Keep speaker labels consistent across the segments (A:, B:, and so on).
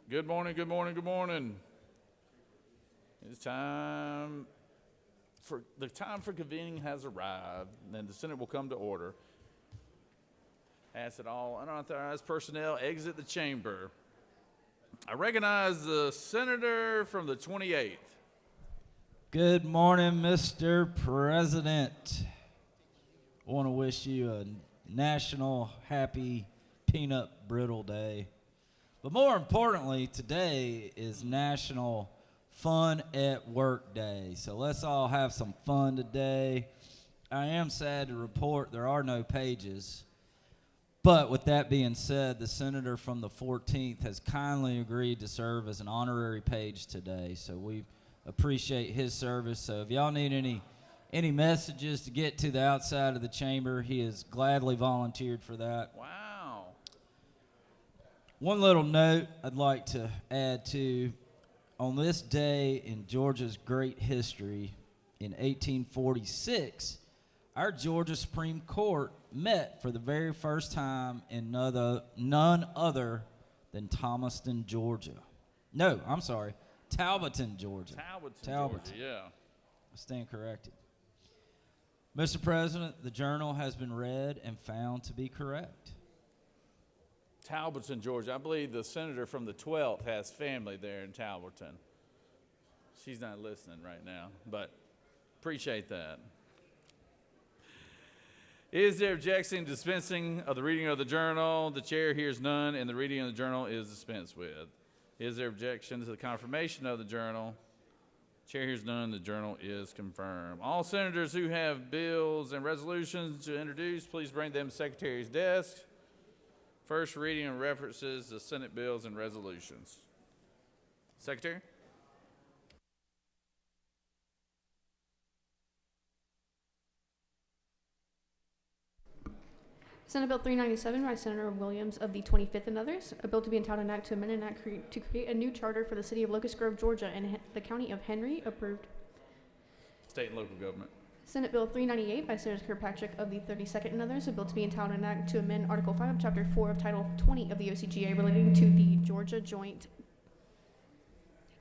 A: Good morning, good morning, good morning. It's time for the time for convening has arrived, and the Senate will come to order. Ask that all unauthorized personnel exit the chamber. I recognize the senator from the 28th.
B: Good morning, Mr. President. I want to wish you a national happy peanut brittle day. But more importantly, today is National Fun at Work Day. So let's all have some fun today. I am sad to report there are no pages. But with that being said, the senator from the 14th has kindly agreed to serve as an honorary page today. So we appreciate his service. So if y'all need any messages to get to the outside of the chamber, he has gladly volunteered for that.
A: Wow.
B: One little note I'd like to add to, on this day in Georgia's great history, in 1846, our Georgia Supreme Court met for the very first time in none other than Thomaston, Georgia. No, I'm sorry, Talbotton, Georgia.
A: Talbotton, Georgia, yeah.
B: I stand corrected. Mr. President, the journal has been read and found to be correct.
A: Talbotton, Georgia. I believe the senator from the 12th has family there in Talbotton. She's not listening right now, but appreciate that. Is there objection to dispensing of the reading of the journal? The chair hears none, and the reading of the journal is dispensed with. Is there objection to the confirmation of the journal? Chair hears none, the journal is confirmed. All senators who have bills and resolutions to introduce, please bring them to the Secretary's desk. First reading and references the Senate bills and resolutions. Secretary?
C: Senate Bill 397 by Senator Williams of the 25th and others, a bill to be entitled an act to amend an act to create a new charter for the city of Locust Grove, Georgia, and the county of Henry, approved.
A: State and local government.
C: Senate Bill 398 by Senator Kirkpatrick of the 32nd and others, a bill to be entitled an act to amend Article 5 of Chapter 4 of Title 20 of the OCGA relating to the Georgia Joint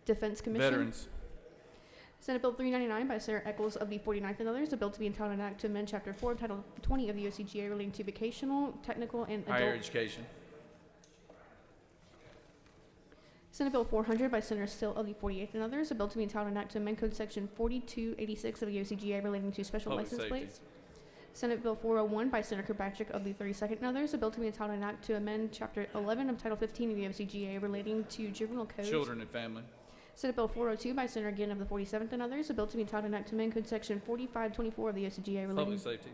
C: Defense Commission.
A: Veterans.
C: Senate Bill 399 by Senator Eccles of the 49th and others, a bill to be entitled an act to amend Chapter 4 of Title 20 of the OCGA relating to vocational, technical, and adult
A: Higher education.
C: Senate Bill 400 by Senator Still of the 48th and others, a bill to be entitled an act to amend Code Section 4286 of the OCGA relating to special
A: Public
C: license
A: safety.
C: plates. Senate Bill 401 by Senator Kirkpatrick of the 32nd and others, a bill to be entitled an act to amend Chapter 11 of Title 15 of the OCGA relating to juvenile codes.
A: Children and family.
C: Senate Bill 402 by Senator Ginn of the 47th and others, a bill to be entitled an act to amend Code Section 4524 of the OCGA relating.
A: Public safety.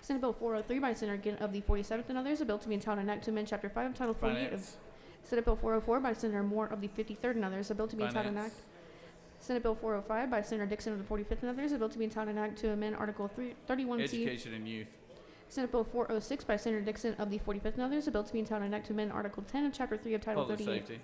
C: Senate Bill 403 by Senator Ginn of the 47th and others, a bill to be entitled an act to amend Chapter 5 of Title 48 of.
A: Finance.
C: Senate Bill 404 by Senator Moore of the 53rd and others, a bill to be entitled an act.
A: Finance.
C: Senate Bill 405 by Senator Dixon of the 45th and others, a bill to be entitled an act to amend Article 31C.
A: Education and youth.
C: Senate Bill 406 by Senator Dixon of the 45th and others, a bill to be entitled an act to amend Article 10 of Chapter 3 of Title
A: Public
C: 38.
A: safety.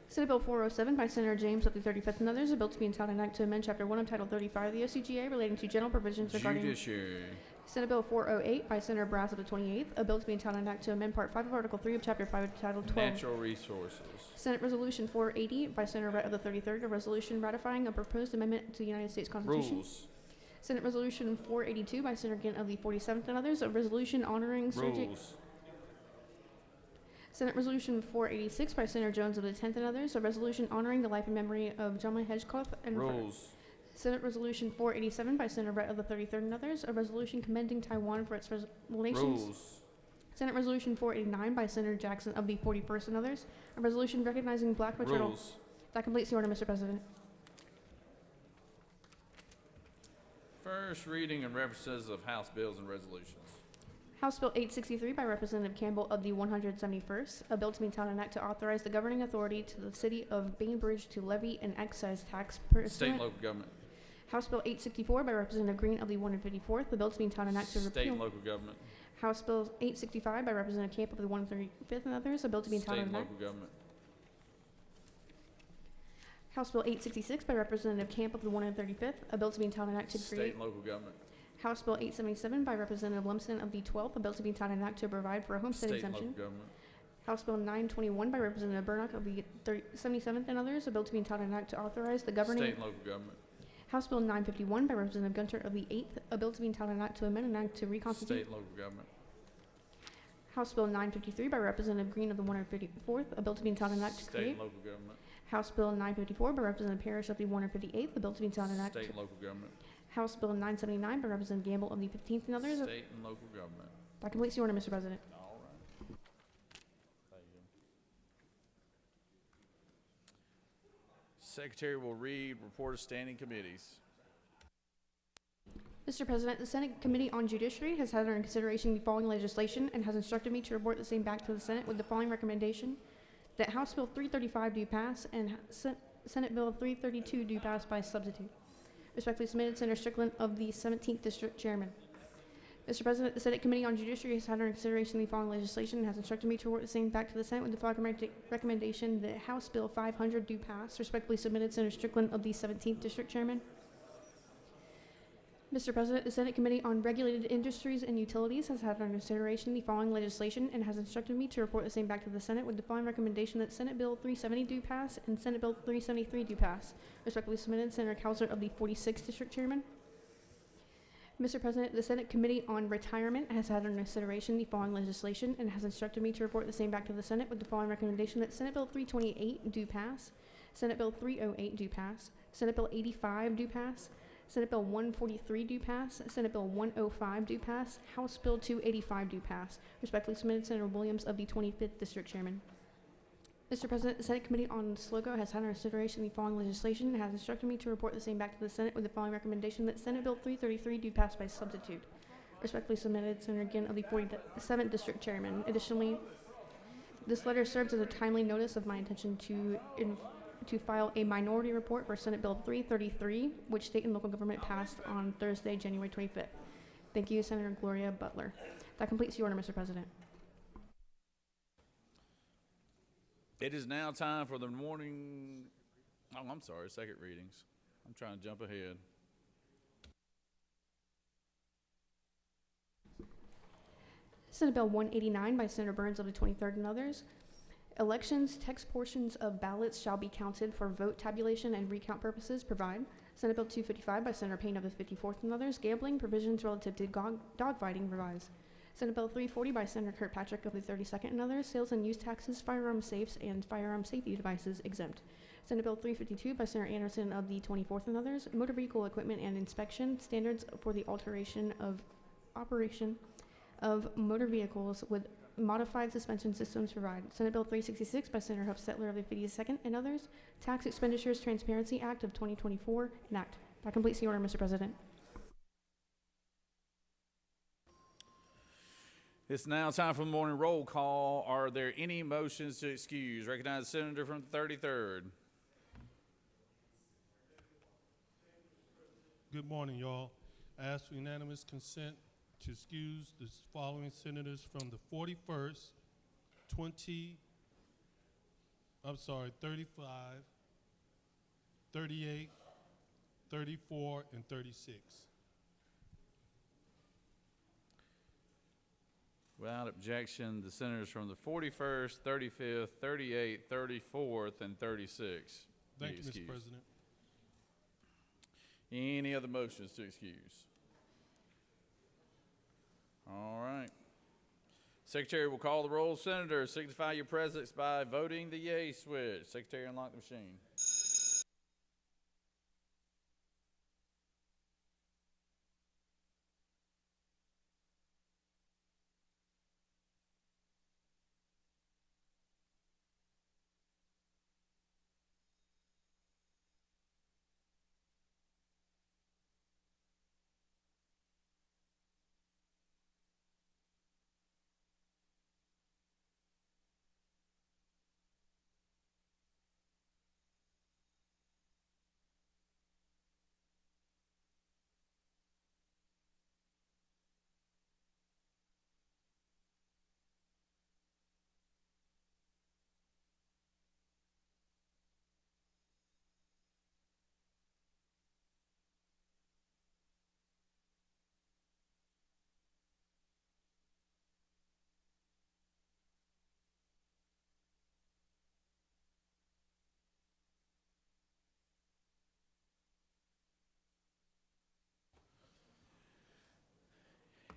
C: Senate Bill 407 by Senator James of the 35th and others, a bill to be entitled an act to amend Chapter 1 of Title 35 of the OCGA relating to general provisions regarding.
A: Judiciary.
C: Senate Bill 408 by Senator Brass of the 28th, a bill to be entitled an act to amend Part 5 of Article 3 of Chapter 5 of Title 12.
A: Natural resources.
C: Senate Resolution 480 by Senator Rhett of the 33rd, a resolution ratifying a proposed amendment to the United States Constitution.
A: Rules.
C: Senate Resolution 482 by Senator Ginn of the 47th and others, a resolution honoring Sergei.
A: Rules.
C: Senate Resolution 486 by Senator Jones of the 10th and others, a resolution honoring the life and memory of John Hedgeclough and.
A: Rules.
C: Senate Resolution 487 by Senator Brett of the 33rd and others, a resolution commending Taiwan for its relations.
A: Rules.
C: Senate Resolution 489 by Senator Jackson of the 41st and others, a resolution recognizing black maternal.
A: Rules.
C: That completes the order, Mr. President.
A: First reading and references of House bills and resolutions.
C: House Bill 863 by Representative Campbell of the 171st, a bill to be entitled an act to authorize the governing authority to the city of Bainbridge to levy an excise tax
A: State
C: pursuant.
A: and local government.
C: House Bill 864 by Representative Green of the 154th, a bill to be entitled an act to
A: State and
C: repeal.
A: local government.
C: House Bill 865 by Representative Camp of the 135th and others, a bill to be
A: State
C: entitled
A: and
C: an act.
A: local government.
C: House Bill 866 by Representative Camp of the 135th, a bill to be entitled an act to
A: State
C: create.
A: and local government.
C: House Bill 877 by Representative Lumsden of the 12th, a bill to be entitled an act to provide for a homestead
A: State and
C: exemption.
A: local government.
C: House Bill 921 by Representative Burnock of the 77th and others, a bill to be entitled an act to authorize the governing.
A: State and local government.
C: House Bill 951 by Representative Gunter of the 8th, a bill to be entitled an act to amend an act to reconstitute.
A: State and local government.
C: House Bill 953 by Representative Green of the 154th, a bill to be entitled an act to
A: State
C: create.
A: and local government.
C: House Bill 954 by Representative Parrish of the 158th, a bill to be entitled an act.
A: State and local government.
C: House Bill 979 by Representative Gamble of the 15th and others.
A: State and local government.
C: That completes the order, Mr. President.
A: All right. Thank you. Secretary will read report of standing committees.
C: Mr. President, the Senate Committee on Judiciary has had under consideration the following legislation and has instructed me to report the same back to the Senate with the following recommendation: that House Bill 335 do pass and Senate Bill 332 do pass by substitute. Respectfully submitted, Senator Strickland of the 17th District Chairman. Mr. President, the Senate Committee on Judiciary has had under consideration the following legislation and has instructed me to report the same back to the Senate with the following recommendation: that House Bill 500 do pass. Respectfully submitted, Senator Strickland of the 17th District Chairman. Mr. President, the Senate Committee on Regulated Industries and Utilities has had under consideration the following legislation and has instructed me to report the same back to the Senate with the following recommendation: that Senate Bill 370 do pass and Senate Bill 373 do pass. Respectfully submitted, Senator Cowser of the 46th District Chairman. Mr. President, the Senate Committee on Retirement has had under consideration the following legislation and has instructed me to report the same back to the Senate with the following recommendation: that Senate Bill 328 do pass, Senate Bill 308 do pass, Senate Bill 85 do pass, Senate Bill 143 do pass, Senate Bill 105 do pass, House Bill 285 do pass. Respectfully submitted, Senator Williams of the 25th District Chairman. Mr. President, the Senate Committee on SLOGO has had under consideration the following legislation and has instructed me to report the same back to the Senate with the following recommendation: that Senate Bill 333 do pass by substitute. Respectfully submitted, Senator Ginn of the 47th District Chairman. Additionally, this letter serves as a timely notice of my intention to file a minority report for Senate Bill 333, which state and local government passed on Thursday, January 25th. Thank you, Senator Gloria Butler. That completes the order, Mr. President.
A: It is now time for the morning, second readings. I'm trying to jump ahead.
C: Senate Bill 189 by Senator Burns of the 23rd and others. Elections, text portions of ballots shall be counted for vote tabulation and recount purposes, provide. Senate Bill 255 by Senator Payne of the 54th and others. Gambling provisions relative to dogfighting, revise. Senate Bill 340 by Senator Kirkpatrick of the 32nd and others. Sales and use taxes, firearm safes, and firearm safety devices exempt. Senate Bill 352 by Senator Anderson of the 24th and others. Motor vehicle equipment and inspection standards for the operation of motor vehicles with modified suspension systems provide. Senate Bill 366 by Senator Huff-Settler of the 52nd and others. Tax Expenditures Transparency Act of 2024 enact. That completes the order, Mr. President.
A: It's now time for the morning roll call. Are there any motions to excuse? Recognize the senator from the 33rd.
D: Good morning, y'all. I ask for unanimous consent to excuse the following senators from the 41st, 35, 38, 34, and 36.
A: Without objection, the senators from the 41st, 35th, 38th, 34th, and 36.
D: Thank you, Mr. President.
A: Any other motions to excuse? All right. Secretary will call the roll. Senators, signify your presence by voting the yay switch. Secretary, unlock the machine.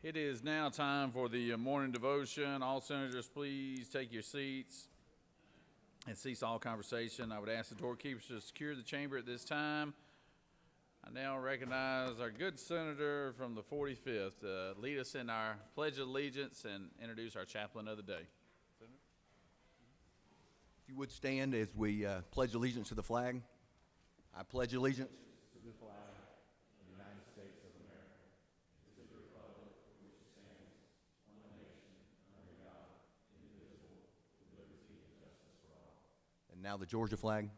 A: It is now time for the morning devotion. All senators, please take your seats and cease all conversation. I would ask the doorkeepers to secure the chamber at this time. I now recognize our good senator from the 45th to lead us in our Pledge of Allegiance and introduce our chaplain of the day.
E: If you would stand as we pledge allegiance to the flag. I pledge allegiance to the flag of the United States of America, to the republic for which it stands, one nation, under God, indivisible, with liberty and justice for all. And now the Georgia flag.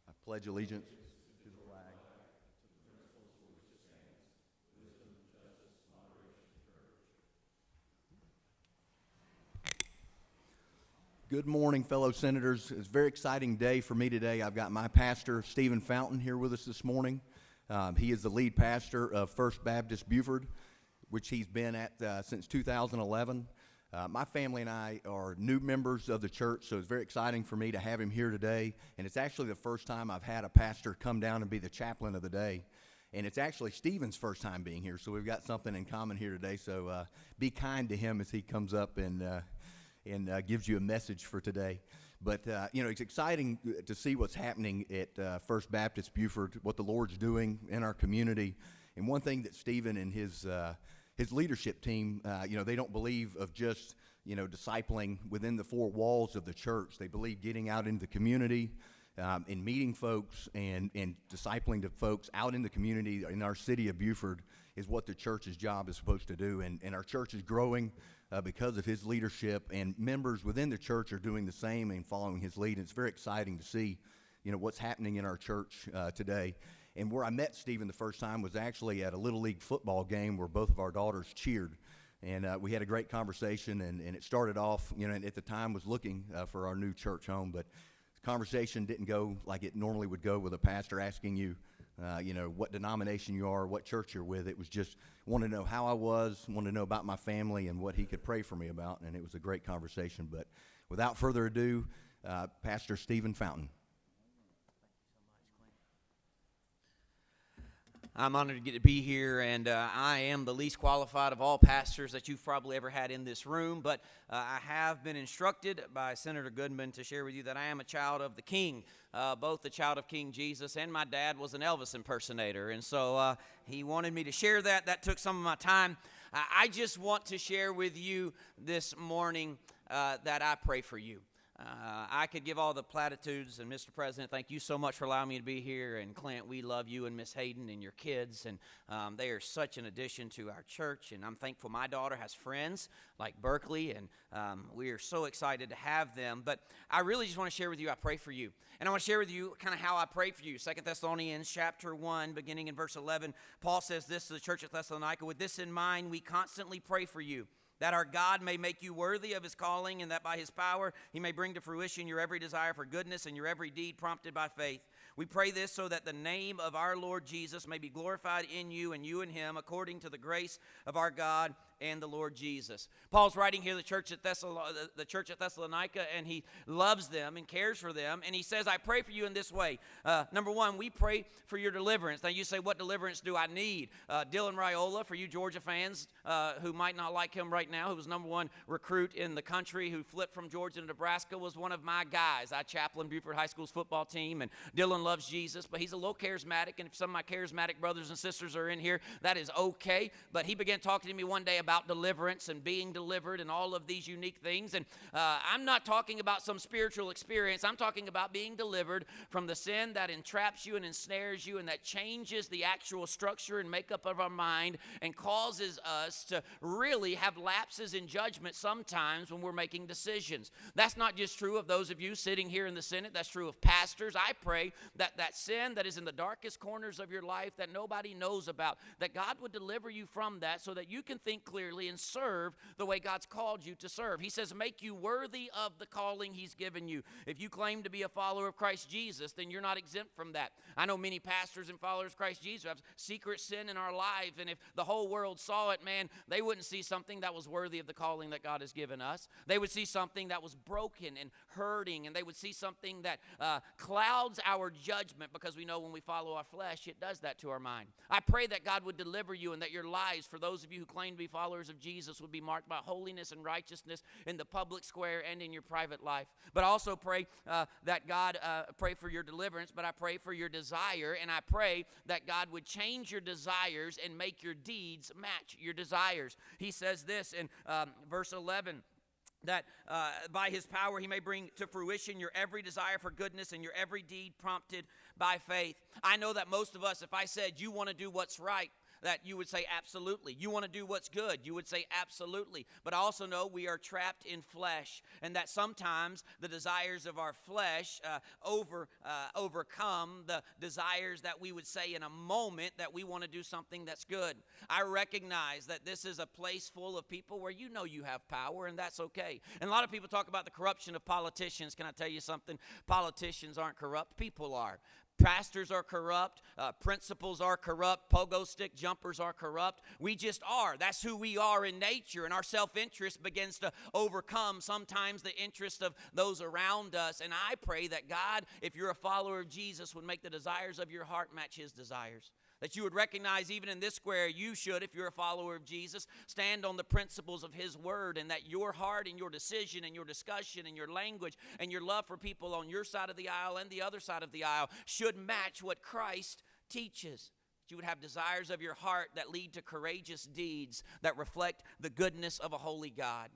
E: I pledge allegiance to the flag, to the principles for which it stands, wisdom, justice, moderation, and courage. Good morning, fellow senators. It's a very exciting day for me today. I've got my pastor, Stephen Fountain, here with us this morning. He is the lead pastor of First Baptist Buford, which he's been at since 2011. My family and I are new members of the church, so it's very exciting for me to have him here today. And it's actually the first time I've had a pastor come down and be the chaplain of the day. And it's actually Stephen's first time being here, so we've got something in common here today. So be kind to him as he comes up and gives you a message for today. But, it's exciting to see what's happening at First Baptist Buford, what the Lord's doing in our community. And one thing that Stephen and his leadership team, they don't believe of just, discipling within the four walls of the church. They believe getting out into the community and meeting folks and discipling to folks out in the community in our city of Buford is what the church's job is supposed to do. And our church is growing because of his leadership, and members within the church are doing the same and following his lead. And it's very exciting to see, what's happening in our church today. And where I met Stephen the first time was actually at a Little League football game where both of our daughters cheered. And we had a great conversation, and it started off, and at the time was looking for our new church home. But the conversation didn't go like it normally would go with a pastor asking you, what denomination you are, what church you're with. It was just wanted to know how I was, wanted to know about my family and what he could pray for me about, and it was a great conversation. But without further ado, Pastor Stephen Fountain.
F: I'm honored to get to be here, and I am the least qualified of all pastors that you've probably ever had in this room, but I have been instructed by Senator Goodman to share with you that I am a child of the King, both the child of King Jesus, and my dad was an Elvis impersonator, and so he wanted me to share that. That took some of my time. I just want to share with you this morning that I pray for you. I could give all the platitudes, and Mr. President, thank you so much for allowing me to be here, and Clint, we love you and Miss Hayden and your kids, and they are such an addition to our church, and I'm thankful my daughter has friends like Berkeley, and we are so excited to have them. But I really just want to share with you, I pray for you, and I want to share with you kind of how I pray for you. 2 Thessalonians chapter 1, beginning in verse 11, Paul says this to the church at Thessalonica: with this in mind, we constantly pray for you, that our God may make you worthy of his calling, and that by his power he may bring to fruition your every desire for goodness and your every deed prompted by faith. We pray this so that the name of our Lord Jesus may be glorified in you and you in him, according to the grace of our God and the Lord Jesus. Paul's writing here to the church at Thessalonica, and he loves them and cares for them, and he says, I pray for you in this way. Number one, we pray for your deliverance. Now you say, what deliverance do I need? Dylan Raiola, for you Georgia fans who might not like him right now, who was number one recruit in the country, who flipped from Georgia to Nebraska, was one of my guys. I chaplain Buford High School's football team, and Dylan loves Jesus, but he's a little charismatic, and if some of my charismatic brothers and sisters are in here, that is okay. But he began talking to me one day about deliverance and being delivered and all of these unique things, and I'm not talking about some spiritual experience. I'm talking about being delivered from the sin that entraps you and ensnares you and that changes the actual structure and makeup of our mind and causes us to really have lapses in judgment sometimes when we're making decisions. That's not just true of those of you sitting here in the Senate. That's true of pastors. I pray that that sin that is in the darkest corners of your life that nobody knows about, that God would deliver you from that so that you can think clearly and serve the way God's called you to serve. He says, make you worthy of the calling he's given you. If you claim to be a follower of Christ Jesus, then you're not exempt from that. I know many pastors and followers of Christ Jesus have secret sin in our life, and if the whole world saw it, man, they wouldn't see something that was worthy of the calling that God has given us. They would see something that was broken and hurting, and they would see something that clouds our judgment, because we know when we follow our flesh, it does that to our mind. I pray that God would deliver you and that your lives, for those of you who claim to be followers followers of Jesus would be marked by holiness and righteousness in the public square and in your private life. But I also pray that God, pray for your deliverance, but I pray for your desire, and I pray that God would change your desires and make your deeds match your desires. He says this in verse 11, that by his power he may bring to fruition your every desire for goodness and your every deed prompted by faith. I know that most of us, if I said you want to do what's right, that you would say absolutely. You want to do what's good, you would say absolutely. But I also know we are trapped in flesh, and that sometimes the desires of our flesh overcome the desires that we would say in a moment that we want to do something that's good. I recognize that this is a place full of people where you know you have power, and that's okay. And a lot of people talk about the corruption of politicians. Can I tell you something? Politicians aren't corrupt, people are. Pastors are corrupt, principals are corrupt, pogo stick jumpers are corrupt. We just are. That's who we are in nature, and our self-interest begins to overcome sometimes the interest of those around us. And I pray that God, if you're a follower of Jesus, would make the desires of your heart match his desires. That you would recognize even in this square, you should, if you're a follower of Jesus, stand on the principles of his word, and that your heart and your decision and your discussion and your language and your love for people on your side of the aisle and the other side of the aisle should match what Christ teaches. That you would have desires of your heart that lead to courageous deeds that reflect the goodness of a holy God.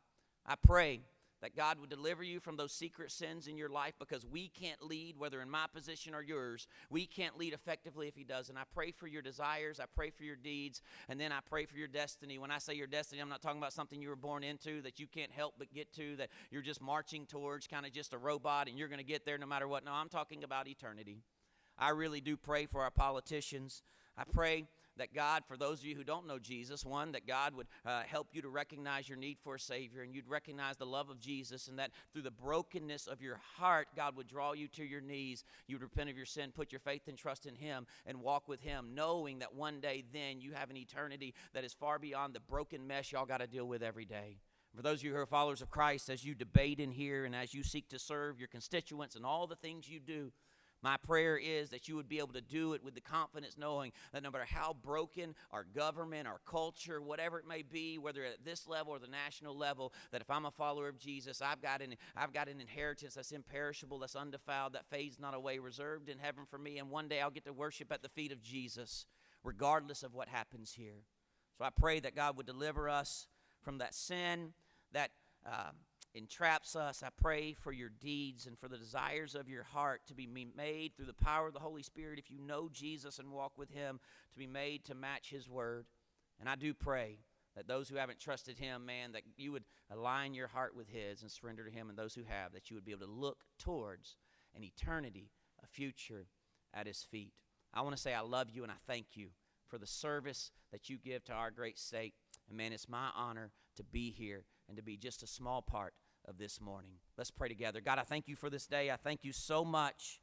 F: I pray that God would deliver you from those secret sins in your life, because we can't lead, whether in my position or yours, we can't lead effectively if he doesn't. I pray for your desires, I pray for your deeds, and then I pray for your destiny. When I say your destiny, I'm not talking about something you were born into that you can't help but get to, that you're just marching towards, kind of just a robot, and you're going to get there no matter what. No, I'm talking about eternity. I really do pray for our politicians. I pray that God, for those of you who don't know Jesus, one, that God would help you to recognize your need for a Savior, and you'd recognize the love of Jesus, and that through the brokenness of your heart, God would draw you to your knees. You'd repent of your sin, put your faith and trust in him, and walk with him, knowing that one day then you have an eternity that is far beyond the broken mess y'all got to deal with every day. For those of you who are followers of Christ, as you debate in here and as you seek to serve your constituents and all the things you do, my prayer is that you would be able to do it with the confidence knowing that no matter how broken our government, our culture, whatever it may be, whether at this level or the national level, that if I'm a follower of Jesus, I've got an inheritance that's imperishable, that's undefiled, that fades not away, reserved in heaven for me, and one day I'll get to worship at the feet of Jesus, regardless of what happens here. So I pray that God would deliver us from that sin that entraps us. I pray for your deeds and for the desires of your heart to be made through the power of the Holy Spirit, if you know Jesus and walk with him, to be made to match his word. And I do pray that those who haven't trusted him, man, that you would align your heart with his and surrender to him, and those who have, that you would be able to look towards an eternity, a future at his feet. I want to say I love you and I thank you for the service that you give to our great state. And man, it's my honor to be here and to be just a small part of this morning. Let's pray together. God, I thank you for this day. I thank you so much.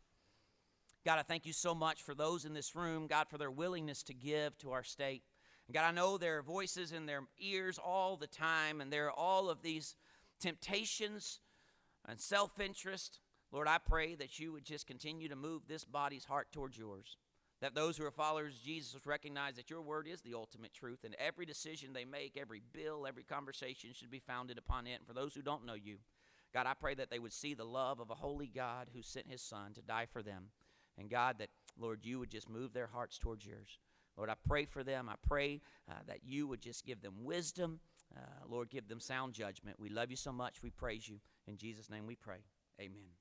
F: God, I thank you so much for those in this room, God, for their willingness to give to our state. And God, I know there are voices in their ears all the time, and there are all of these temptations and self-interest. Lord, I pray that you would just continue to move this body's heart towards yours. That those who are followers of Jesus would recognize that your word is the ultimate truth, and every decision they make, every bill, every conversation should be founded upon it. And for those who don't know you, God, I pray that they would see the love of a holy God who sent his son to die for them. And God, that, Lord, you would just move their hearts towards yours. Lord, I pray for them. I pray that you would just give them wisdom. Lord, give them sound judgment. We love you so much. We praise you. In Jesus' name we pray. Amen.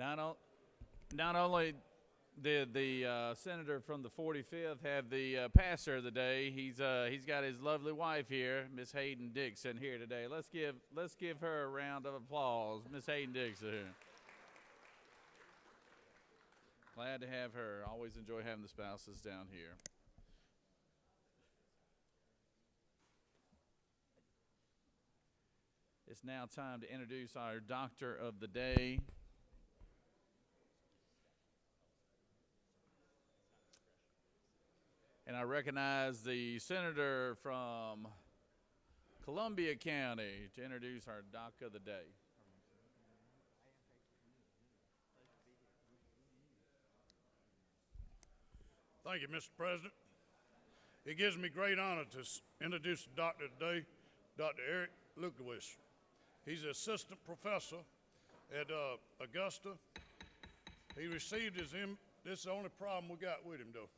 A: Not, not only did the senator from the 45th have the pastor of the day, he's got his lovely wife here, Miss Hayden Dixon, here today. Let's give her a round of applause, Miss Hayden Dixon. Glad to have her. Always enjoy having the spouses down here. It's now time to introduce our doctor of the day. And I recognize the senator from Columbia County to introduce our doc of the day.
G: Thank you, Mr. President. It gives me great honor to introduce the doctor today, Dr. Eric Lukowicz. He's an assistant professor at Augusta. He received his this is the only problem we got with him, though.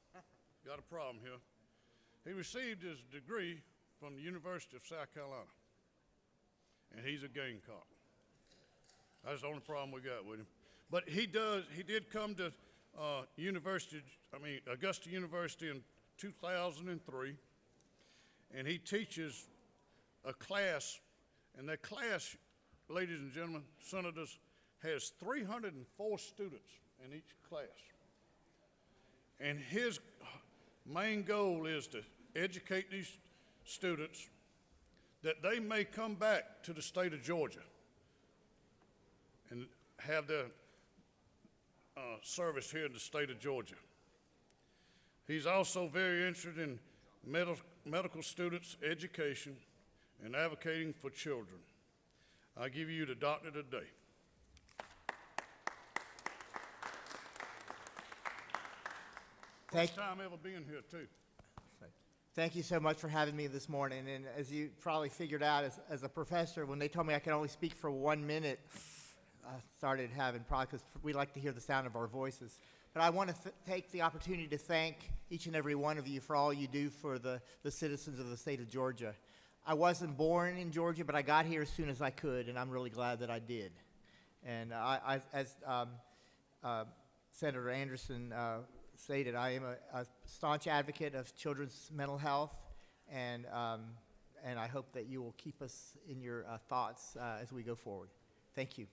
G: Got a problem here. He received his degree from the University of South Carolina, and he's a Gamecock. That's the only problem we got with him. But he did come to Augusta University in 2003, and he teaches a class, and that class, ladies and gentlemen, senators, has 304 students in each class. And his main goal is to educate these students that they may come back to the state of Georgia and have their service here in the state of Georgia. He's also very interested in medical students' education and advocating for children. I give you the doctor today. First time ever being here, too.
H: Thank you so much for having me this morning. And as you probably figured out, as a professor, when they told me I could only speak for 1 minute, I started having problems because we like to hear the sound of our voices. But I want to take the opportunity to thank each and every one of you for all you do for the citizens of the state of Georgia. I wasn't born in Georgia, but I got here as soon as I could, and I'm really glad that I did. And as Senator Anderson stated, I am a staunch advocate of children's mental health, and I hope that you will keep us in your thoughts as we go forward. Thank you.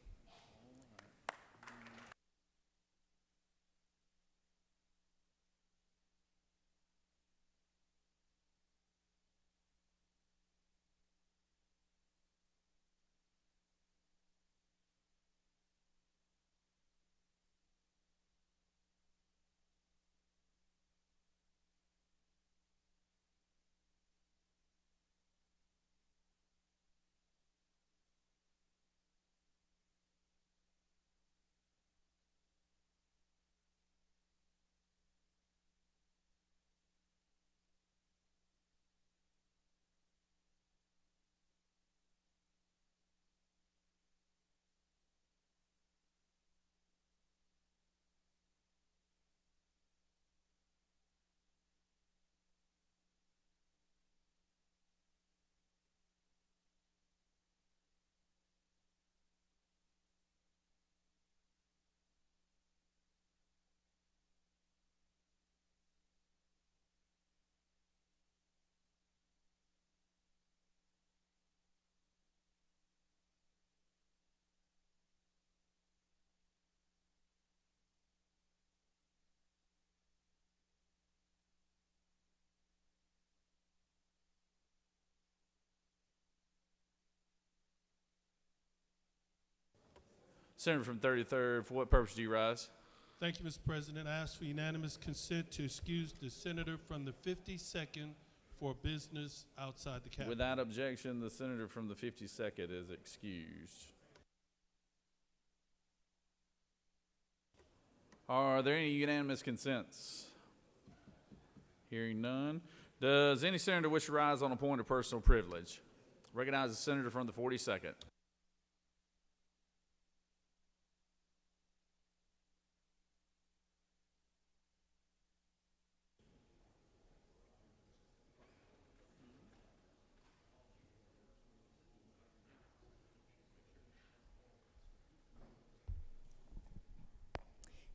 A: Senator from 33rd, for what purpose do you rise?
D: Thank you, Mr. President. I ask for unanimous consent to excuse the senator from the 52nd for business outside the Capitol.
A: Without objection, the senator from the 52nd is excused. Are there any unanimous consents? Hearing none. Does any senator wish to rise on a point of personal privilege? Recognize the senator from the 42nd.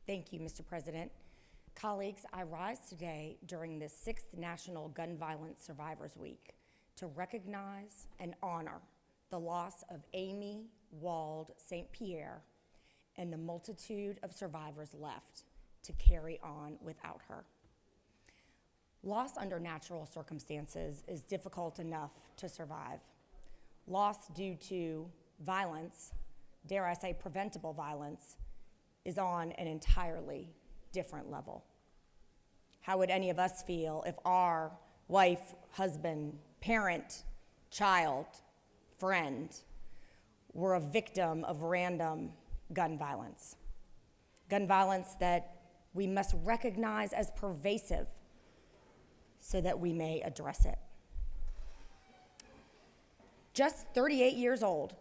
I: Thank you, Mr. President. Colleagues, I rise today during the 6th National Gun Violence Survivors Week to recognize and honor the loss of Amy Wald St. Pierre and the multitude of survivors left to carry on without her. Loss under natural circumstances is difficult enough to survive. Loss due to violence, dare I say preventable violence, is on an entirely different level. How would any of us feel if our wife, husband, parent, child, friend were a victim of random gun violence? Gun violence that we must recognize as pervasive so that we may address it. Just 38 years old,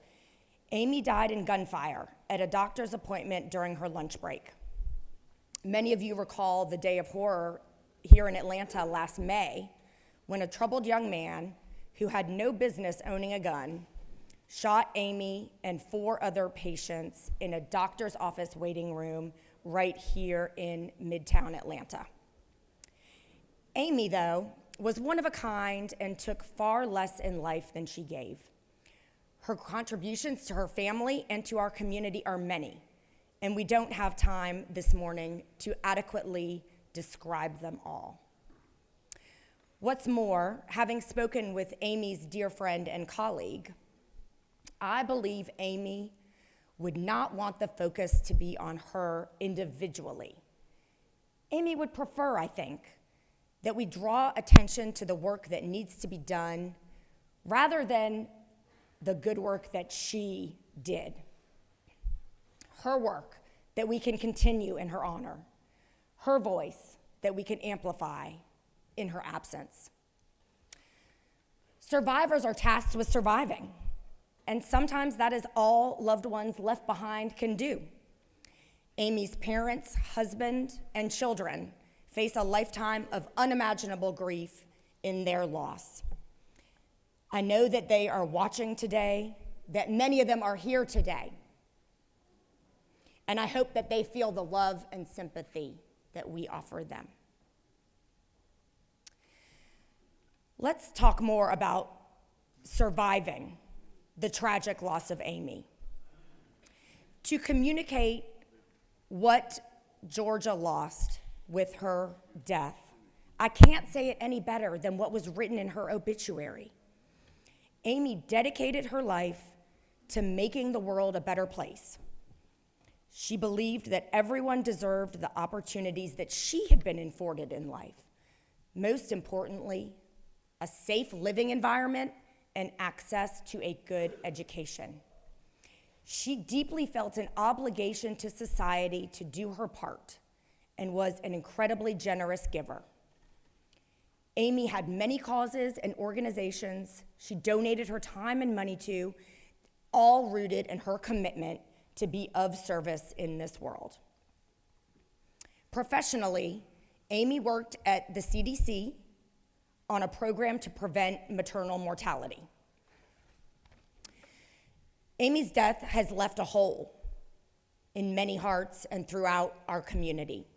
I: Amy died in gunfire at a doctor's appointment during her lunch break. Many of you recall the day of horror here in Atlanta last May when a troubled young man who had no business owning a gun shot Amy and 4 other patients in a doctor's office waiting room right here in Midtown Atlanta. Amy, though, was one of a kind and took far less in life than she gave. Her contributions to her family and to our community are many, and we don't have time this morning to adequately describe them all. What's more, having spoken with Amy's dear friend and colleague, I believe Amy would not want the focus to be on her individually. Amy would prefer, I think, that we draw attention to the work that needs to be done rather than the good work that she did. Her work that we can continue in her honor. Her voice that we can amplify in her absence. Survivors are tasked with surviving, and sometimes that is all loved ones left behind can do. Amy's parents, husband, and children face a lifetime of unimaginable grief in their loss. I know that they are watching today, that many of them are here today, and I hope that they feel the love and sympathy that we offer them. Let's talk more about surviving the tragic loss of Amy. To communicate what Georgia lost with her death, I can't say it any better than what was written in her obituary. Amy dedicated her life to making the world a better place. She believed that everyone deserved the opportunities that she had been afforded in life. Most importantly, a safe living environment and access to a good education. She deeply felt an obligation to society to do her part and was an incredibly generous giver. Amy had many causes and organizations she donated her time and money to, all rooted in her commitment to be of service in this world. Professionally, Amy worked at the CDC on a program to prevent maternal mortality. Amy's death has left a hole in many hearts and throughout our community.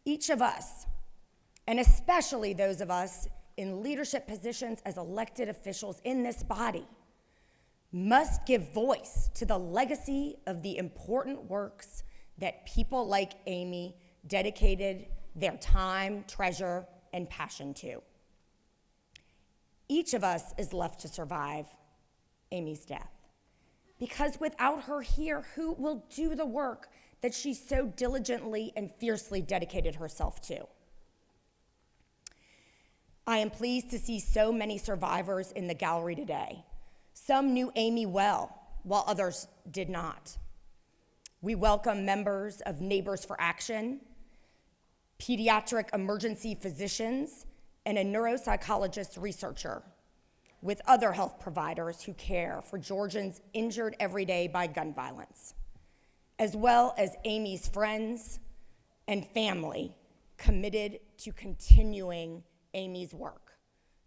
I: Each of us, and especially those of us in leadership positions as elected officials in this body, must give voice to the legacy of the important works that people like Amy dedicated their time, treasure, and passion to. Each of us is left to survive Amy's death, because without her here, who will do the work that she so diligently and fiercely dedicated herself to? I am pleased to see so many survivors in the gallery today. Some knew Amy well, while others did not. We welcome members of Neighbors for Action, pediatric emergency physicians, and a neuropsychologist researcher, with other health providers who care for Georgians injured every day by gun violence, as well as Amy's friends and family committed to continuing Amy's work.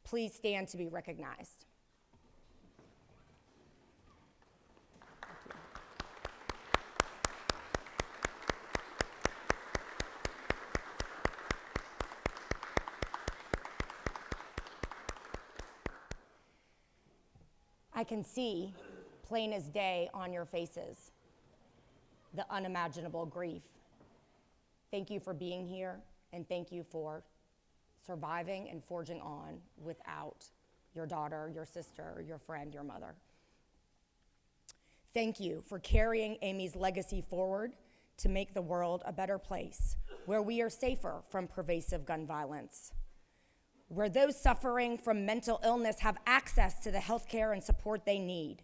I: Please stand to be recognized. I can see, plain as day, on your faces, the unimaginable grief. Thank you for being here, and thank you for surviving and forging on without your daughter, your sister, your friend, your mother. Thank you for carrying Amy's legacy forward to make the world a better place, where we are safer from pervasive gun violence, where those suffering from mental illness have access to the health care and support they need,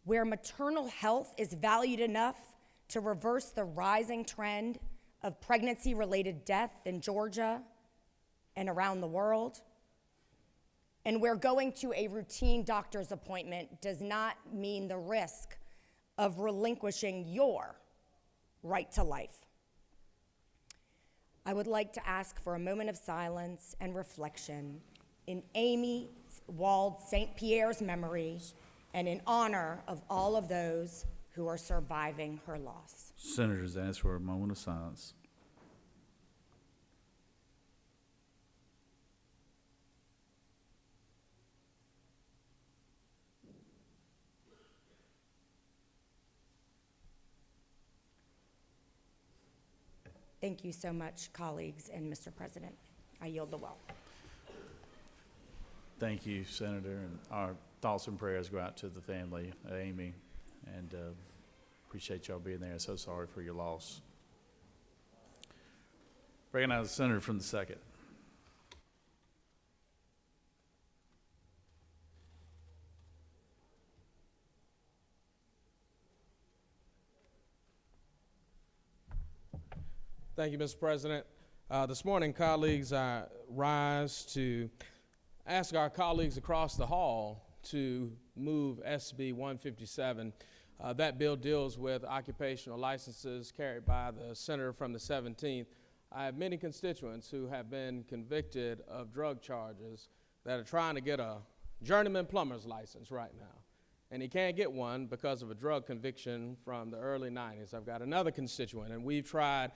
I: where maternal health is valued enough to reverse the rising trend of pregnancy-related death in Georgia and around the world, and where going to a routine doctor's appointment does not mean the risk of relinquishing your right to life. I would like to ask for a moment of silence and reflection in Amy Wald St. Pierre's memory and in honor of all of those who are surviving her loss.
A: Senators ask for a moment of silence.
I: Thank you so much, colleagues and Mr. President. I yield the well.
A: Thank you, Senator, and our thoughts and prayers go out to the family of Amy, and appreciate y'all being there. So sorry for your loss. Recognize the senator from the second.
J: Thank you, Mr. President. This morning, colleagues, I rise to ask our colleagues across the hall to move SB 157. That bill deals with occupational licenses carried by the senator from the 17th. I have many constituents who have been convicted of drug charges that are trying to get a journeyman plumber's license right now. And he can't get one because of a drug conviction from the early 90s. I've got another constituent, and we've tried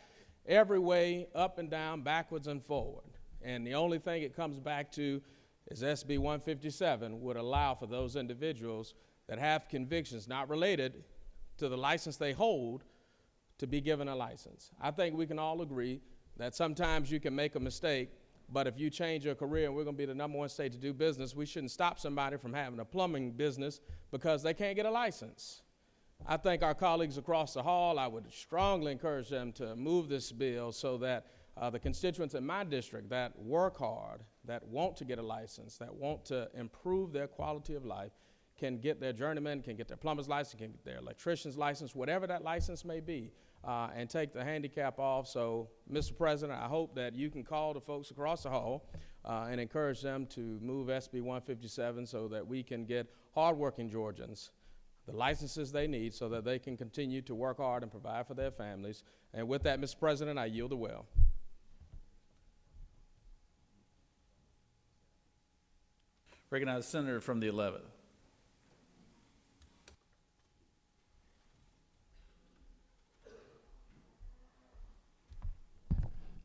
J: every way, up and down, backwards and forward. And the only thing it comes back to is SB 157 would allow for those individuals that have convictions not related to the license they hold to be given a license. I think we can all agree that sometimes you can make a mistake, but if you change your career and we're going to be the #1 state to do business, we shouldn't stop somebody from having a plumbing business because they can't get a license. I think our colleagues across the hall, I would strongly encourage them to move this bill so that the constituents in my district that work hard, that want to get a license, that want to improve their quality of life, can get their journeyman, can get their plumber's license, can get their electrician's license, whatever that license may be, and take the handicap off. So, Mr. President, I hope that you can call the folks across the hall and encourage them to move SB 157 so that we can get hardworking Georgians the licenses they need so that they can continue to work hard and provide for their families. And with that, Mr. President, I yield the well.
A: Recognize the senator from the 11th.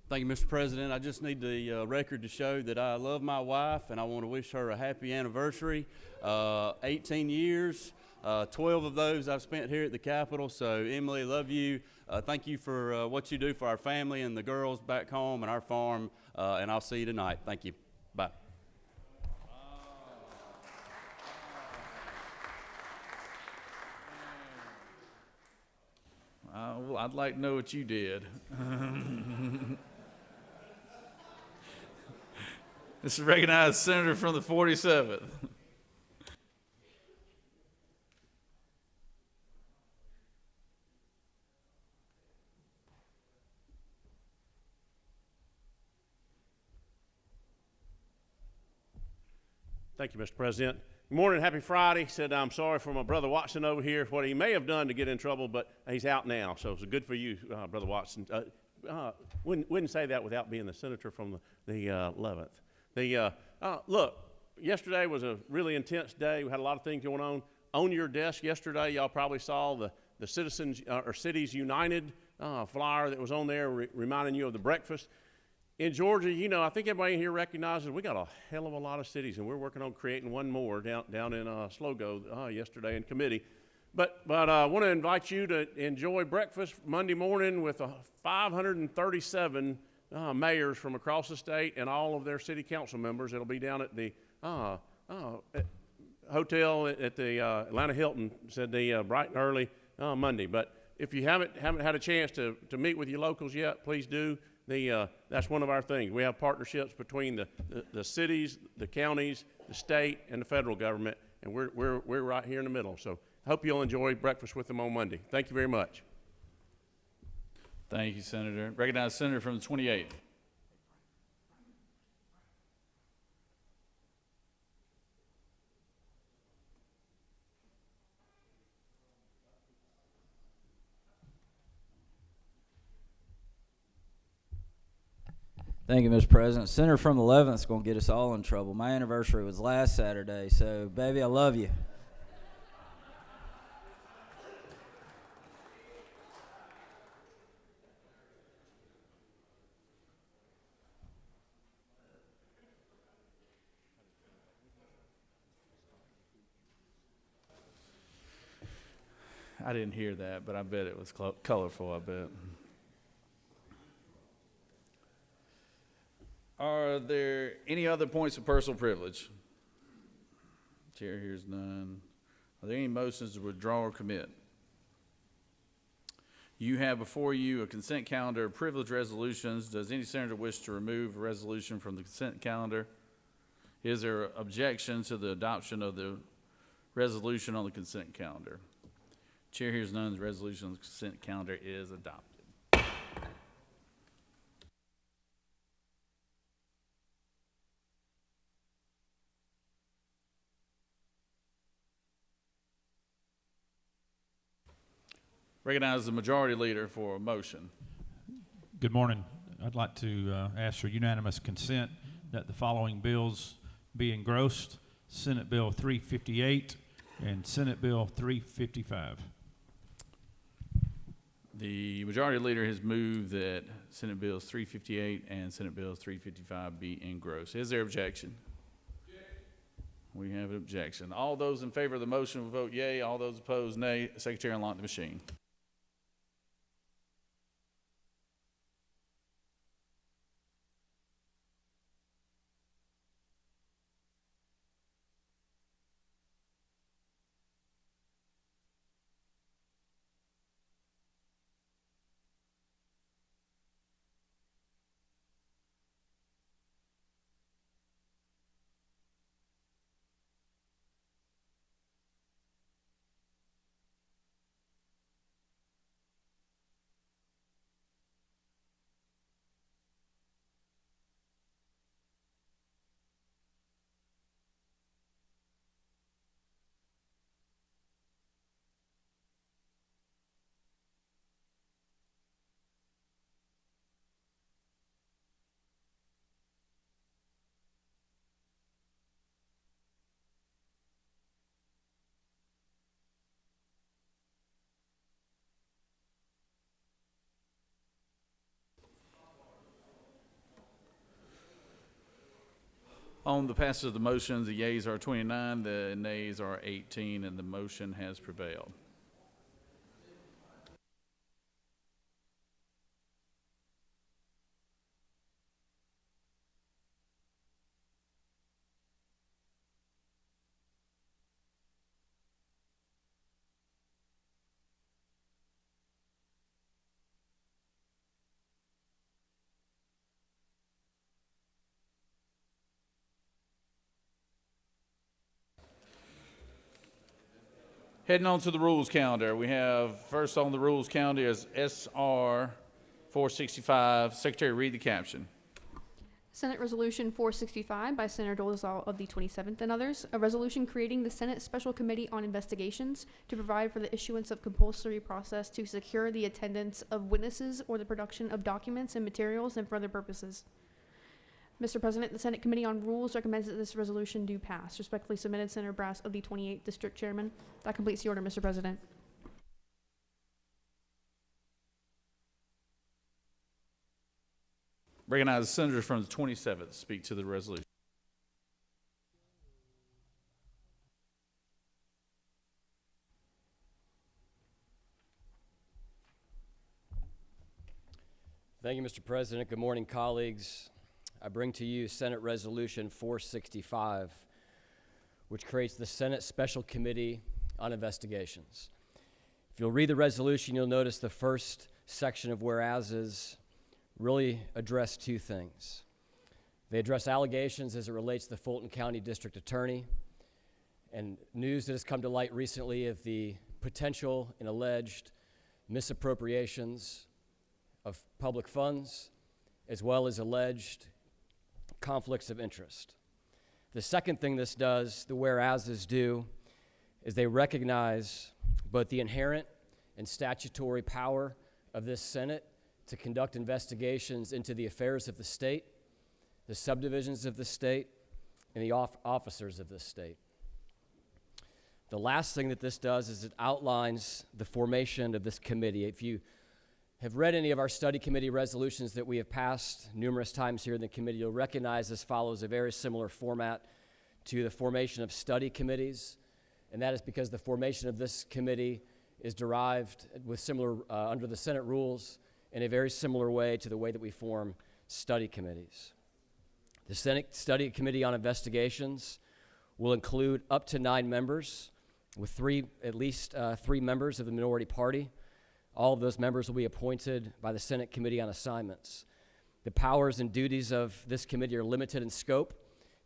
K: Thank you, Mr. President. I just need the record to show that I love my wife, and I want to wish her a happy anniversary. 18 years. 12 of those I've spent here at the Capitol. So, Emily, love you. Thank you for what you do for our family and the girls back home and our farm. And I'll see you tonight. Thank you. Bye.
A: Well, I'd like to know what you did. This is recognized senator from the 47th.
L: Thank you, Mr. President. Good morning, happy Friday. Said I'm sorry for my brother Watson over here, what he may have done to get in trouble, but he's out now, so it's good for you, Brother Watson. Wouldn't say that without being the senator from the 11th. Look, yesterday was a really intense day. We had a lot of things going on. On your desk yesterday, y'all probably saw the Citizens or Cities United flyer that was on there reminding you of the breakfast. In Georgia, you know, I think everybody here recognizes we got a hell of a lot of cities, and we're working on creating one more down in Slogo yesterday in committee. But I want to invite you to enjoy breakfast Monday morning with 537 mayors from across the state and all of their city council members. It'll be down at the hotel at the Atlanta Hilton, said bright and early Monday. But if you haven't had a chance to meet with your locals yet, please do. That's one of our things. We have partnerships between the cities, the counties, the state, and the federal government, and we're right here in the middle. So I hope you'll enjoy breakfast with them on Monday. Thank you very much.
A: Thank you, Senator. Recognize Senator from the 28th.
B: Thank you, Mr. President. Senator from the 11th is going to get us all in trouble. My anniversary was last Saturday, so baby, I love you.
A: I didn't hear that, but I bet it was colorful, I bet. Are there any other points of personal privilege? Chair hears none. Are there any motions to withdraw or commit? You have before you a consent calendar of privilege resolutions. Does any senator wish to remove a resolution from the consent calendar? Is there objection to the adoption of the resolution on the consent calendar? Chair hears none. The resolution on the consent calendar is adopted. Recognize the majority leader for a motion.
M: Good morning. I'd like to ask for unanimous consent that the following bills be engrossed: Senate Bill 358 and Senate Bill 355.
A: The majority leader has moved that Senate Bills 358 and Senate Bills 355 be engrossed. Is there objection? We have an objection. All those in favor of the motion will vote yea. All those opposed, nay. Secretary, unlock the machine. On the passage of the motions, the yeas are 29, the nays are 18, and the motion has prevailed. Heading on to the rules calendar, we have first on the rules calendar is SR 465. Secretary, read the caption.
C: Senate Resolution 465 by Senator Dolezal of the 27th and others, a resolution creating the Senate Special Committee on Investigations to provide for the issuance of compulsory process to secure the attendance of witnesses or the production of documents and materials and for other purposes. Mr. President, the Senate Committee on Rules recommends that this resolution do pass. Respectfully submitted, Senator Brass of the 28th District Chairman. That completes the order, Mr. President.
A: Recognize the senator from the 27th to speak to the resolution.
N: Thank you, Mr. President. Good morning, colleagues. I bring to you Senate Resolution 465, which creates the Senate Special Committee on Investigations. If you'll read the resolution, you'll notice the first section of whereases really address two things. They address allegations as it relates to the Fulton County District Attorney and news that has come to light recently of the potential and alleged misappropriations of public funds, as well as alleged conflicts of interest. The second thing this does, the whereases do, is they recognize both the inherent and statutory power of this Senate to conduct investigations into the affairs of the state, the subdivisions of the state, and the officers of this state. The last thing that this does is it outlines the formation of this committee. If you have read any of our study committee resolutions that we have passed numerous times here in the committee, you'll recognize this follows a very similar format to the formation of study committees, and that is because the formation of this committee is derived with similar, under the Senate rules, in a very similar way to the way that we form study committees. The Senate Study Committee on Investigations will include up to 9 members, with at least three members of the minority party. All of those members will be appointed by the Senate Committee on Assignments. The powers and duties of this committee are limited in scope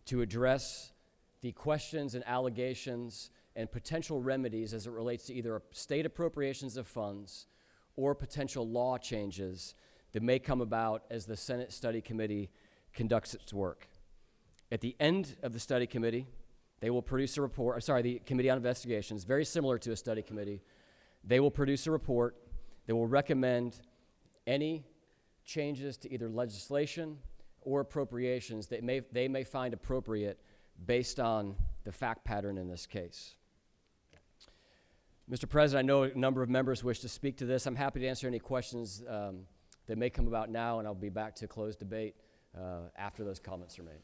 N: to address the questions and allegations and potential remedies as it relates to either state appropriations of funds or potential law changes that may come about as the Senate Study Committee conducts its work. At the end of the study committee, they will produce a report, the Committee on Investigations, very similar to a study committee. They will produce a report. They will recommend any changes to either legislation or appropriations that they may find appropriate based on the fact pattern in this case. Mr. President, I know a number of members wish to speak to this. I'm happy to answer any questions that may come about now, and I'll be back to close debate after those comments are made.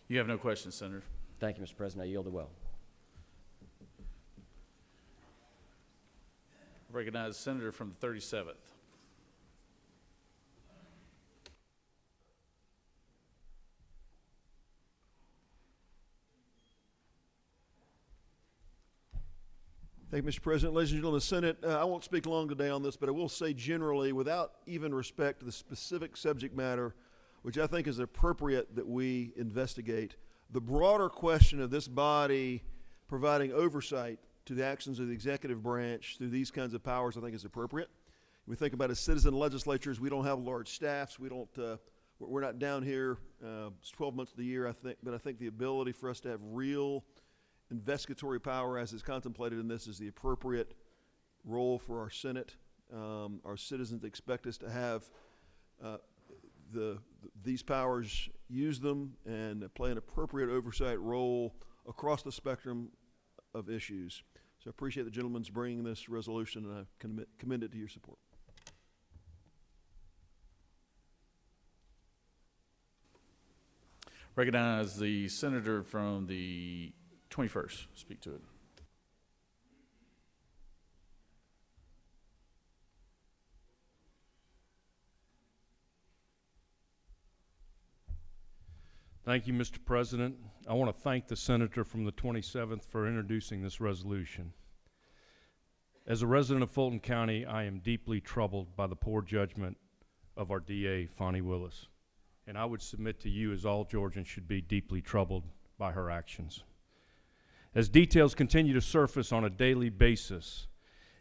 A: You have no questions, Senator.
N: Thank you, Mr. President. I yield the well.
A: Recognize the senator from the 37th.
O: Thank you, Mr. President. Ladies and gentlemen of the Senate, I won't speak long today on this, but I will say generally, without even respect to the specific subject matter, which I think is appropriate that we investigate, the broader question of this body providing oversight to the actions of the executive branch through these kinds of powers, I think is appropriate. We think about as citizen legislatures, we don't have large staffs. We're not down here 12 months of the year, but I think the ability for us to have real investigatory power as is contemplated in this is the appropriate role for our Senate. Our citizens expect us to have these powers, use them, and play an appropriate oversight role across the spectrum of issues. So I appreciate the gentleman's bringing this resolution, and I commend it to your support.
A: Recognize the senator from the 21st. Speak to it.
M: Thank you, Mr. President. I want to thank the senator from the 27th for introducing this resolution. As a resident of Fulton County, I am deeply troubled by the poor judgment of our DA, Fonnie Willis. And I would submit to you, as all Georgians should be, deeply troubled by her actions. As details continue to surface on a daily basis,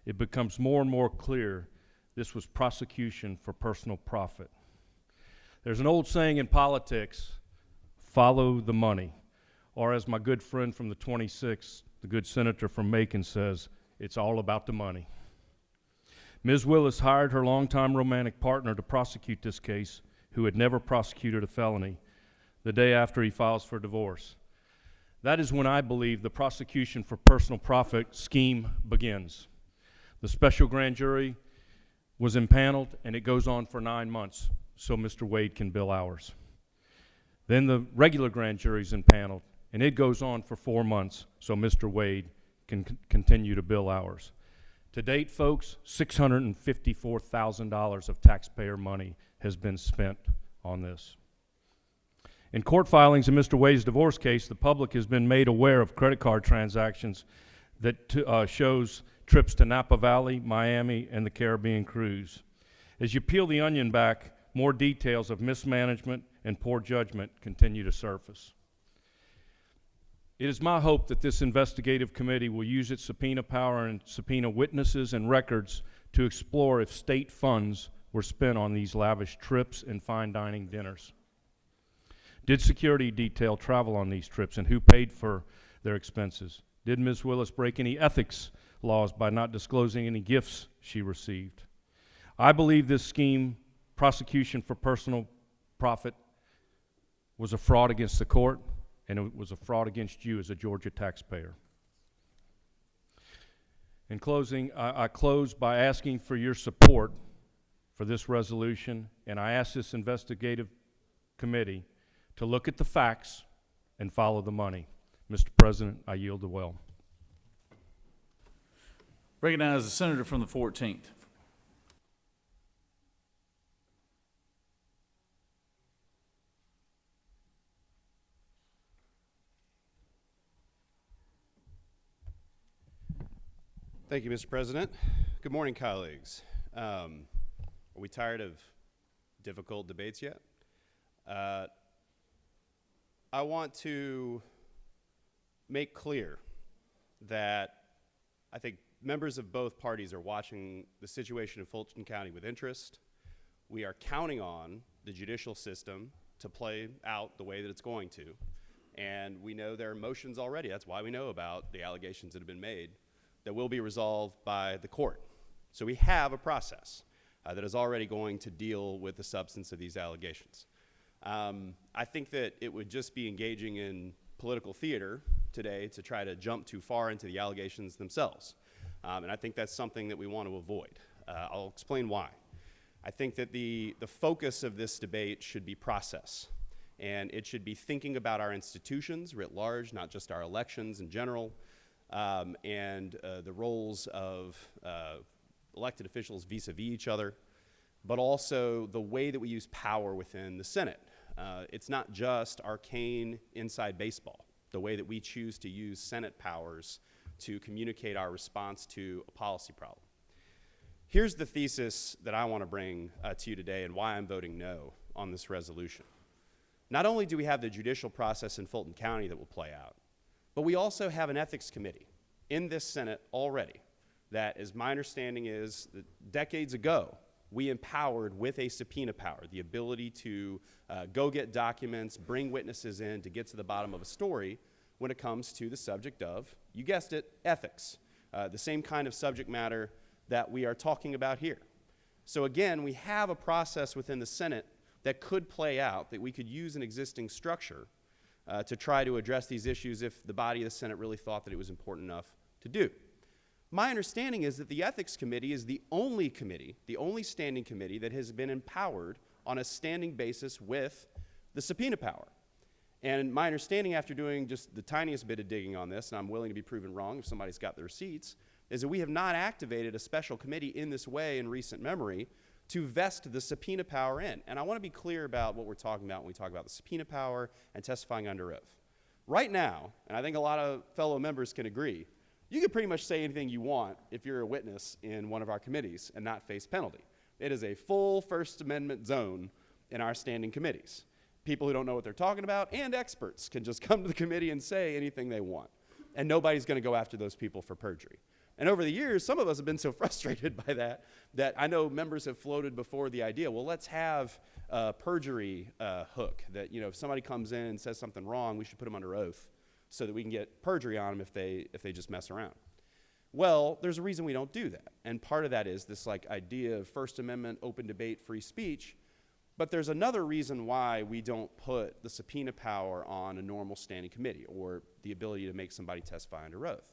M: it becomes more and more clear this was prosecution for personal profit. There's an old saying in politics, follow the money. Or as my good friend from the 26th, the good senator from Macon says, it's all about the money. Ms. Willis hired her longtime romantic partner to prosecute this case, who had never prosecuted a felony, the day after he files for divorce. That is when I believe the prosecution for personal profit scheme begins. The special grand jury was impaneled, and it goes on for 9 months.
P: so Mr. Wade can bill hours. Then the regular grand jury's impaneled, and it goes on for 4 months, so Mr. Wade can continue to bill hours. To date, folks, $654,000 of taxpayer money has been spent on this. In court filings in Mr. Wade's divorce case, the public has been made aware of credit card transactions that shows trips to Napa Valley, Miami, and the Caribbean cruise. As you peel the onion back, more details of mismanagement and poor judgment continue to surface. It is my hope that this investigative committee will use its subpoena power and subpoena witnesses and records to explore if state funds were spent on these lavish trips and fine dining dinners. Did security detail travel on these trips, and who paid for their expenses? Did Ms. Willis break any ethics laws by not disclosing any gifts she received? I believe this scheme, prosecution for personal profit, was a fraud against the court, and it was a fraud against you as a Georgia taxpayer. In closing, I close by asking for your support for this resolution, and I ask this investigative committee to look at the facts and follow the money. Mr. President, I yield the well.
A: Recognize the senator from the 14th.
Q: Thank you, Mr. President. Good morning, colleagues. Are we tired of difficult debates yet? I want to make clear that I think members of both parties are watching the situation in Fulton County with interest. We are counting on the judicial system to play out the way that it's going to. And we know there are motions already. That's why we know about the allegations that have been made that will be resolved by the court. So we have a process that is already going to deal with the substance of these allegations. I think that it would just be engaging in political theater today to try to jump too far into the allegations themselves. And I think that's something that we want to avoid. I'll explain why. I think that the focus of this debate should be process. And it should be thinking about our institutions writ large, not just our elections in general, and the roles of elected officials vis-a-vis each other, but also the way that we use power within the Senate. It's not just arcane inside baseball, the way that we choose to use Senate powers to communicate our response to a policy problem. Here's the thesis that I want to bring to you today and why I'm voting no on this resolution. Not only do we have the judicial process in Fulton County that will play out, but we also have an ethics committee in this Senate already that, as my understanding is, that decades ago, we empowered with a subpoena power, the ability to go get documents, bring witnesses in to get to the bottom of a story when it comes to the subject of, you guessed it, ethics, the same kind of subject matter that we are talking about here. So again, we have a process within the Senate that could play out, that we could use an existing structure to try to address these issues if the body of the Senate really thought that it was important enough to do. My understanding is that the Ethics Committee is the only standing committee that has been empowered on a standing basis with the subpoena power. And my understanding, after doing just the tiniest bit of digging on this, and I'm willing to be proven wrong if somebody's got the receipts, is that we have not activated a special committee in this way in recent memory to vest the subpoena power in. And I want to be clear about what we're talking about when we talk about the subpoena power and testifying under oath. Right now, and I think a lot of fellow members can agree, you can pretty much say anything you want if you're a witness in one of our committees and not face penalty. It is a full First Amendment zone in our standing committees. People who don't know what they're talking about and experts can just come to the committee and say anything they want. And nobody's going to go after those people for perjury. And over the years, some of us have been so frustrated by that I know members have floated before the idea, well, let's have a perjury hook that, if somebody comes in and says something wrong, we should put them under oath so that we can get perjury on them if they just mess around. Well, there's a reason we don't do that. And part of that is this idea of First Amendment, open debate, free speech. But there's another reason why we don't put the subpoena power on a normal standing committee or the ability to make somebody testify under oath.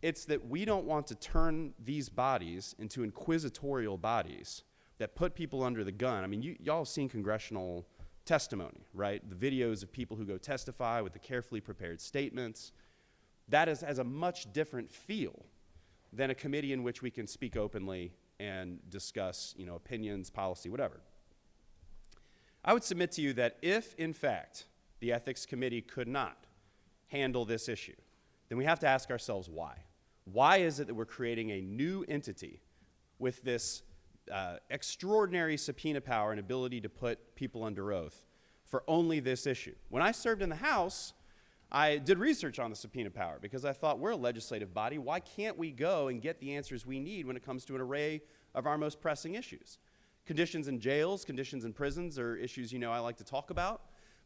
Q: It's that we don't want to turn these bodies into inquisitorial bodies that put people under the gun. I mean, y'all have seen congressional testimony, right? The videos of people who go testify with the carefully prepared statements. That has a much different feel than a committee in which we can speak openly and discuss, opinions, policy, whatever. I would submit to you that if, in fact, the Ethics Committee could not handle this issue, then we have to ask ourselves why. Why is it that we're creating a new entity with this extraordinary subpoena power and ability to put people under oath for only this issue? When I served in the House, I did research on the subpoena power because I thought we're a legislative body. Why can't we go and get the answers we need when it comes to an array of our most pressing issues? Conditions in jails, conditions in prisons are issues I like to talk about.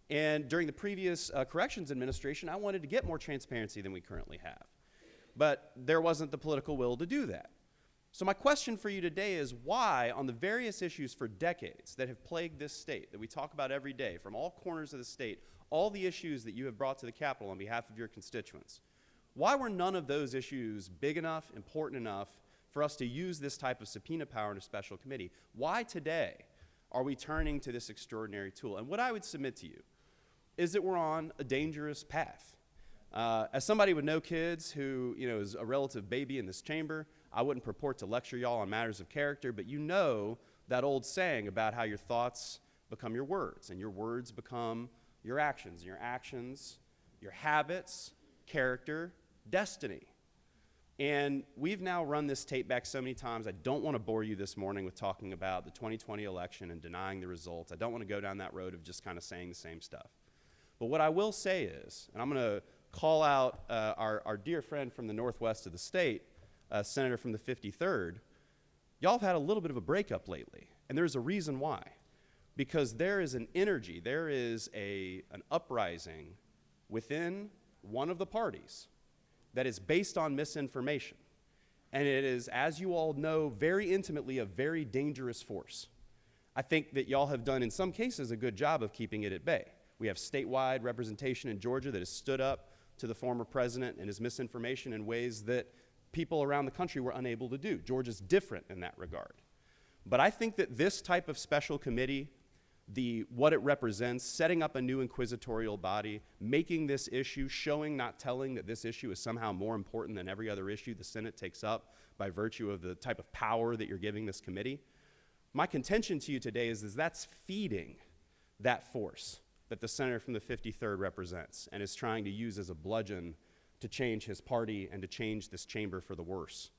Q: And during the previous corrections administration, I wanted to get more transparency than we currently have. But there wasn't the political will to do that. So my question for you today is why, on the various issues for decades that have plagued this state, that we talk about every day, from all corners of the state, all the issues that you have brought to the Capitol on behalf of your constituents, why were none of those issues big enough, important enough for us to use this type of subpoena power in a special committee? Why today are we turning to this extraordinary tool? And what I would submit to you is that we're on a dangerous path. As somebody with no kids who is a relative baby in this chamber, I wouldn't purport to lecture y'all on matters of character, but you know that old saying about how your thoughts become your words, and your words become your actions, and your actions, your habits, character, destiny. And we've now run this tape back so many times. I don't want to bore you this morning with talking about the 2020 election and denying the results. I don't want to go down that road of just kind of saying the same stuff. But what I will say is, and I'm going to call out our dear friend from the northwest of the state, senator from the 53rd, y'all have had a little bit of a breakup lately, and there's a reason why. Because there is an energy, there is an uprising within one of the parties that is based on misinformation. And it is, as you all know very intimately, a very dangerous force. I think that y'all have done, in some cases, a good job of keeping it at bay. We have statewide representation in Georgia that has stood up to the former president and his misinformation in ways that people around the country were unable to do. Georgia's different in that regard. But I think that this type of special committee, what it represents, setting up a new inquisitorial body, making this issue, showing, not telling, that this issue is somehow more important than every other issue the Senate takes up by virtue of the type of power that you're giving this committee. My contention to you today is that's feeding that force that the senator from the 53rd represents and is trying to use as a bludgeon to change his party and to change this chamber for the worse.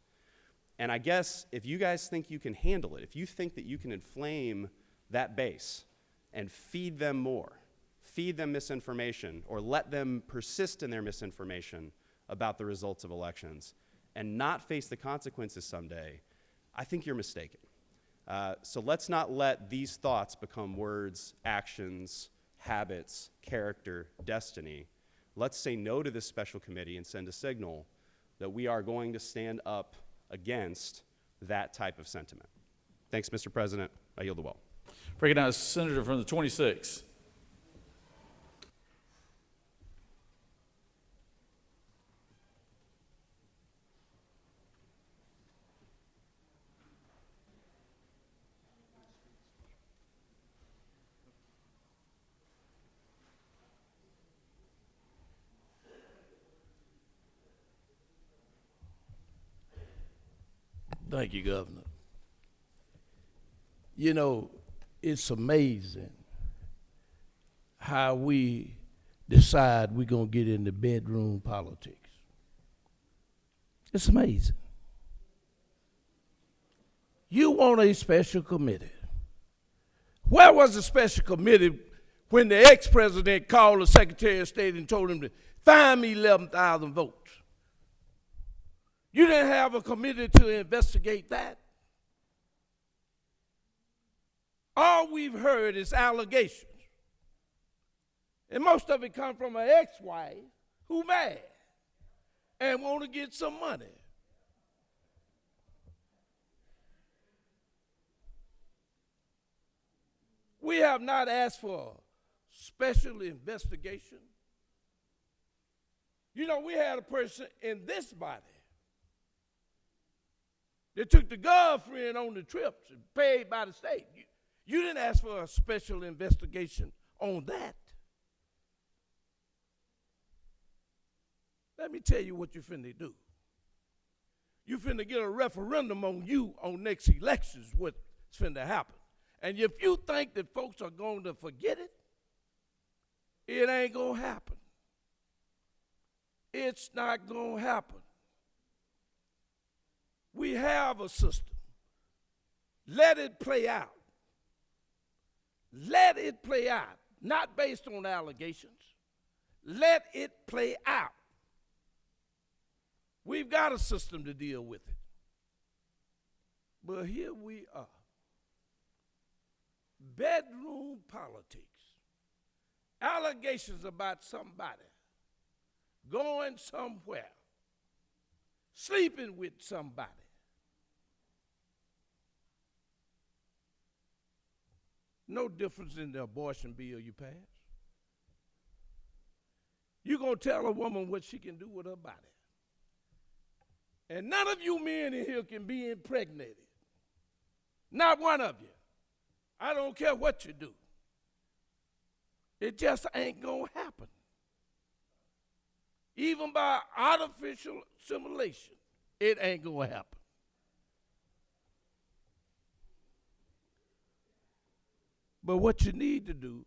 Q: And I guess if you guys think you can handle it, if you think that you can inflame that base and feed them more, feed them misinformation, or let them persist in their misinformation about the results of elections and not face the consequences someday, I think you're mistaken. So let's not let these thoughts become words, actions, habits, character, destiny. Let's say no to this special committee and send a signal that we are going to stand up against that type of sentiment. Thanks, Mr. President. I yield the ball.
A: Recognize Senator from the 26th.
R: Thank you, Governor. You know, it's amazing how we decide we're going to get into bedroom politics. It's amazing. You want a special committee. Where was the special committee when the ex-president called the Secretary of State and told him to find me 11,000 votes? You didn't have a committee to investigate that. All we've heard is allegations. And most of it comes from an ex-wife who mad and want to get some money. We have not asked for a special investigation. You know, we had a person in this body They took the girlfriend on the trips and paid by the state. You didn't ask for a special investigation on that. Let me tell you what you finna do. You finna get a referendum on you on next elections, what's finna happen. And if you think that folks are going to forget it, it ain't gonna happen. It's not gonna happen. We have a system. Let it play out. Let it play out. Not based on allegations. Let it play out. We've got a system to deal with it. But here we are. Bedroom politics. Allegations about somebody going somewhere, sleeping with somebody. No difference in the abortion bill you pass. You're going to tell a woman what she can do with her body. And none of you men in here can be impregnated. Not one of you. I don't care what you do. It just ain't going to happen. Even by artificial simulation, it ain't going to happen. But what you need to do,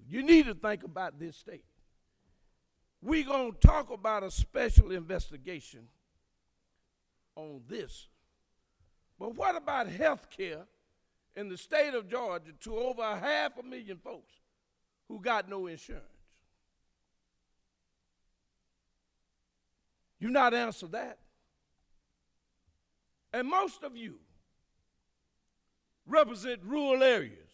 R: you need to think about this state. We're going to talk about a special investigation on this. But what about health care in the state of Georgia to over 500,000 folks who got no insurance? You not answer that. And most of you represent rural areas.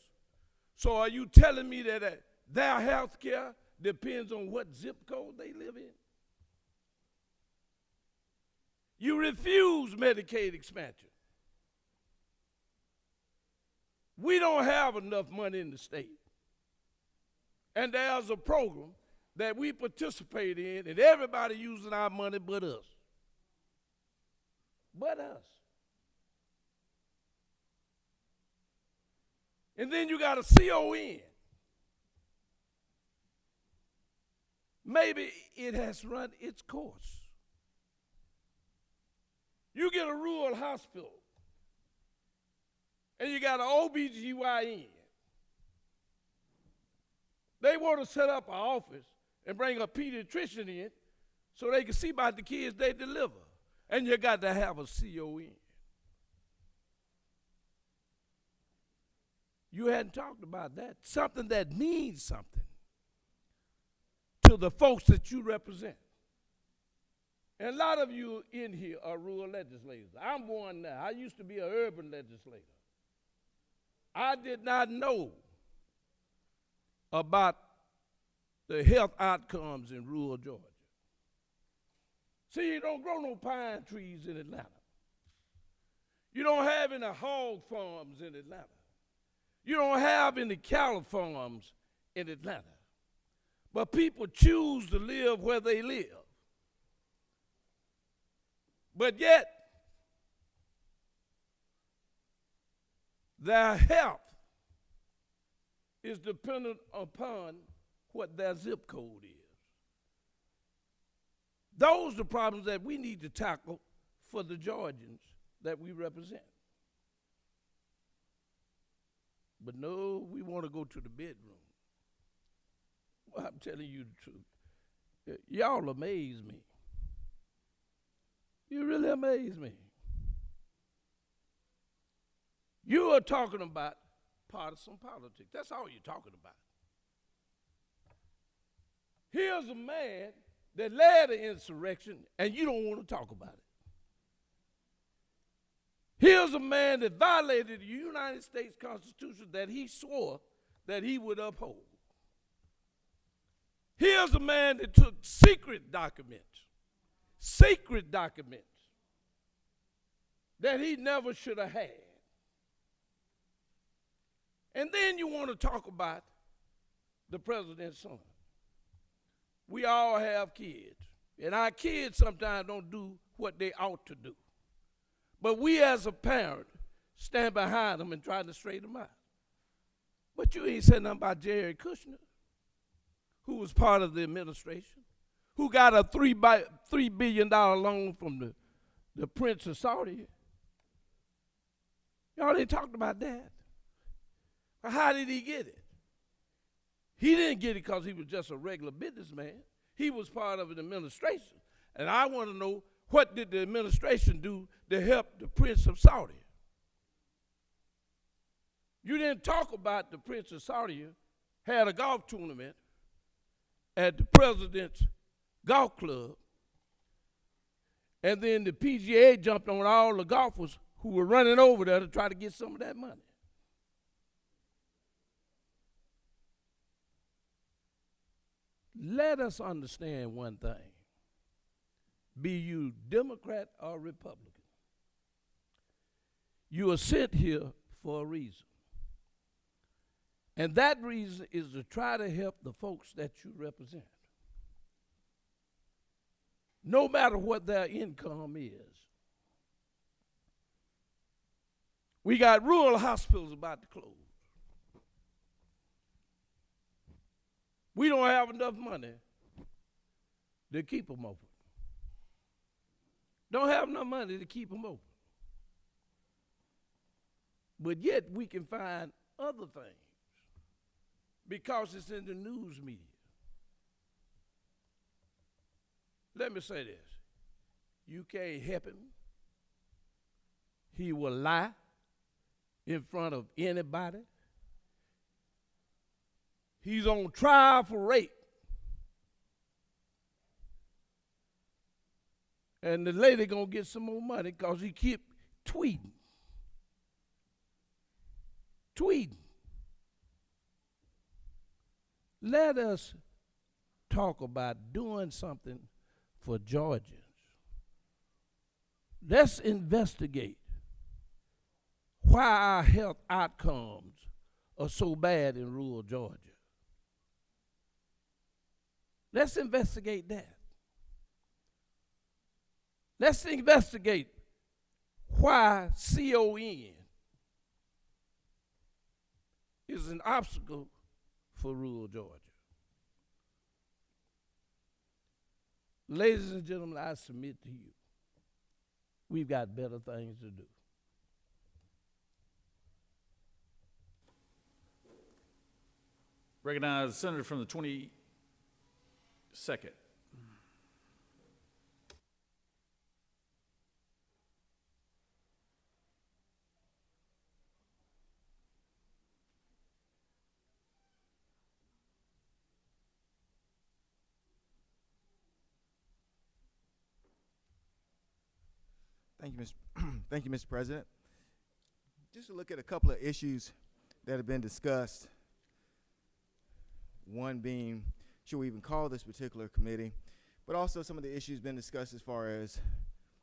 R: So are you telling me that their health care depends on what zip code they live in? You refuse Medicaid expansion. We don't have enough money in the state. And there's a program that we participate in, and everybody using our money but us. But us. And then you got a CON. Maybe it has run its course. You get a rural hospital, and you got an OBGYN. They want to set up an office and bring a pediatrician in so they can see about the kids they deliver. And you got to have a CON. You hadn't talked about that. Something that means something to the folks that you represent. And a lot of you in here are rural legislators. I'm one now. I used to be an urban legislator. I did not know about the health outcomes in rural Georgia. See, you don't grow no pine trees in Atlanta. You don't have any hog farms in Atlanta. You don't have any cattle farms in Atlanta. But people choose to live where they live. But yet, their health is dependent upon what their zip code is. Those are the problems that we need to tackle for the Georgians that we represent. But no, we want to go to the bedroom. Well, I'm telling you the truth. Y'all amaze me. You really amaze me. You are talking about partisan politics. That's all you're talking about. Here's a man that led an insurrection, and you don't want to talk about it. Here's a man that violated the United States Constitution that he swore that he would uphold. Here's a man that took secret documents that he never should have had. And then you want to talk about the president's son. We all have kids. And our kids sometimes don't do what they ought to do. But we as a parent stand behind them and try to straighten them out. But you ain't said nothing about Jared Kushner, who was part of the administration, who got a $3 billion loan from the Prince of Saudi. Y'all ain't talked about that. Well, how did he get it? He didn't get it because he was just a regular businessman. He was part of an administration. And I want to know, what did the administration do to help the Prince of Saudi? You didn't talk about the Prince of Saudi had a golf tournament at the president's golf club, and then the PGA jumped on all the golfers who were running over there to try to get some of that money. Let us understand one thing. Be you Democrat or Republican, you are sent here for a reason. And that reason is to try to help the folks that you represent, no matter what their income is. We got rural hospitals about to close. We don't have enough money to keep them open. Don't have enough money to keep them open. But yet we can find other things because it's in the news media. Let me say this. You can't help him. He will lie in front of anybody. He's on trial for rape. And the lady gonna get some more money because he keep tweeting. Let us talk about doing something for Georgians. Let's investigate why our health outcomes are so bad in rural Georgia. Let's investigate that. Let's investigate why CON is an obstacle for rural Georgia. Ladies and gentlemen, I submit to you, we've got better things to do.
A: Recognize the senator from the 22nd.
S: Thank you, Mr. President. Just to look at a couple of issues that have been discussed. One being, should we even call this particular committee? But also some of the issues been discussed as far as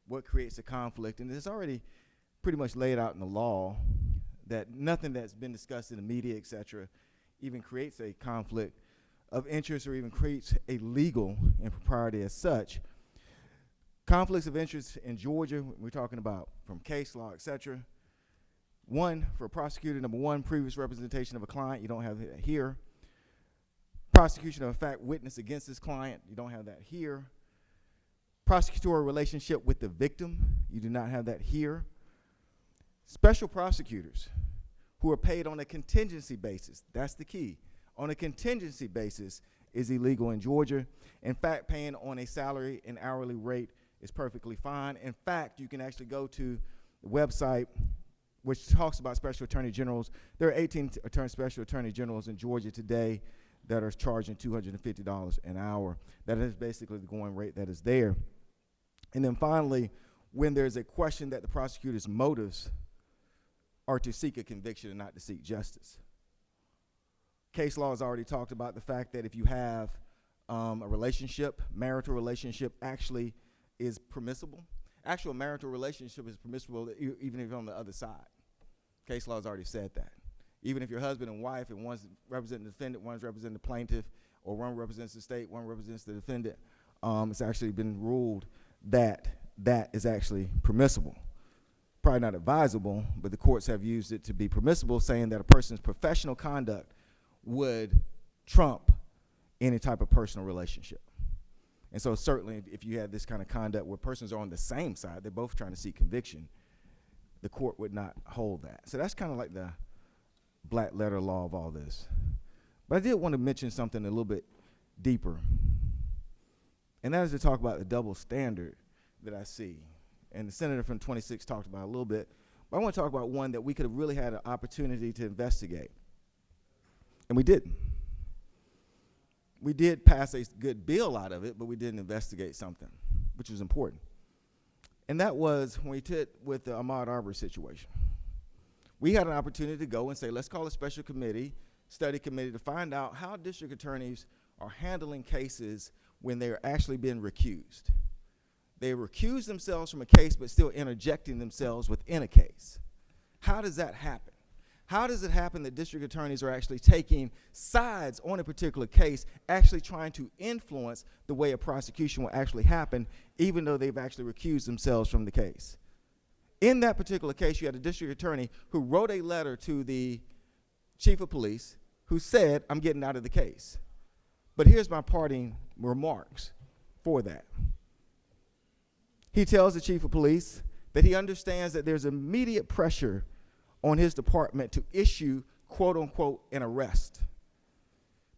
S: what creates a conflict. And it's already pretty much laid out in the law that nothing that's been discussed in the media, et cetera, even creates a conflict of interest or even creates a legal impropriety as such. Conflicts of interest in Georgia, we're talking about from case law, et cetera. One, for a prosecutor, number one, previous representation of a client, you don't have that here. Prosecution of a fact witness against this client, you don't have that here. Prosecutorial relationship with the victim, you do not have that here. Special prosecutors who are paid on a contingency basis, that's the key. On a contingency basis is illegal in Georgia. In fact, paying on a salary and hourly rate is perfectly fine. In fact, you can actually go to the website which talks about special attorney generals. There are 18 special attorney generals in Georgia today that are charging $250 an hour. That is basically the going rate that is there. And then finally, when there's a question that the prosecutor's motives are to seek a conviction and not to seek justice. Case law has already talked about the fact that if you have a relationship, marital relationship actually is permissible. Actual marital relationship is permissible even if you're on the other side. Case law has already said that. Even if you're husband and wife and one's representing the defendant, one's representing the plaintiff, or one represents the state, one represents the defendant, it's actually been ruled that that is actually permissible. Probably not advisable, but the courts have used it to be permissible, saying that a person's professional conduct would trump any type of personal relationship. And so certainly if you had this kind of conduct where persons are on the same side, they're both trying to seek conviction, the court would not hold that. So that's kind of like the black letter law of all this. But I did want to mention something a little bit deeper, and that is to talk about the double standard that I see. And the senator from 26 talked about it a little bit, but I want to talk about one that we could have really had an opportunity to investigate, and we didn't. We did pass a good bill out of it, but we didn't investigate something, which was important. And that was when we did with the Ahmaud Arbery situation. We had an opportunity to go and say, let's call a special committee, study committee, to find out how district attorneys are handling cases when they're actually being recused. They recuse themselves from a case, but still interjecting themselves within a case. How does that happen? How does it happen that district attorneys are actually taking sides on a particular case, actually trying to influence the way a prosecution will actually happen, even though they've actually recused themselves from the case? In that particular case, you had a district attorney who wrote a letter to the chief of police who said, I'm getting out of the case. But here's my parting remarks for that. He tells the chief of police that he understands that there's immediate pressure on his department to issue, quote unquote, an arrest.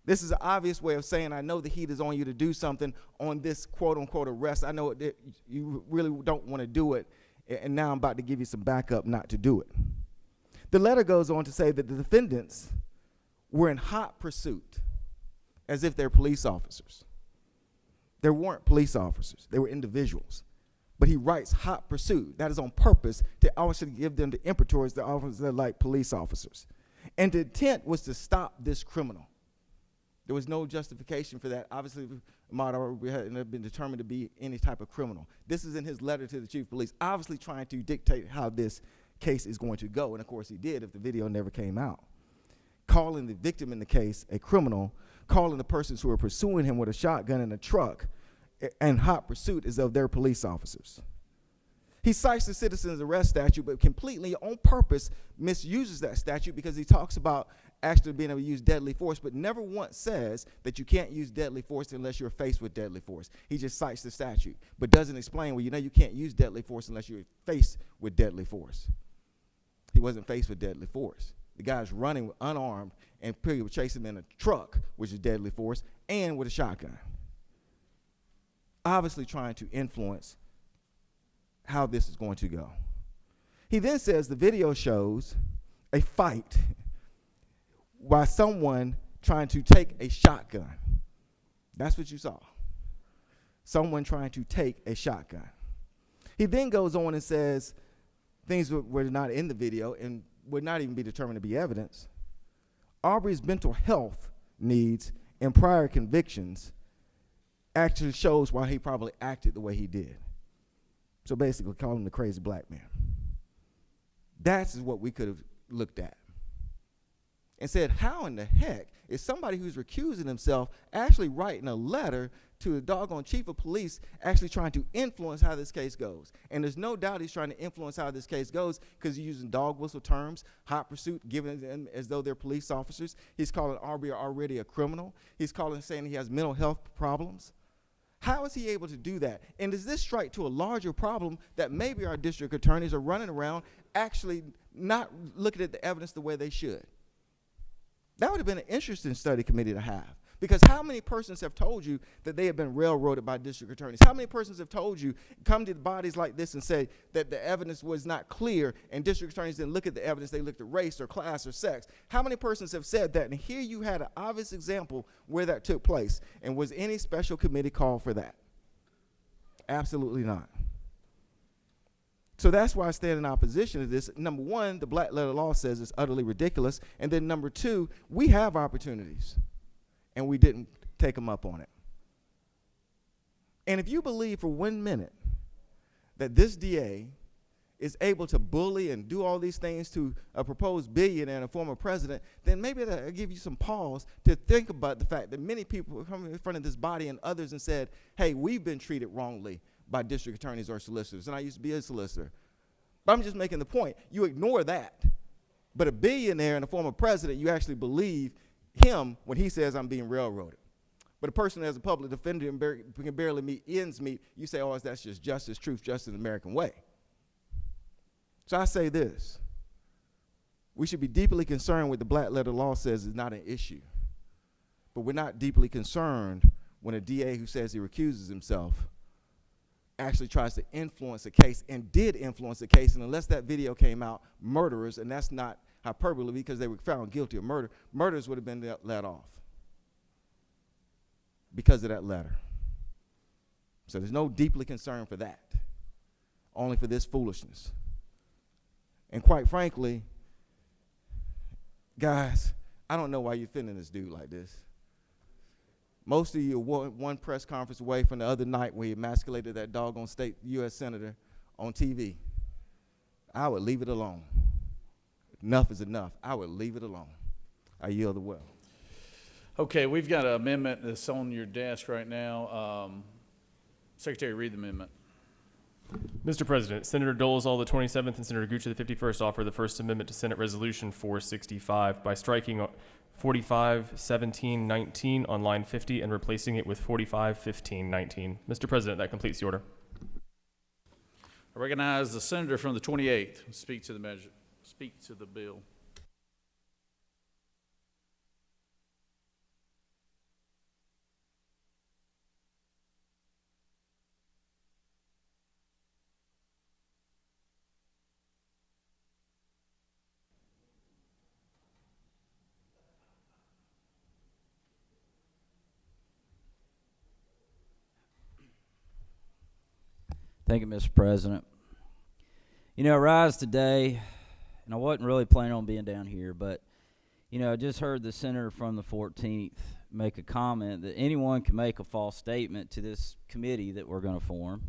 S: This is an obvious way of saying, I know the heat is on you to do something on this quote unquote arrest. I know that you really don't want to do it, and now I'm about to give you some backup not to do it. The letter goes on to say that the defendants were in hot pursuit, as if they're police officers. They weren't police officers, they were individuals. But he writes hot pursuit. That is on purpose to also give them the impetus, the officers that are like police officers. And the intent was to stop this criminal. There was no justification for that. Obviously, Ahmaud Arbery had been determined to be any type of criminal. This is in his letter to the chief of police, obviously trying to dictate how this case is going to go. And of course he did if the video never came out. Calling the victim in the case a criminal, calling the persons who were pursuing him with a shotgun in a truck and hot pursuit as though they're police officers. He cites the citizen's arrest statute, but completely on purpose misuses that statute because he talks about actually being able to use deadly force, but never once says that you can't use deadly force unless you're faced with deadly force. He just cites the statute, but doesn't explain, well, you know you can't use deadly force unless you're faced with deadly force. He wasn't faced with deadly force. The guy's running unarmed, and people would chase him in a truck, which is deadly force, and with a shotgun. Obviously trying to influence how this is going to go. He then says the video shows a fight by someone trying to take a shotgun. That's what you saw. Someone trying to take a shotgun. He then goes on and says things were not in the video and would not even be determined to be evidence. Arbery's mental health needs and prior convictions actually shows why he probably acted the way he did. So basically call him the crazy black man. That's what we could have looked at and said, how in the heck is somebody who's recusing himself actually writing a letter to the doggone chief of police actually trying to influence how this case goes? And there's no doubt he's trying to influence how this case goes because he's using dog whistle terms, hot pursuit, giving them as though they're police officers. He's calling Arbery already a criminal. He's saying he has mental health problems. How is he able to do that? And does this strike to a larger problem that maybe our district attorneys are running around actually not looking at the evidence the way they should? That would have been an interesting study committee to have. Because how many persons have told you that they have been railroaded by district attorneys? How many persons have told you, come to bodies like this and say that the evidence was not clear and district attorneys didn't look at the evidence, they looked at race or class or sex? How many persons have said that? And here you had an obvious example where that took place. And was any special committee called for that? Absolutely not. So that's why I stand in opposition to this. Number one, the black letter law says it's utterly ridiculous. And then number two, we have opportunities, and we didn't take them up on it. And if you believe for 1 minute that this DA is able to bully and do all these things to a proposed billionaire and a former president, then maybe that'll give you some pause to think about the fact that many people have come in front of this body and others and said, hey, we've been treated wrongly by district attorneys or solicitors, and I used to be a solicitor. But I'm just making the point, you ignore that. But a billionaire and a former president, you actually believe him when he says I'm being railroaded. But a person as a public defender and can barely meet ends meet, you say, oh, that's just justice, truth, justice, the American way. So I say this, we should be deeply concerned with the black letter law says is not an issue. But we're not deeply concerned when a DA who says he recuses himself actually tries to influence a case and did influence a case, and unless that video came out, murderers, and that's not hyperbole because they were found guilty of murder, murderers would have been let off because of that letter. So there's no deeply concern for that, only for this foolishness. And quite frankly, guys, I don't know why you're defending this dude like this. Most of you are one press conference away from the other night where he emasculated that doggone state U.S. senator on TV. I would leave it alone. Enough is enough. I would leave it alone. I yield the will.
A: Okay, we've got an amendment that's on your desk right now. Secretary, read the amendment.
T: Mr. President, Senator Dolezal, the 27th, and Senator Gucci, the 51st, offer the First Amendment to Senate Resolution 465 by striking 45-17-19 on line 50 and replacing it with 45-15-19. Mr. President, that completes the order.
A: I recognize the senator from the 28th. Speak to the measure. Speak to the bill.
B: Thank you, Mr. President. You know, I rise today, and I wasn't really planning on being down here, but, you know, I just heard the senator from the 14th make a comment that anyone can make a false statement to this committee that we're going to form.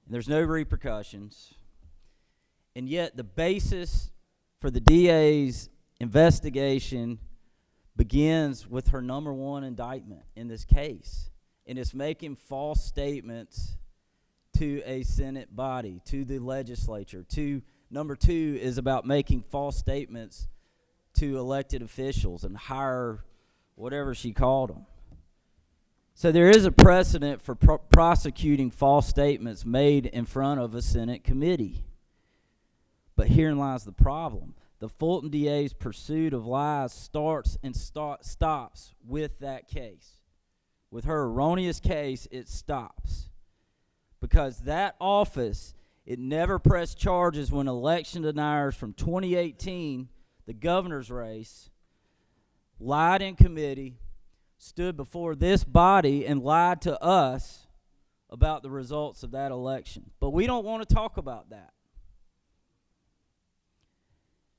B: And there's no repercussions. And yet the basis for the DA's investigation begins with her number one indictment in this case. And it's making false statements to a Senate body, to the legislature. Number two is about making false statements to elected officials and higher, whatever she called them. So there is a precedent for prosecuting false statements made in front of a Senate committee. But herein lies the problem. The Fulton DA's pursuit of lies starts and stops with that case. With her erroneous case, it stops. Because that office, it never pressed charges when election deniers from 2018, the governor's race, lied in committee, stood before this body and lied to us about the results of that election. But we don't want to talk about that.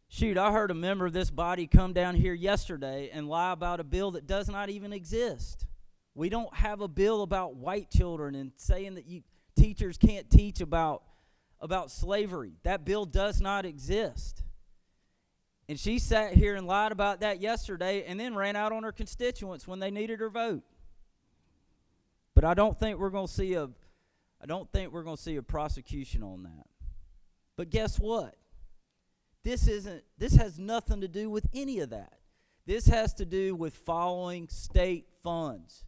B: Shoot, I heard a member of this body come down here yesterday and lie about a bill that does not even exist. We don't have a bill about white children and saying that teachers can't teach about slavery. That bill does not exist. And she sat here and lied about that yesterday and then ran out on her constituents when they needed her vote. But I don't think we're going to see a prosecution on that. But guess what? This has nothing to do with any of that. This has to do with following state funds.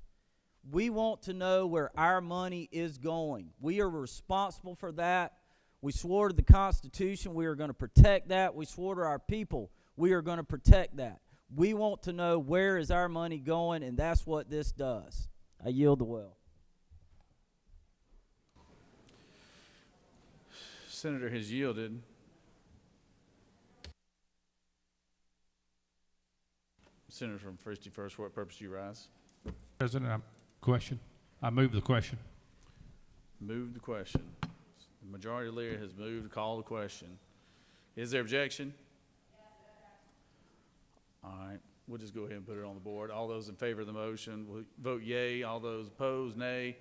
B: We want to know where our money is going. We are responsible for that. We swore to the Constitution we are going to protect that. We swore to our people we are going to protect that. We want to know where is our money going, and that's what this does. I yield the will.
A: Senator has yielded. Senator from 51st, for what purpose do you rise?
M: President, question. I move the question.
A: Move the question. The majority leader has moved to call the question. Is there objection? All right, we'll just go ahead and put it on the board. All those in favor of the motion will vote yea. All those opposed, nay.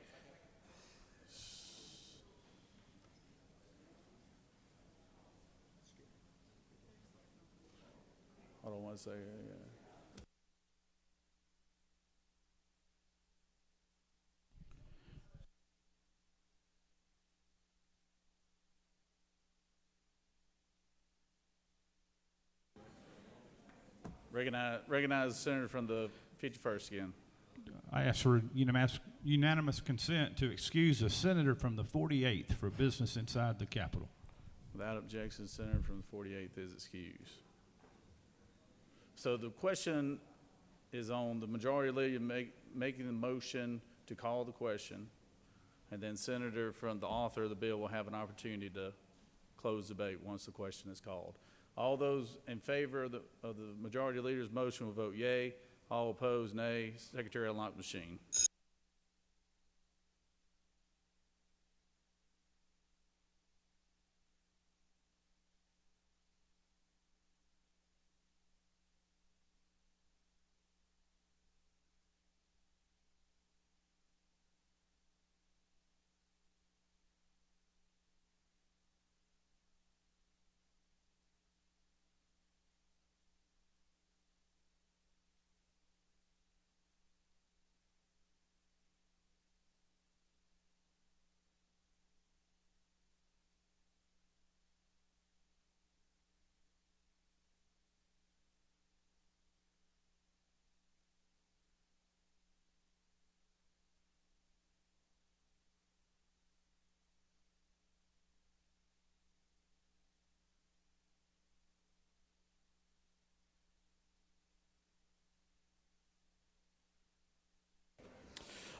A: 1 second. Yeah. Recognize the senator from the 51st again.
M: I ask for unanimous consent to excuse the senator from the 48th for business inside the Capitol.
A: Without objection, the senator from the 48th is excused. So the question is on the majority leader making the motion to call the question, and then senator from the author of the bill will have an opportunity to close debate once the question is called. All those in favor of the majority leader's motion will vote yea. All opposed, nay. Secretary, unlock the machine.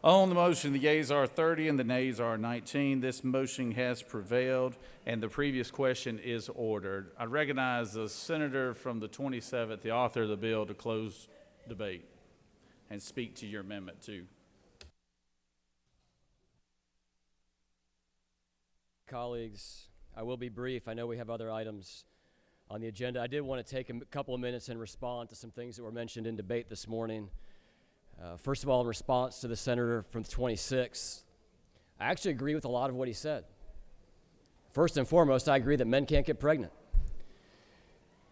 A: On the motion, the yeas are 30 and the nays are 19. This motion has prevailed, and the previous question is ordered. I recognize the senator from the 27th, the author of the bill, to close debate and speak to your amendment, too.
N: Colleagues, I will be brief. I know we have other items on the agenda. I did want to take a couple of minutes and respond to some things that were mentioned in debate this morning. First of all, in response to the senator from the 26th, I actually agree with a lot of what he said. First and foremost, I agree that men can't get pregnant.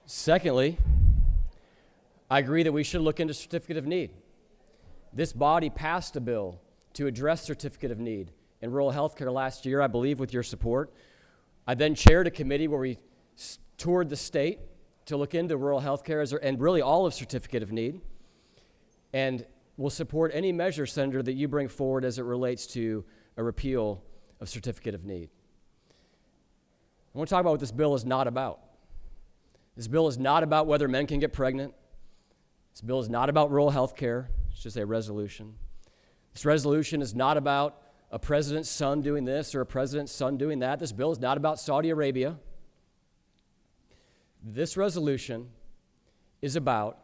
N: Secondly, I agree that we should look into certificate of need. This body passed a bill to address certificate of need in rural health care last year, I believe, with your support. I then chaired a committee where we toured the state to look into rural health care and really all of certificate of need. And will support any measure, Senator, that you bring forward as it relates to a repeal of certificate of need. I want to talk about what this bill is not about. This bill is not about whether men can get pregnant. This bill is not about rural health care. It's just a resolution. This resolution is not about a president's son doing this or a president's son doing that. This bill is not about Saudi Arabia. This resolution is about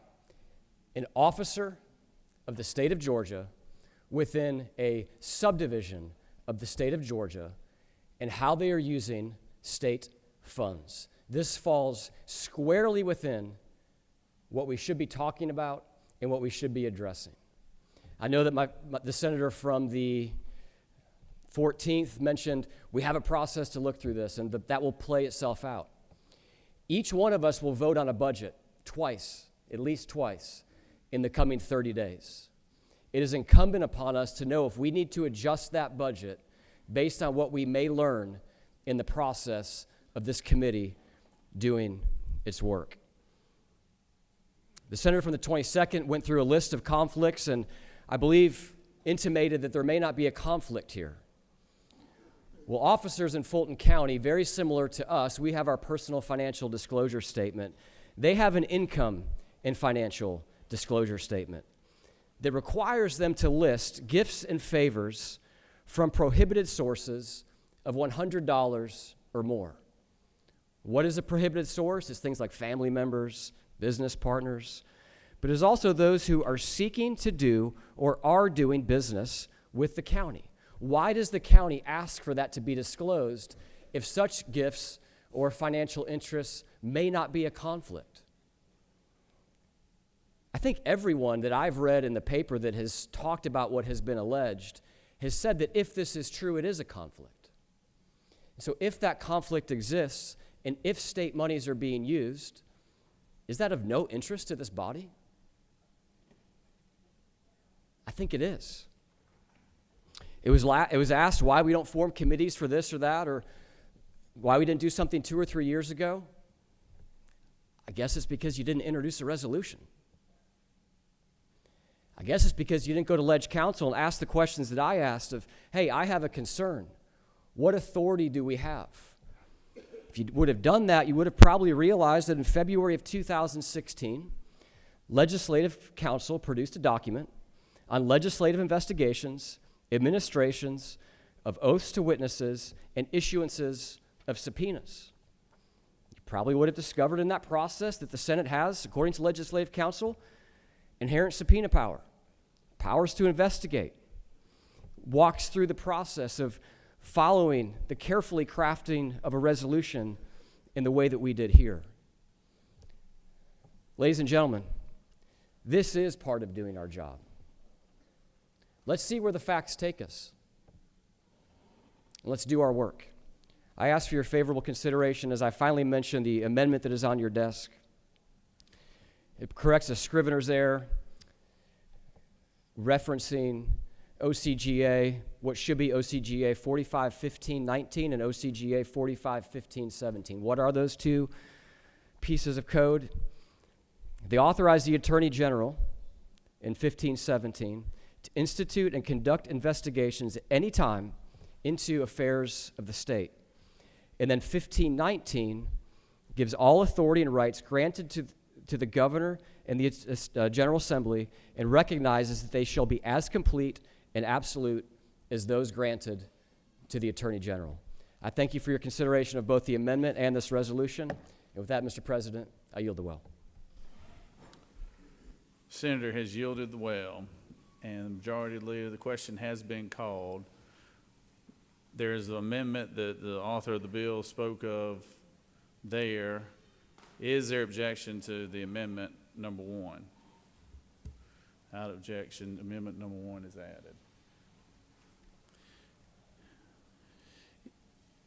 N: an officer of the state of Georgia within a subdivision of the state of Georgia and how they are using state funds. This falls squarely within what we should be talking about and what we should be addressing. I know that the senator from the 14th mentioned we have a process to look through this and that will play itself out. Each one of us will vote on a budget twice, at least twice, in the coming 30 days. It is incumbent upon us to know if we need to adjust that budget based on what we may learn in the process of this committee doing its work. The senator from the 22nd went through a list of conflicts and I believe intimated that there may not be a conflict here. Well, officers in Fulton County, very similar to us, we have our personal financial disclosure statement. They have an income and financial disclosure statement that requires them to list gifts and favors from prohibited sources of $100 or more. What is a prohibited source? It's things like family members, business partners, but it's also those who are seeking to do or are doing business with the county. Why does the county ask for that to be disclosed if such gifts or financial interests may not be a conflict? I think everyone that I've read in the paper that has talked about what has been alleged has said that if this is true, it is a conflict. So if that conflict exists, and if state monies are being used, Is that of no interest to this body? I think it is. It was asked why we don't form committees for this or that, or why we didn't do something 2 or 3 years ago. I guess it's because you didn't introduce a resolution. I guess it's because you didn't go to Ledge Council and ask the questions that I asked of, hey, I have a concern. What authority do we have? If you would have done that, you would have probably realized that in February of 2016, Legislative Council produced a document on legislative investigations, administrations of oaths to witnesses, and issuances of subpoenas. You probably would have discovered in that process that the Senate has, according to Legislative Council, inherent subpoena power, powers to investigate, walks through the process of following the carefully crafting of a resolution in the way that we did here. Ladies and gentlemen, this is part of doing our job. Let's see where the facts take us. Let's do our work. I ask for your favorable consideration as I finally mention the amendment that is on your desk. It corrects a scrivener's error referencing OCGA, what should be OCGA 451519 and OCGA 451517. What are those two pieces of code? They authorize the Attorney General in 1517 to institute and conduct investigations at any time into affairs of the state. And then 1519 gives all authority and rights granted to the governor and the General Assembly and recognizes that they shall be as complete and absolute as those granted to the Attorney General. I thank you for your consideration of both the amendment and this resolution. And with that, Mr. President, I yield the well.
A: Senator has yielded the well, and the majority leader, the question has been called. There is an amendment that the author of the bill spoke of there. Is there objection to the amendment number 1? Without objection, amendment number 1 is added.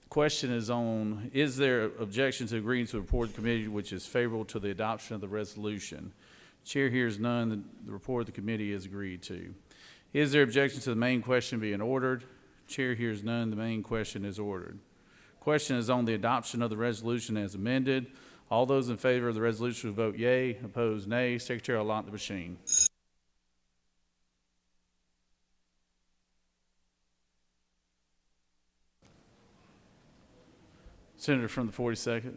A: The question is on, is there objection to agreeing to a report of the committee which is favorable to the adoption of the resolution? Chair hears none. The report of the committee is agreed to. Is there objection to the main question being ordered? Chair hears none. The main question is ordered. Question is on the adoption of the resolution as amended. All those in favor of the resolution will vote yea. Opposed, nay. Secretary will allot the machine. Senator from the 42nd.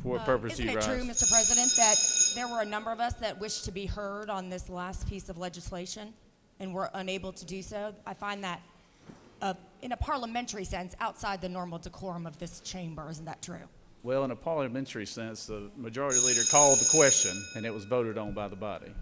A: For what purpose do you rise?
I: Isn't it true, Mr. President, that there were a number of us that wished to be heard on this last piece of legislation and were unable to do so? I find that, in a parliamentary sense, outside the normal decorum of this chamber. Isn't that true?
A: Well, in a parliamentary sense, the majority leader called the question, and it was voted on by the body.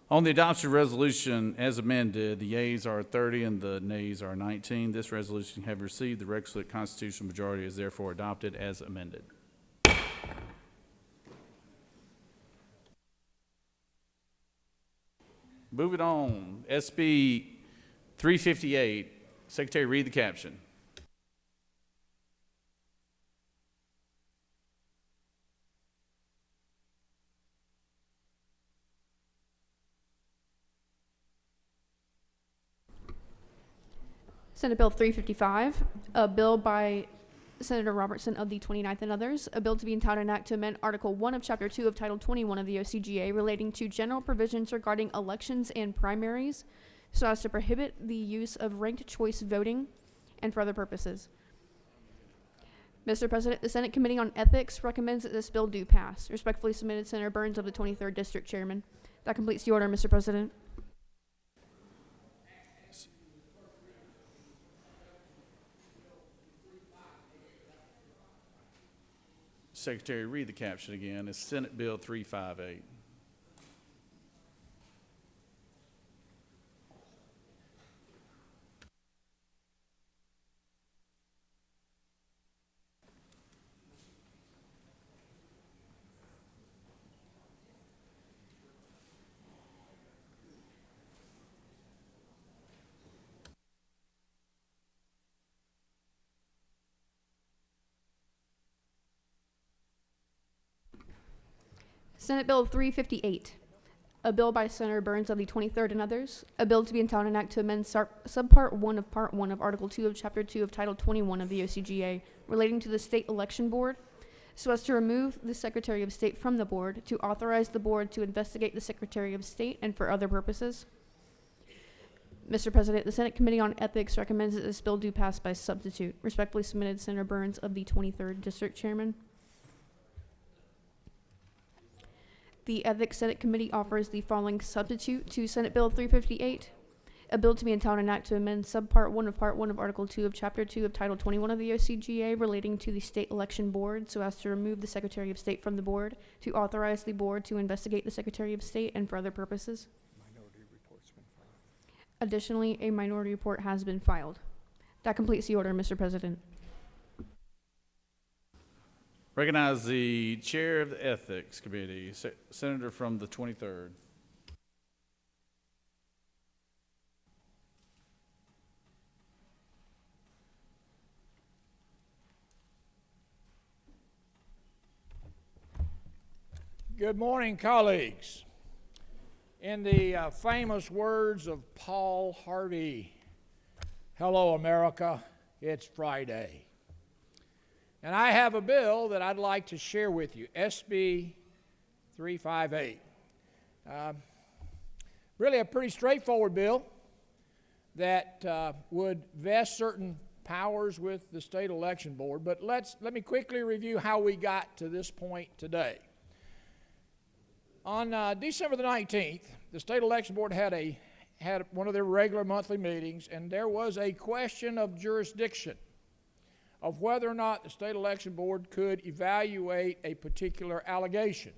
A: On the adoption resolution as amended, the yeas are 30 and the nays are 19. This resolution have received the requisite constitutional majority, is therefore adopted as amended. Moving on, SB 358. Secretary, read the caption.
C: Senate Bill 355, a bill by Senator Robertson of the 29th and others, a bill to be entitled an act to amend Article 1 of Chapter 2 of Title 21 of the OCGA relating to general provisions regarding elections and primaries so as to prohibit the use of ranked choice voting and for other purposes. Mr. President, the Senate Committee on Ethics recommends that this bill do pass. Respectfully submitted, Senator Burns of the 23rd District Chairman. That completes the order, Mr. President.
A: Secretary, read the caption again. It's Senate Bill 358.
C: Senate Bill 358, a bill by Senator Burns of the 23rd and others, a bill to be entitled an act to amend subpart 1 of Part 1 of Article 2 of Chapter 2 of Title 21 of the OCGA relating to the State Election Board, so as to remove the Secretary of State from the board, to authorize the board to investigate the Secretary of State, and for other purposes. Mr. President, the Senate Committee on Ethics recommends that this bill do pass by substitute. Respectfully submitted, Senator Burns of the 23rd District Chairman. The Ethics Senate Committee offers the following substitute to Senate Bill 358, a bill to be entitled an act to amend subpart 1 of Part 1 of Article 2 of Chapter 2 of Title 21 of the OCGA relating to the State Election Board, so as to remove the Secretary of State from the board, to authorize the board to investigate the Secretary of State, and for other purposes. Additionally, a minority report has been filed. That completes the order, Mr. President.
A: Recognize the Chair of the Ethics Committee, Senator from the 23rd.
U: Good morning, colleagues. In the famous words of Paul Harvey, hello, America, it's Friday. And I have a bill that I'd like to share with you, SB 358. Really a pretty straightforward bill that would vest certain powers with the State Election Board. But let me quickly review how we got to this point today. On December the 19th, the State Election Board had one of their regular monthly meetings, and there was a question of jurisdiction of whether or not the State Election Board could evaluate a particular allegation.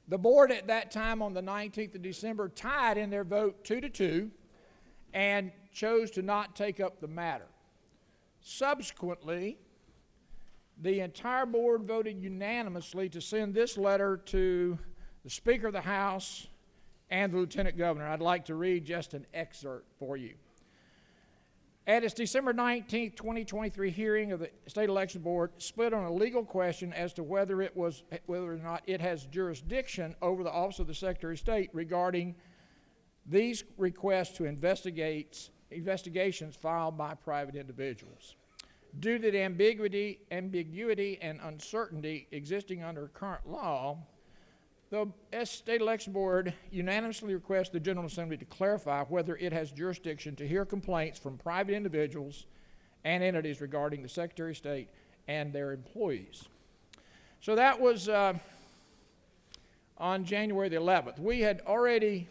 U: The board at that time on the 19th of December tied in their vote 2-2 and chose to not take up the matter. Subsequently, the entire board voted unanimously to send this letter to the Speaker of the House and the Lieutenant Governor. I'd like to read just an excerpt for you. At its December 19, 2023 hearing of the State Election Board, split on a legal question as to whether or not it has jurisdiction over the Office of the Secretary of State regarding these requests to investigations filed by private individuals. Due to the ambiguity and uncertainty existing under current law, the State Election Board unanimously requests the General Assembly to clarify whether it has jurisdiction to hear complaints from private individuals and entities regarding the Secretary of State and their employees. So that was on January the 11th. We had already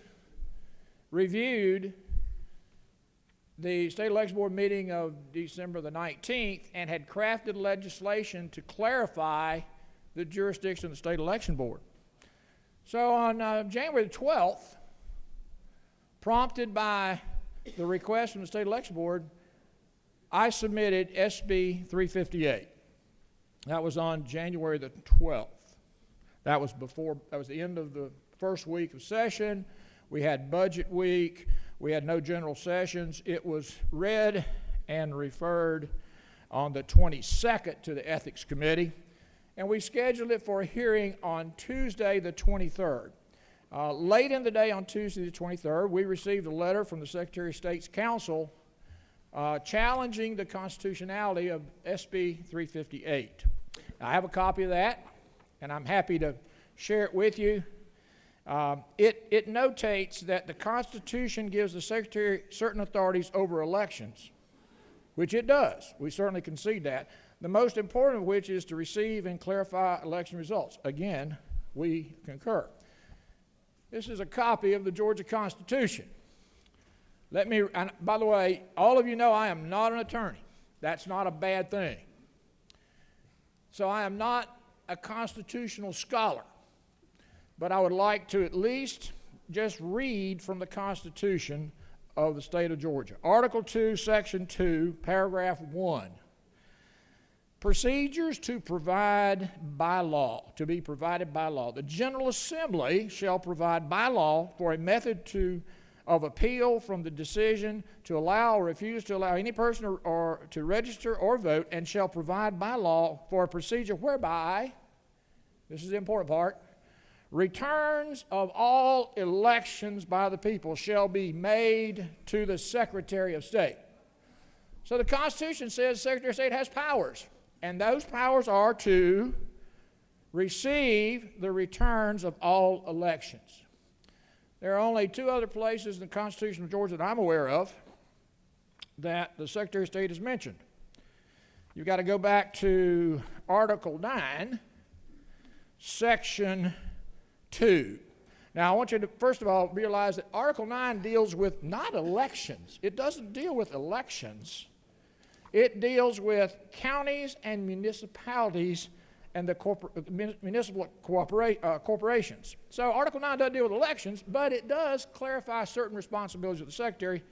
U: reviewed the State Election Board meeting of December the 19th and had crafted legislation to clarify the jurisdiction of the State Election Board. So on January the 12th, prompted by the request from the State Election Board, I submitted SB 358. That was on January the 12th. That was the end of the first week of session. We had budget week. We had no general sessions. It was read and referred on the 22nd to the Ethics Committee, and we scheduled it for a hearing on Tuesday the 23rd. Late in the day on Tuesday the 23rd, we received a letter from the Secretary of State's counsel challenging the constitutionality of SB 358. I have a copy of that, and I'm happy to share it with you. It notates that the Constitution gives the Secretary certain authorities over elections, which it does. We certainly concede that. The most important of which is to receive and clarify election results. Again, we concur. This is a copy of the Georgia Constitution. And by the way, all of you know I am not an attorney. That's not a bad thing. So I am not a constitutional scholar, but I would like to at least just read from the Constitution of the state of Georgia. Article 2, Section 2, Paragraph 1. Procedures to provide by law, to be provided by law. The General Assembly shall provide by law for a method of appeal from the decision to allow or refuse to allow any person or to register or vote, and shall provide by law for a procedure whereby, this is the important part, returns of all elections by the people shall be made to the Secretary of State. So the Constitution says the Secretary of State has powers, and those powers are to receive the returns of all elections. There are only two other places in the Constitution of Georgia that I'm aware of that the Secretary of State is mentioned. You've got to go back to Article 9, Section 2. Now, I want you to, first of all, realize that Article 9 deals with not elections. It doesn't deal with elections. It deals with counties and municipalities and the municipal corporations. So Article 9 doesn't deal with elections, but it does clarify certain responsibilities of the Secretary.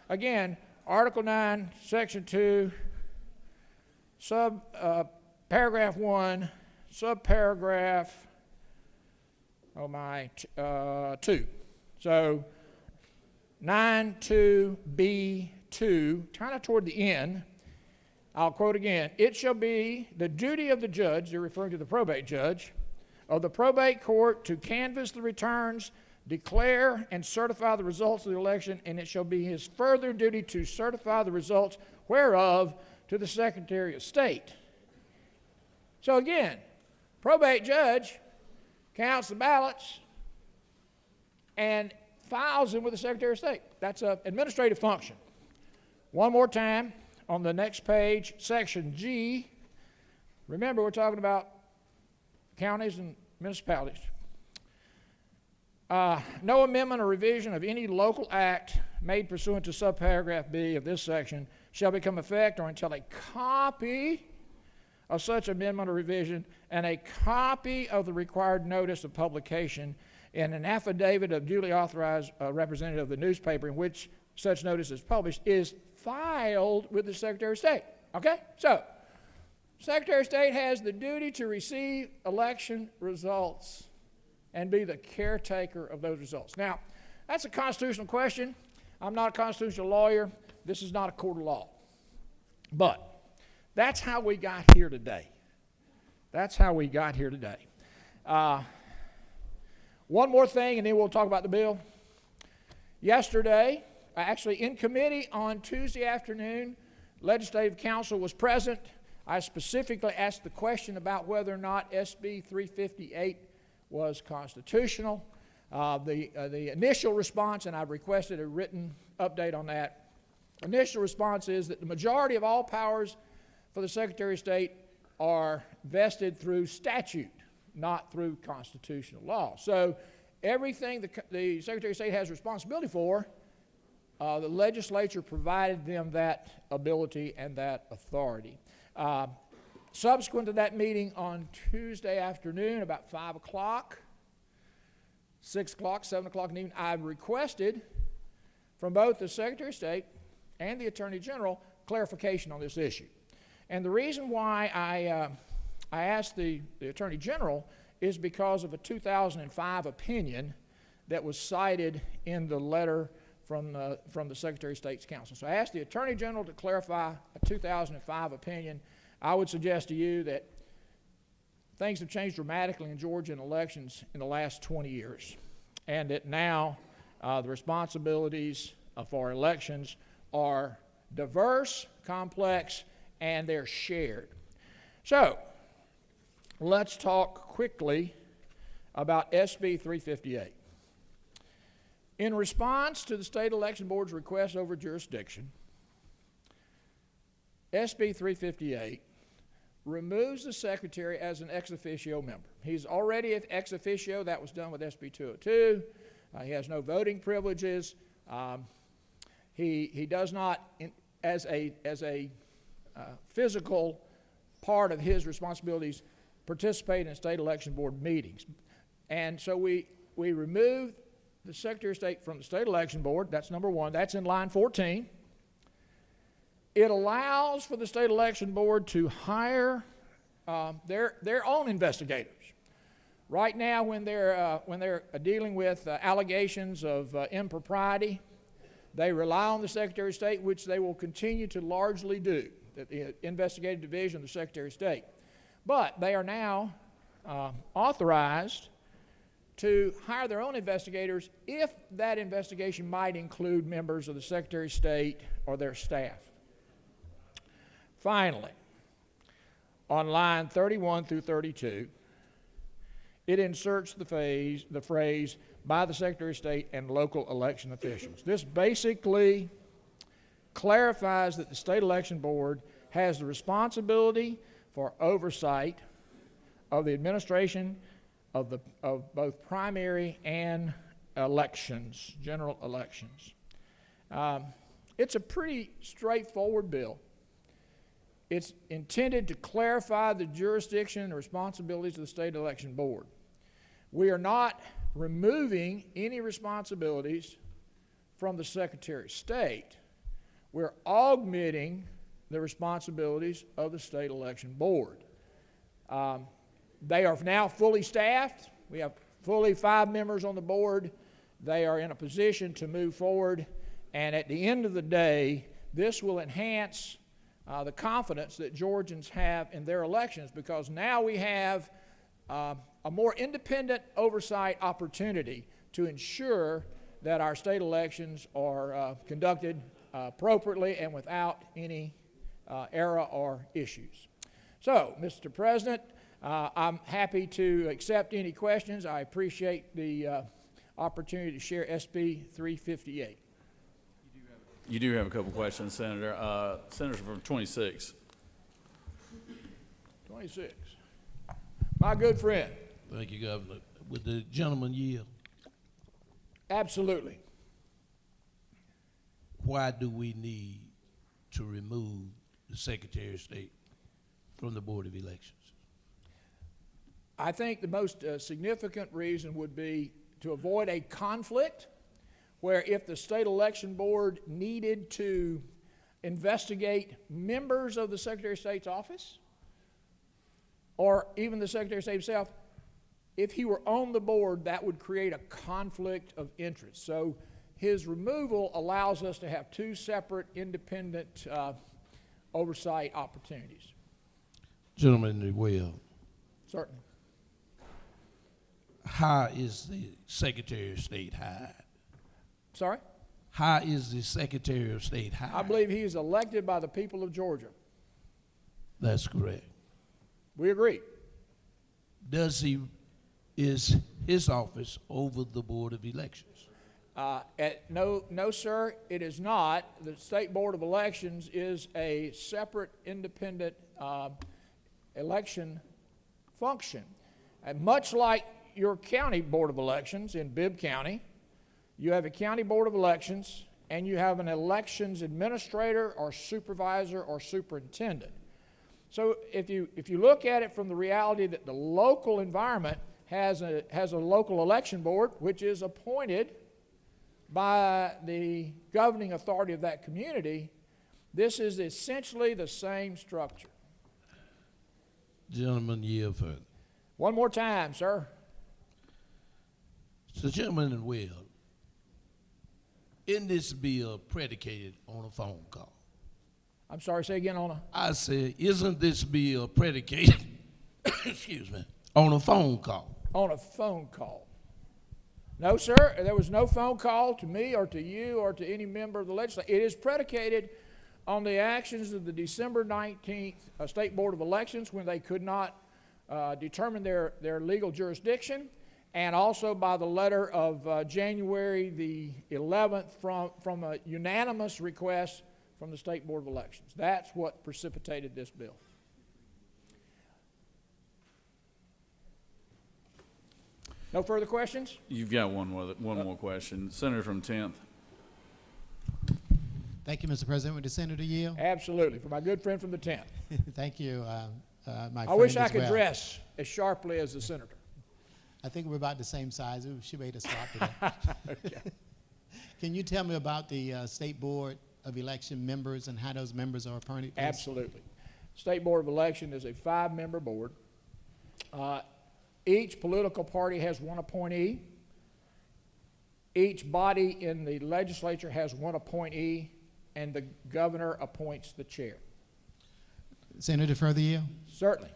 U: Again, Article 9, Section 2, Paragraph 1, subparagraph, 2. So 9(2)(b)(2), kind of toward the end, I'll quote again. It shall be the duty of the judge, they're referring to the probate judge, of the probate court to canvass the returns, declare and certify the results of the election, and it shall be his further duty to certify the results whereof to the Secretary of State. So again, probate judge counts the ballots and files them with the Secretary of State. That's an administrative function. One more time. On the next page, Section G, remember we're talking about counties and municipalities. No amendment or revision of any local act made pursuant to subparagraph B of this section shall become effect or until a copy of such amendment or revision and a copy of the required notice of publication in an affidavit of duly authorized representative of the newspaper in which such notice is published is filed with the Secretary of State. Okay? So, Secretary of State has the duty to receive election results and be the caretaker of those results. Now, that's a constitutional question. I'm not a constitutional lawyer. This is not a court of law. But that's how we got here today. That's how we got here today. One more thing, and then we'll talk about the bill. Yesterday, actually in committee on Tuesday afternoon, Legislative Council was present. I specifically asked the question about whether or not SB 358 was constitutional. The initial response, and I've requested a written update on that, initial response is that the majority of all powers for the Secretary of State are vested through statute, not through constitutional law. So everything the Secretary of State has responsibility for, the legislature provided them that ability and that authority. Subsequent to that meeting on Tuesday afternoon, about 5 o'clock, 6 o'clock, 7 o'clock in the evening, I requested from both the Secretary of State and the Attorney General clarification on this issue. And the reason why I asked the Attorney General is because of a 2005 opinion that was cited in the letter from the Secretary of State's counsel. So I asked the Attorney General to clarify a 2005 opinion. I would suggest to you that things have changed dramatically in Georgia in elections in the last 20 years, and that now the responsibilities for elections are diverse, complex, and they're shared. So let's talk quickly about SB 358. In response to the State Election Board's request over jurisdiction, SB 358 removes the secretary as an ex officio member. He's already an ex officio. That was done with SB 202. He has no voting privileges. He does not, as a physical part of his responsibilities, participate in state election board meetings. And so we remove the Secretary of State from the state election board. That's number one. That's in line 14. It allows for the state election board to hire their own investigators. Right now, when they're dealing with allegations of impropriety, they rely on the Secretary of State, which they will continue to largely do, the investigative division of the Secretary of State. But they are now authorized to hire their own investigators if that investigation might include members of the Secretary of State or their staff. Finally, on line 31 through 32, it inserts the phrase by the Secretary of State and local election officials. This basically clarifies that the state election board has the responsibility for oversight of the administration of both primary and elections, general elections. It's a pretty straightforward bill. It's intended to clarify the jurisdiction and responsibilities of the state election board. We are not removing any responsibilities from the Secretary of State. We're augmenting the responsibilities of the state election board. They are now fully staffed. We have fully 5 members on the board. They are in a position to move forward, and at the end of the day, this will enhance the confidence that Georgians have in their elections, because now we have a more independent oversight opportunity to ensure that our state elections are conducted appropriately and without any error or issues. So, Mr. President, I'm happy to accept any questions. I appreciate the opportunity to share SB 358.
A: You do have a couple questions, Senator. Senator from 26.
U: 26. My good friend.
R: Thank you, Governor. Would the gentleman yield?
U: Absolutely.
R: Why do we need to remove the Secretary of State from the Board of Elections?
U: I think the most significant reason would be to avoid a conflict where if the state election board needed to investigate members of the Secretary of State's office, or even the Secretary of State himself, if he were on the board, that would create a conflict of interest. So his removal allows us to have 2 separate independent oversight opportunities.
R: Gentleman, well.
U: Certainly.
R: How is the Secretary of State hired?
U: Sorry?
R: How is the Secretary of State hired?
U: I believe he is elected by the people of Georgia.
R: That's correct.
U: We agree.
R: Is his office over the Board of Elections?
U: No, sir, it is not. The State Board of Elections is a separate, independent election function. And much like your county Board of Elections in Bibb County, you have a county Board of Elections, and you have an elections administrator or supervisor or superintendent. So if you look at it from the reality that the local environment has a local election board, which is appointed by the governing authority of that community, this is essentially the same structure.
R: Gentleman, yield further.
U: One more time, sir.
R: So, gentleman, well, isn't this bill predicated on a phone call?
U: I'm sorry, say again on a...
R: I said, isn't this bill predicated, excuse me, on a phone call?
U: On a phone call. No, sir, there was no phone call to me or to you or to any member of the legislature. It is predicated on the actions of the December 19th State Board of Elections when they could not determine their legal jurisdiction, and also by the letter of January the 11th from a unanimous request from the State Board of Elections. That's what precipitated this bill. No further questions?
A: You've got one more question. Senator from 10th.
E: Thank you, Mr. President. Would the senator yield?
U: Absolutely. For my good friend from the 10th.
E: Thank you, my friend
U: I wish I
E: as
U: could
E: well.
U: dress as sharply as the senator.
E: I think we're about the same size. Ooh, she made a swap today.
U: Okay.
E: Can you tell me about the State Board of Election members and how those members are appointed? Please?
U: Absolutely. State Board of Election is a 5-member board. Each political party has one appointee. Each body in the legislature has one appointee, and the governor appoints the chair.
E: Senator, further yield?
U: Certainly.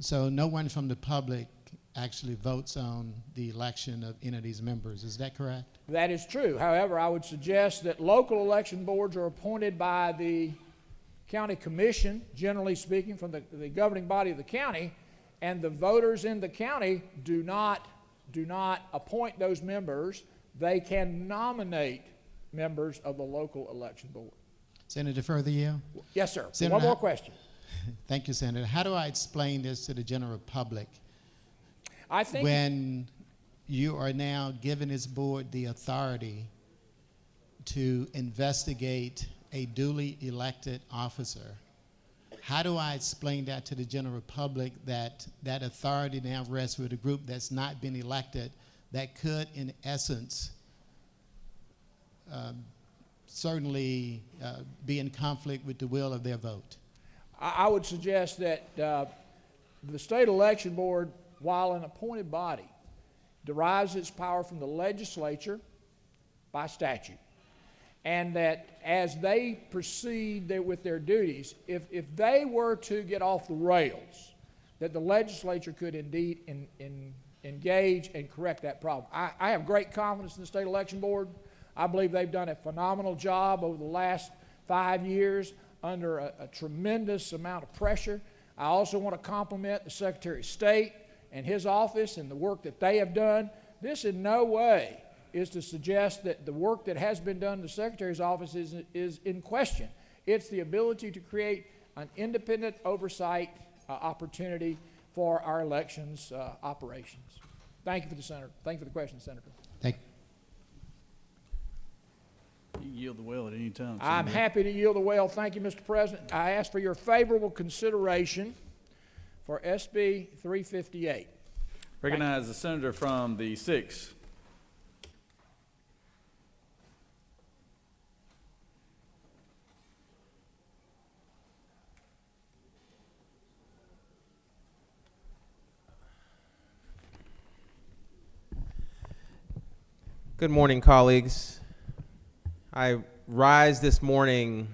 E: So no one from the public actually votes on the election of any of these members. Is that correct?
U: That is true. However, I would suggest that local election boards are appointed by the county commission, generally speaking, from the governing body of the county, and the voters in the county do not appoint those members. They can nominate members of the local election board.
E: Senator, further yield?
U: Yes, sir.
E: Senator,
U: One more question.
E: Thank you, Senator. How do I explain this to the general public?
U: I think
E: when you are now giving this board the authority to investigate a duly elected officer, how do I explain that to the general public, that that authority now rests with a group that's not been elected, that could, in essence, certainly be in conflict with the will of their vote?
U: I would suggest that the state election board, while an appointed body, derives its power from the legislature by statute. And that as they proceed with their duties, if they were to get off the rails, that the legislature could indeed engage and correct that problem. I have great confidence in the state election board. I believe they've done a phenomenal job over the last 5 years under a tremendous amount of pressure. I also want to compliment the Secretary of State and his office and the work that they have done. This in no way is to suggest that the work that has been done in the Secretary's office is in question. It's the ability to create an independent oversight opportunity for our elections operations. Thank you for the Senator. Thank you for the question, Senator.
E: Thank you.
A: You can yield the well at any time.
U: I'm happy to yield the well. Thank you, Mr. President. I ask for your favorable consideration for SB 358.
A: Recognize the senator from the 6th.
V: Good morning, colleagues. I rise this morning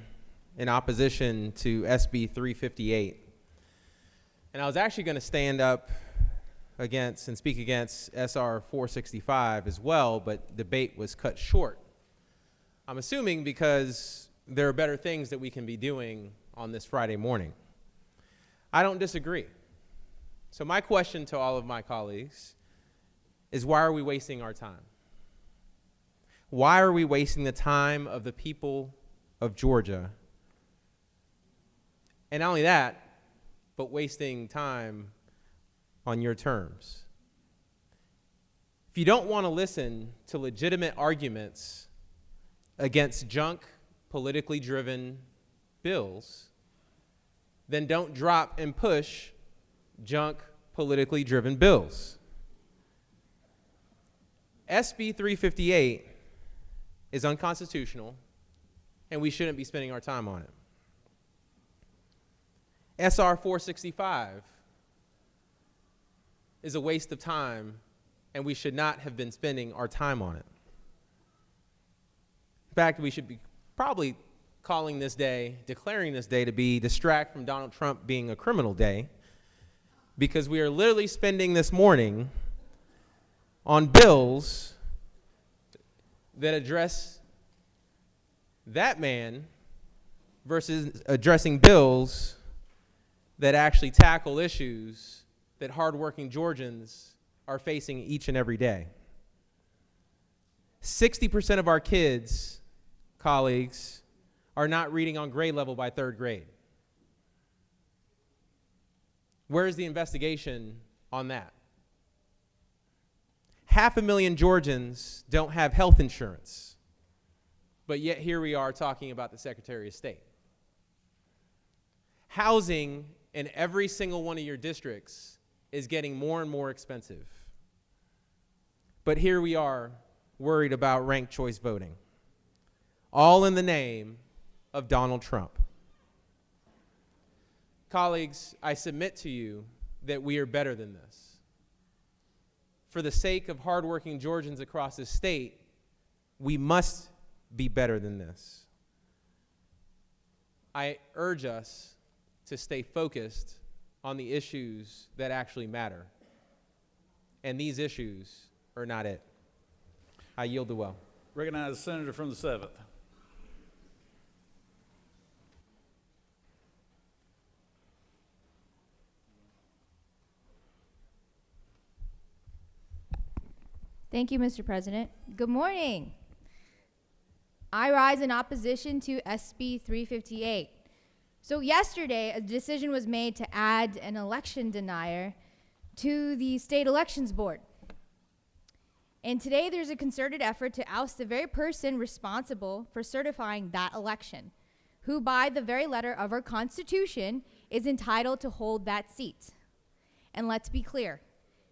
V: in opposition to SB 358. And I was actually going to stand up against and speak against SR 465 as well, but debate was cut short. I'm assuming because there are better things that we can be doing on this Friday morning. I don't disagree. So my question to all of my colleagues is, why are we wasting our time? Why are we wasting the time of the people of Georgia? And not only that, but wasting time on your terms. If you don't want to listen to legitimate arguments against junk, politically driven bills, then don't drop and push junk, politically driven bills. SB 358 is unconstitutional, and we shouldn't be spending our time on it. SR 465 is a waste of time, and we should not have been spending our time on it. In fact, we should be probably calling this day, declaring this day to be Distract from Donald Trump being a criminal day, because we are literally spending this morning on bills that address that man versus addressing bills that actually tackle issues that hardworking Georgians are facing each and every day. 60% of our kids, colleagues, are not reading on grade level by 3rd grade? Where is the investigation on that? 500,000 Georgians don't have health insurance, but yet here we are talking about the Secretary of State. Housing in every single one of your districts is getting more and more expensive. But here we are worried about ranked choice voting, all in the name of Donald Trump. Colleagues, I submit to you that we are better than this. For the sake of hardworking Georgians across this state, we must be better than this. I urge us to stay focused on the issues that actually matter. And these issues are not it. I yield the well.
A: Recognize the senator from the 7th.
F: Thank you, Mr. President. Good morning. I rise in opposition to SB 358. So yesterday, a decision was made to add an election denier to the State Elections Board. And today there's a concerted effort to oust the very person responsible for certifying that election, who by the very letter of our Constitution is entitled to hold that seat. And let's be clear,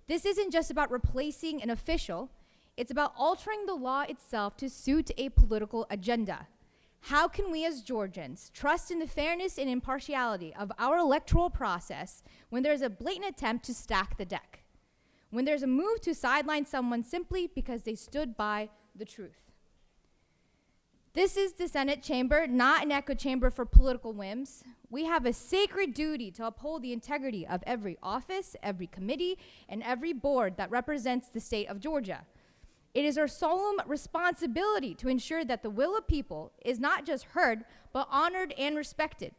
F: this isn't just about replacing an official, it's about altering the law itself to suit a political agenda. How can we as Georgians trust in the fairness and impartiality of our electoral process when there's a blatant attempt to stack the deck? When there's a move to sideline someone simply because they stood by the truth? This is the Senate chamber, not an echo chamber for political whims. We have a sacred duty to uphold the integrity of every office, every committee, and every board that represents the state of Georgia. It is our solemn responsibility to ensure that the will of people is not just heard, but honored and respected.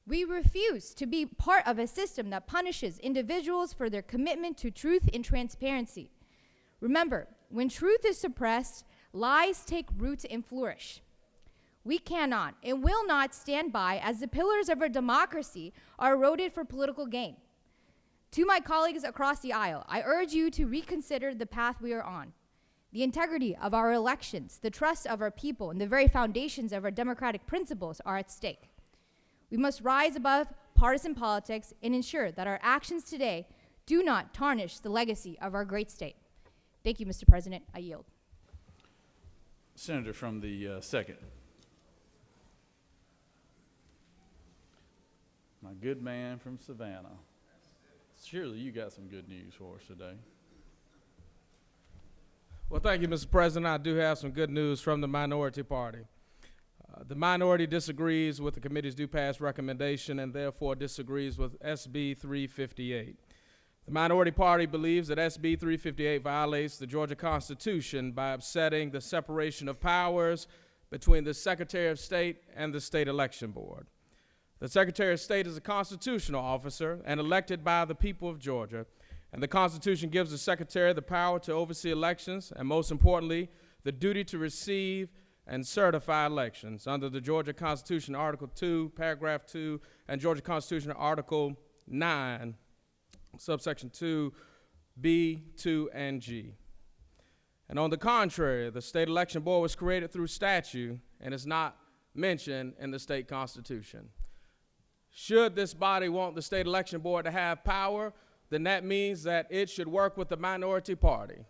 F: We refuse to be part of a system that punishes individuals for their commitment to truth and transparency. Remember, when truth is suppressed, lies take root and flourish. We cannot and will not stand by as the pillars of our democracy are eroded for political gain. To my colleagues across the aisle, I urge you to reconsider the path we are on. The integrity of our elections, the trust of our people, and the very foundations of our democratic principles are at stake. We must rise above partisan politics and ensure that our actions today do not tarnish the legacy of our great state. Thank you, Mr. President. I yield.
A: Senator from the 2nd. My good man from Savannah. Surely you got some good news for us today.
J: Well, thank you, Mr. President. I do have some good news from the minority party. The minority disagrees with the committee's due pass recommendation and therefore disagrees with SB 358. The minority party believes that SB 358 violates the Georgia Constitution by upsetting the separation of powers between the Secretary of State and the State Election Board. The Secretary of State is a constitutional officer and elected by the people of Georgia, and the Constitution gives the Secretary the power to oversee elections and, most importantly, the duty to receive and certify elections under the Georgia Constitution, Article 2, Paragraph 2, and Georgia Constitution, Article 9, subsection 2, B, 2, and G. And on the contrary, the State Election Board was created through statute and is not mentioned in the state constitution. Should this body want the State Election Board to have power, then that means that it should work with the minority party,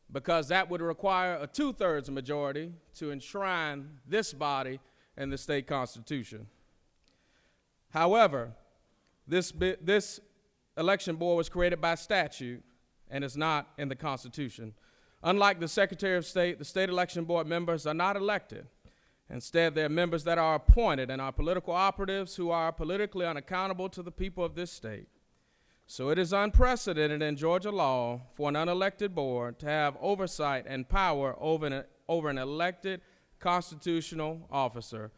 J: because that would require a 2/3 majority to enshrine this body in the state constitution. However, this election board was created by statute and is not in the Constitution. Unlike the Secretary of State, the state election board members are not elected. Instead, they're members that are appointed and are political operatives who are politically unaccountable to the people of this state. So it is unprecedented in Georgia law for an unelected board to have oversight and power over an elected constitutional officer.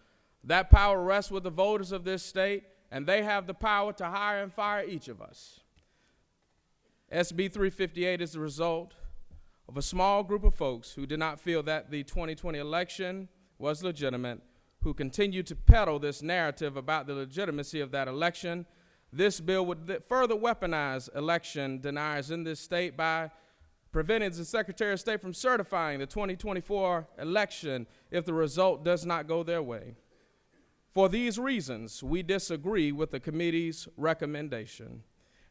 J: That power rests with the voters of this state, and they have the power to hire and fire each of us. SB 358 is the result of a small group of folks who did not feel that the 2020 election was legitimate, who continue to peddle this narrative about the legitimacy of that election. This bill would further weaponize election deniers in this state by preventing the Secretary of State from certifying the 2024 election if the result does not go their way. For these reasons, we disagree with the committee's recommendation.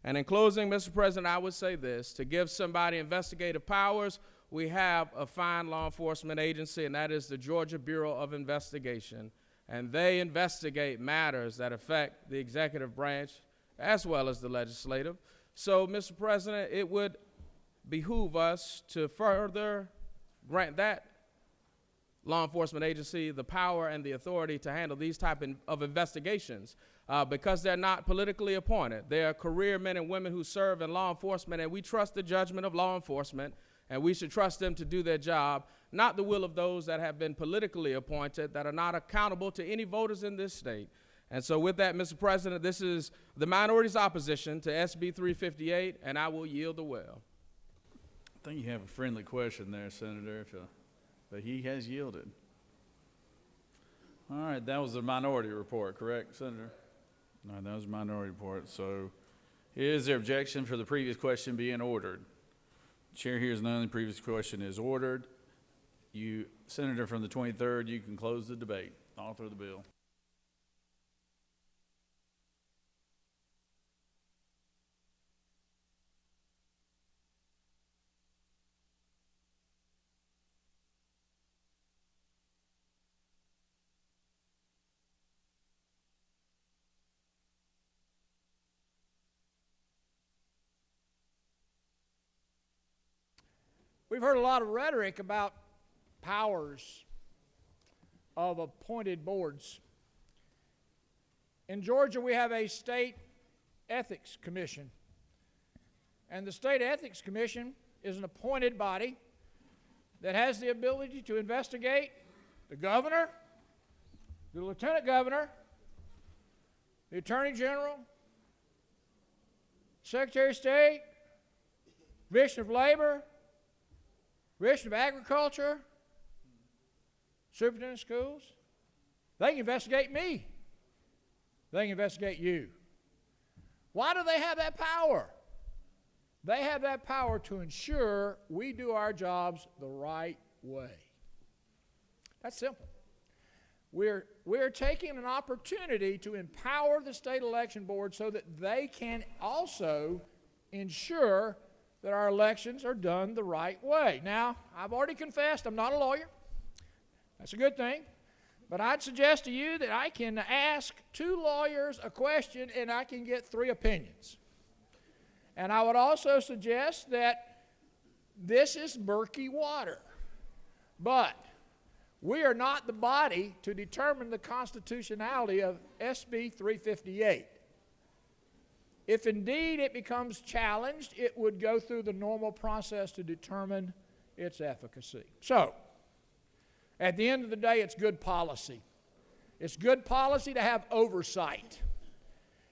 J: And in closing, Mr. President, I would say this: to give somebody investigative powers, we have a fine law enforcement agency, and that is the Georgia Bureau of Investigation. And they investigate matters that affect the executive branch as well as the legislative. So, Mr. President, it would behoove us to further grant that law enforcement agency the power and the authority to handle these type of investigations because they're not politically appointed. They are career men and women who serve in law enforcement, and we trust the judgment of law enforcement, and we should trust them to do their job, not the will of those that have been politically appointed that are not accountable to any voters in this state. And so with that, Mr. President, this is the minority's opposition to SB 358, and I will yield the well.
A: I think you have a friendly question there, Senator, but he has yielded. All right, that was the minority report, correct, Senator? No, that was a minority report. So is there objection for the previous question being ordered? Chair hears none. The previous question is ordered. You, Senator from the 23rd, you can close the debate. Author of the bill.
U: We've heard a lot of rhetoric about powers of appointed boards. In Georgia, we have a state ethics commission. And the state ethics commission is an appointed body that has the ability to investigate the governor, the lieutenant governor, the attorney general, secretary of state, commissioner of labor, commissioner of agriculture, superintendent of schools. They can investigate me. They can investigate you. Why do they have that power? They have that power to ensure we do our jobs the right way. That's simple. We're taking an opportunity to empower the state election board so that they can also ensure that our elections are done the right way. Now, I've already confessed I'm not a lawyer. That's a good thing. But I'd suggest to you that I can ask 2 lawyers a question and I can get 3 opinions. And I would also suggest that this is murky water. But we are not the body to determine the constitutionality of SB 358. If indeed it becomes challenged, it would go through the normal process to determine its efficacy. So, at the end of the day, it's good policy. It's good policy to have oversight.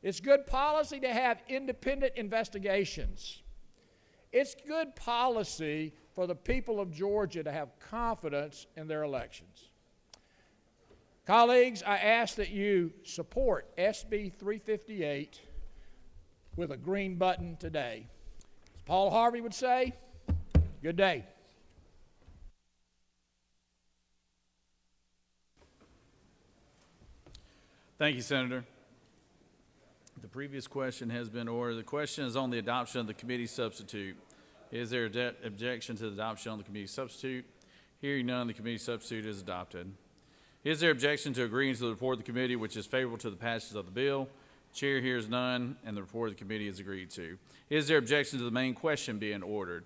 U: It's good policy to have independent investigations. It's good policy for the people of Georgia to have confidence in their elections. Colleagues, I ask that you support SB 358 with a green button today. As Paul Harvey would say, good day.
A: Thank you, Senator. The previous question has been ordered. The question is on the adoption of the committee substitute. Is there objection to the adoption of the committee substitute? Hearing none, the committee substitute is adopted. Is there objection to agreeing to the report of the committee which is favorable to the passage of the bill? Chair hears none, and the report of the committee is agreed to. Is there objection to the main question being ordered?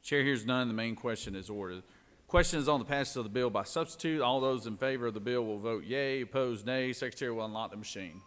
A: Chair hears none, the main question is ordered. Question is on the passage of the bill by substitute. All those in favor of the bill will vote yea, opposed nay. Secretary will unlock the machine.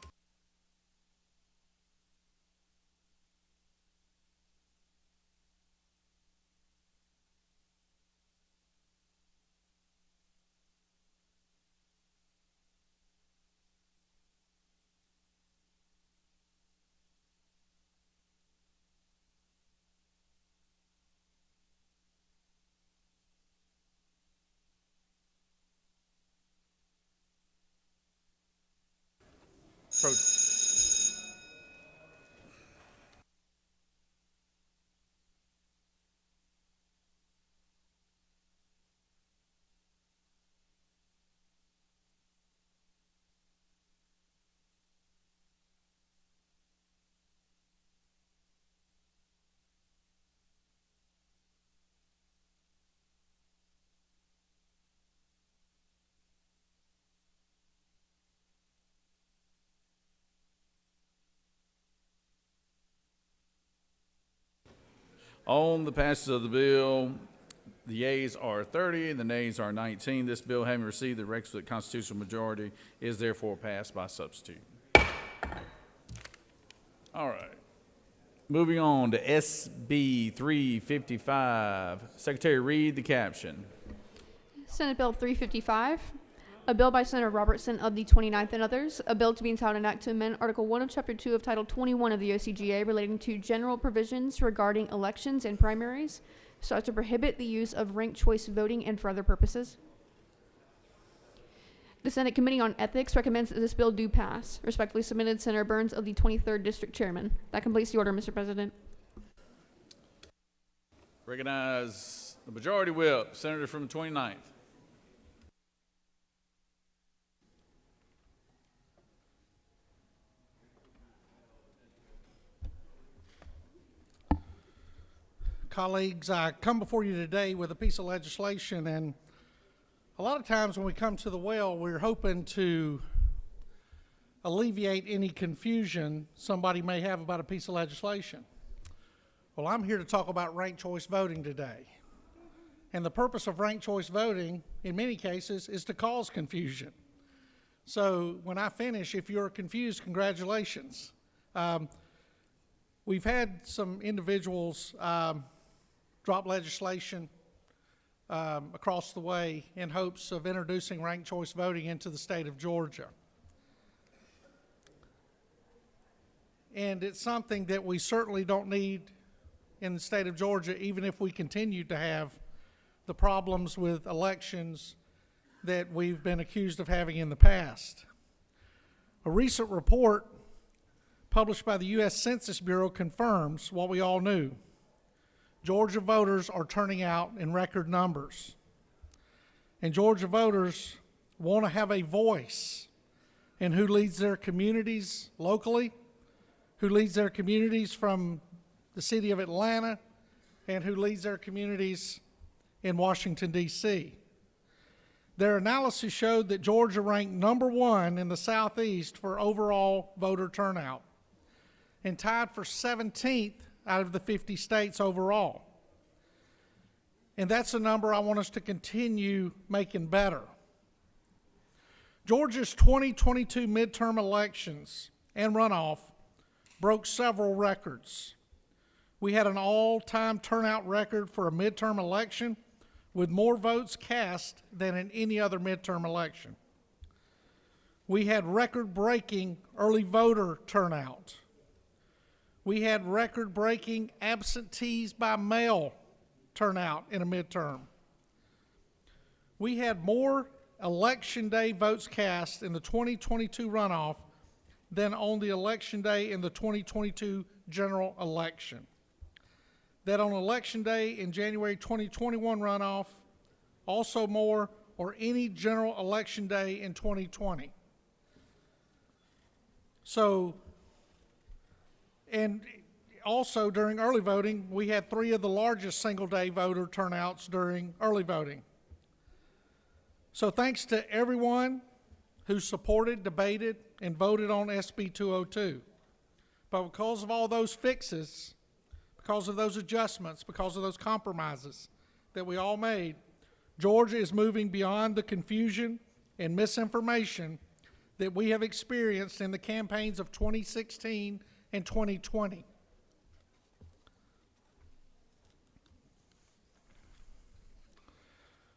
A: On the passage of the bill, the yeas are 30 and the nays are 19. This bill, having received the requisite constitutional majority, is therefore passed by substitute. All right. Moving on to SB 355. Secretary, read the caption.
C: Senate Bill 355, a bill by Senator Robertson of the 29th and others, a bill to be entitled an act to amend Article 1 of Chapter 2 of Title 21 of the OCGA relating to general provisions regarding elections and primaries, so as to prohibit the use of ranked choice voting and for other purposes. The Senate Committee on Ethics recommends that this bill do pass. Respectfully submitted, Senator Burns of the 23rd District Chairman. That completes the order, Mr. President.
A: Recognize the Majority Whip, Senator from the 29th.
G: Colleagues, I come before you today with a piece of legislation, and a lot of times when we come to the well, we're hoping to alleviate any confusion somebody may have about a piece of legislation. Well, I'm here to talk about ranked choice voting today. And the purpose of ranked choice voting, in many cases, is to cause confusion. So when I finish, if you're confused, congratulations. We've had some individuals drop legislation across the way in hopes of introducing ranked choice voting into the state of Georgia. And it's something that we certainly don't need in the state of Georgia, even if we continue to have the problems with elections that we've been accused of having in the past. A recent report published by the U.S. Census Bureau confirms what we all knew. Georgia voters are turning out in record numbers. And Georgia voters want to have a voice in who leads their communities locally, who leads their communities from the city of Atlanta, and who leads their communities in Washington, D.C. Their analysis showed that Georgia ranked number 1 in the Southeast for overall voter turnout and tied for 17th out of the 50 states overall. And that's a number I want us to continue making better. Georgia's 2022 midterm elections and runoff broke several records. We had an all-time turnout record for a midterm election with more votes cast than in any other midterm election. We had record-breaking early voter turnout. We had record-breaking absentees by mail turnout in a midterm. We had more election day votes cast in the 2022 runoff than on the election day in the 2022 general election. That on election day in January 2021 runoff, also more, or any general election day in 2020. So, and also during early voting, we had 3 of the largest single-day voter turnouts during early voting. So thanks to everyone who supported, debated, and voted on SB 202. But because of all those fixes, because of those adjustments, because of those compromises that we all made, Georgia is moving beyond the confusion and misinformation that we have experienced in the campaigns of 2016 and 2020.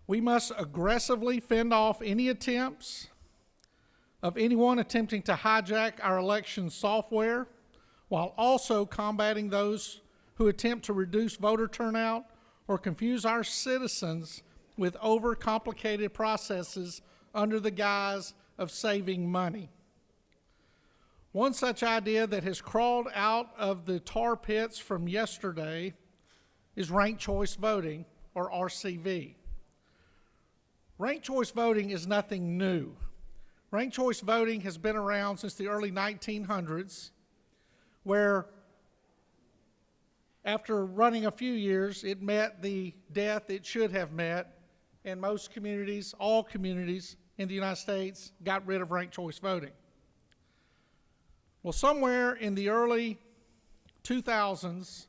G: We must aggressively fend off any attempts of anyone attempting to hijack our election software, while also combating those who attempt to reduce voter turnout or confuse our citizens with overcomplicated processes under the guise of saving money. One such idea that has crawled out of the tar pits from yesterday is ranked choice voting, or RCV. Ranked choice voting is nothing new. Ranked choice voting has been around since the early 1900s, where after running a few years, it met the death it should have met, and most communities, all communities in the United States, got rid of ranked choice voting. Well, somewhere in the early 2000s,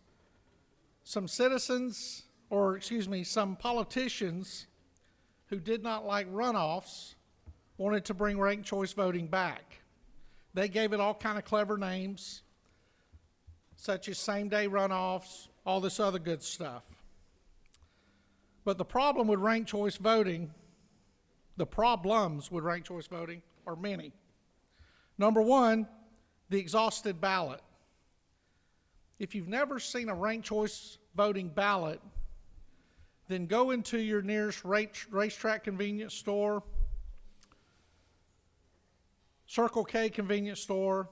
G: some politicians who did not like runoffs wanted to bring ranked choice voting back. They gave it all kind of clever names, such as same-day runoffs, all this other good stuff. But the problem with ranked choice voting, the problems with ranked choice voting are many. Number one, the exhausted ballot. If you've never seen a ranked choice voting ballot, then go into your nearest racetrack convenience store, Circle K convenience store,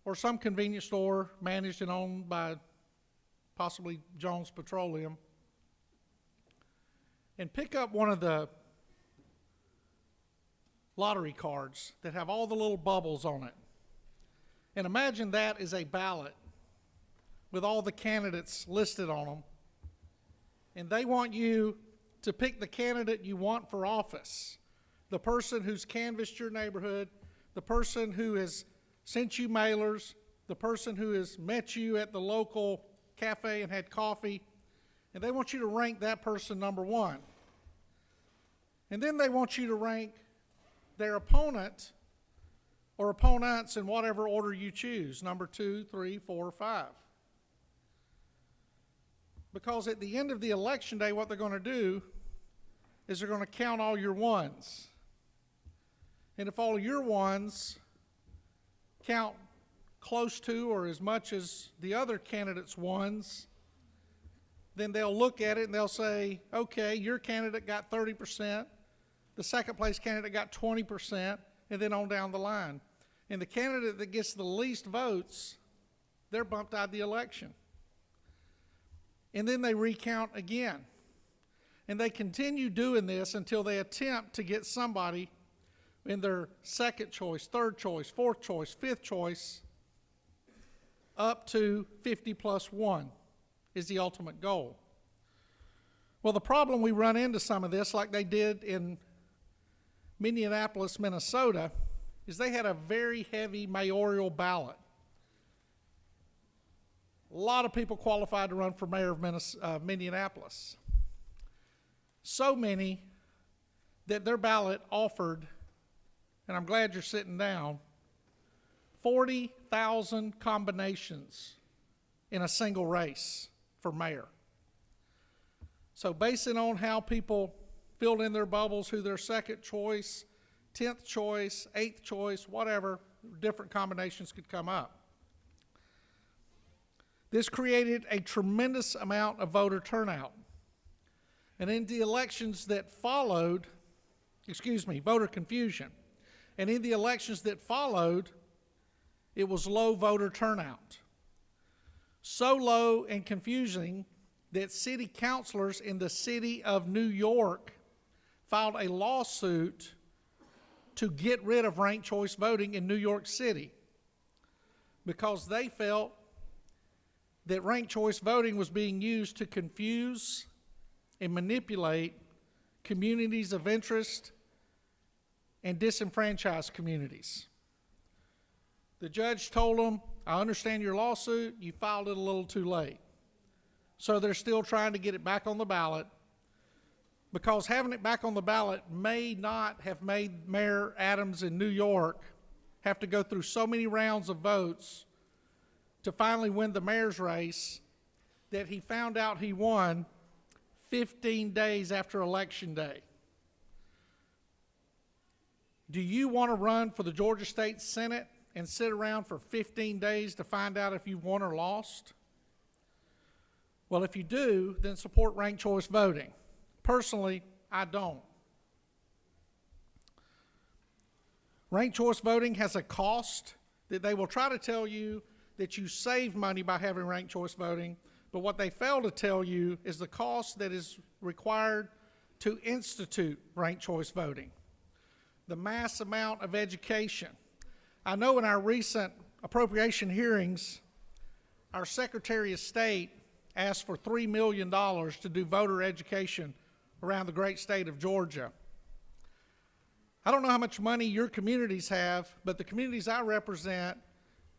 G: or some convenience store managed and owned by possibly Jones Petroleum, and pick up one of the lottery cards that have all the little bubbles on it. And imagine that is a ballot with all the candidates listed on them. And they want you to pick the candidate you want for office, the person who's canvassed your neighborhood, the person who has sent you mailers, the person who has met you at the local cafe and had coffee, and they want you to rank that person number one. And then they want you to rank their opponent or opponents in whatever order you choose, number 2, 3, 4, 5. Because at the end of the election day, what they're going to do is they're going to count all your ones. And if all your ones count close to or as much as the other candidate's ones, then they'll look at it and they'll say, okay, your candidate got 30%, the second place candidate got 20%, and then on down the line. And the candidate that gets the least votes, they're bumped out of the election. And then they recount again. And they continue doing this until they attempt to get somebody in their second choice, third choice, fourth choice, fifth choice, up to 50 plus 1 is the ultimate goal. Well, the problem we run into some of this, like they did in Minneapolis, Minnesota, is they had a very heavy mayoral ballot. A lot of people qualified to run for mayor of Minneapolis. So many that their ballot offered, and I'm glad you're sitting down, 40,000 combinations in a single race for mayor. So basing on how people filled in their bubbles, who their second choice, 10th choice, 8th choice, whatever, different combinations could come up. This created a tremendous amount of voter turnout. And in the elections that followed, voter confusion. And in the elections that followed, it was low voter turnout. So low and confusing that city councilors in the city of New York filed a lawsuit to get rid of ranked choice voting in New York City because they felt that ranked choice voting was being used to confuse and manipulate communities of interest and disenfranchised communities. The judge told them, I understand your lawsuit, you filed it a little too late. So they're still trying to get it back on the ballot, because having it back on the ballot may not have made Mayor Adams in New York have to go through so many rounds of votes to finally win the mayor's race that he found out he won 15 days after Election Day. Do you want to run for the Georgia State Senate and sit around for 15 days to find out if you won or lost? Well, if you do, then support ranked choice voting. Personally, I don't. Ranked choice voting has a cost that they will try to tell you that you save money by having ranked choice voting, but what they fail to tell you is the cost that is required to institute ranked choice voting. The mass amount of education. I know in our recent appropriation hearings, our Secretary of State asked for $3 million to do voter education around the great state of Georgia. I don't know how much money your communities have, but the communities I represent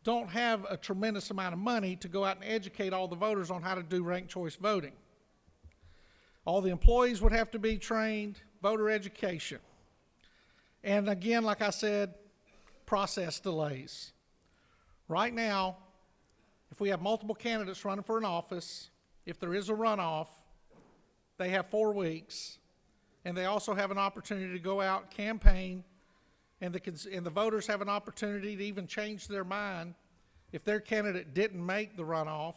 G: don't have a tremendous amount of money to go out and educate all the voters on how to do ranked choice voting. All the employees would have to be trained, voter education. And again, like I said, process delays. Right now, if we have multiple candidates running for an office, if there is a runoff, they have 4 weeks, and they also have an opportunity to go out, campaign, and the voters have an opportunity to even change their mind if their candidate didn't make the runoff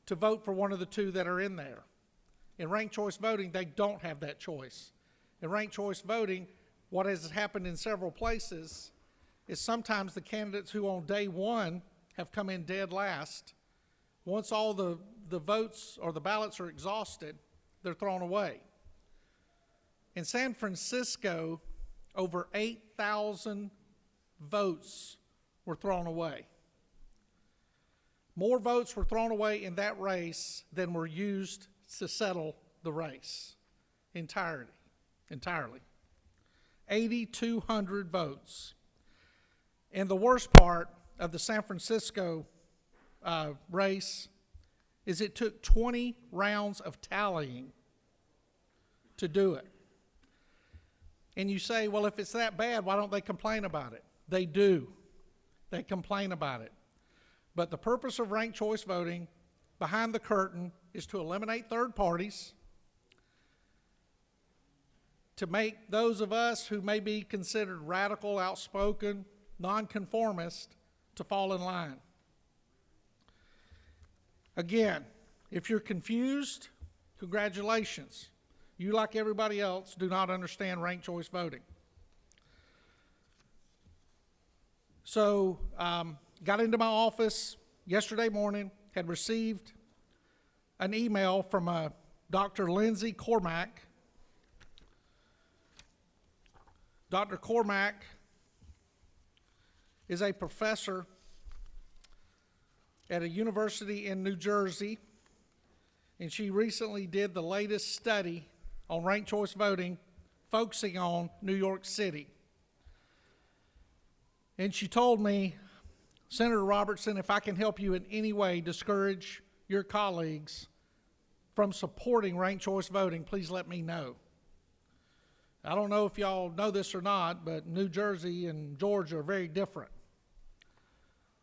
G: to vote for one of the 2 that are in there. In ranked choice voting, they don't have that choice. In ranked choice voting, what has happened in several places is sometimes the candidates who on day 1 have come in dead last, once all the votes or the ballots are exhausted, they're thrown away. In San Francisco, over 8,000 votes were thrown away. More votes were thrown away in that race than were used to settle the race entirely. 8,200 votes. And the worst part of the San Francisco race is it took 20 rounds of tallying to do it. And you say, well, if it's that bad, why don't they complain about it? They do. They complain about it. But the purpose of ranked choice voting behind the curtain is to eliminate third parties, to make those of us who may be considered radical, outspoken, nonconformist, to fall in line. Again, if you're confused, congratulations. You, like everybody else, do not understand ranked choice voting. So, got into my office yesterday morning, had received an email from Dr. Lindsay Cormack. Dr. Cormack is a professor at a university in New Jersey, and she recently did the latest study on ranked choice voting, focusing on New York City. And she told me, Senator Robertson, if I can help you in any way discourage your colleagues from supporting ranked choice voting, please let me know. I don't know if y'all know this or not, but New Jersey and Georgia are very different.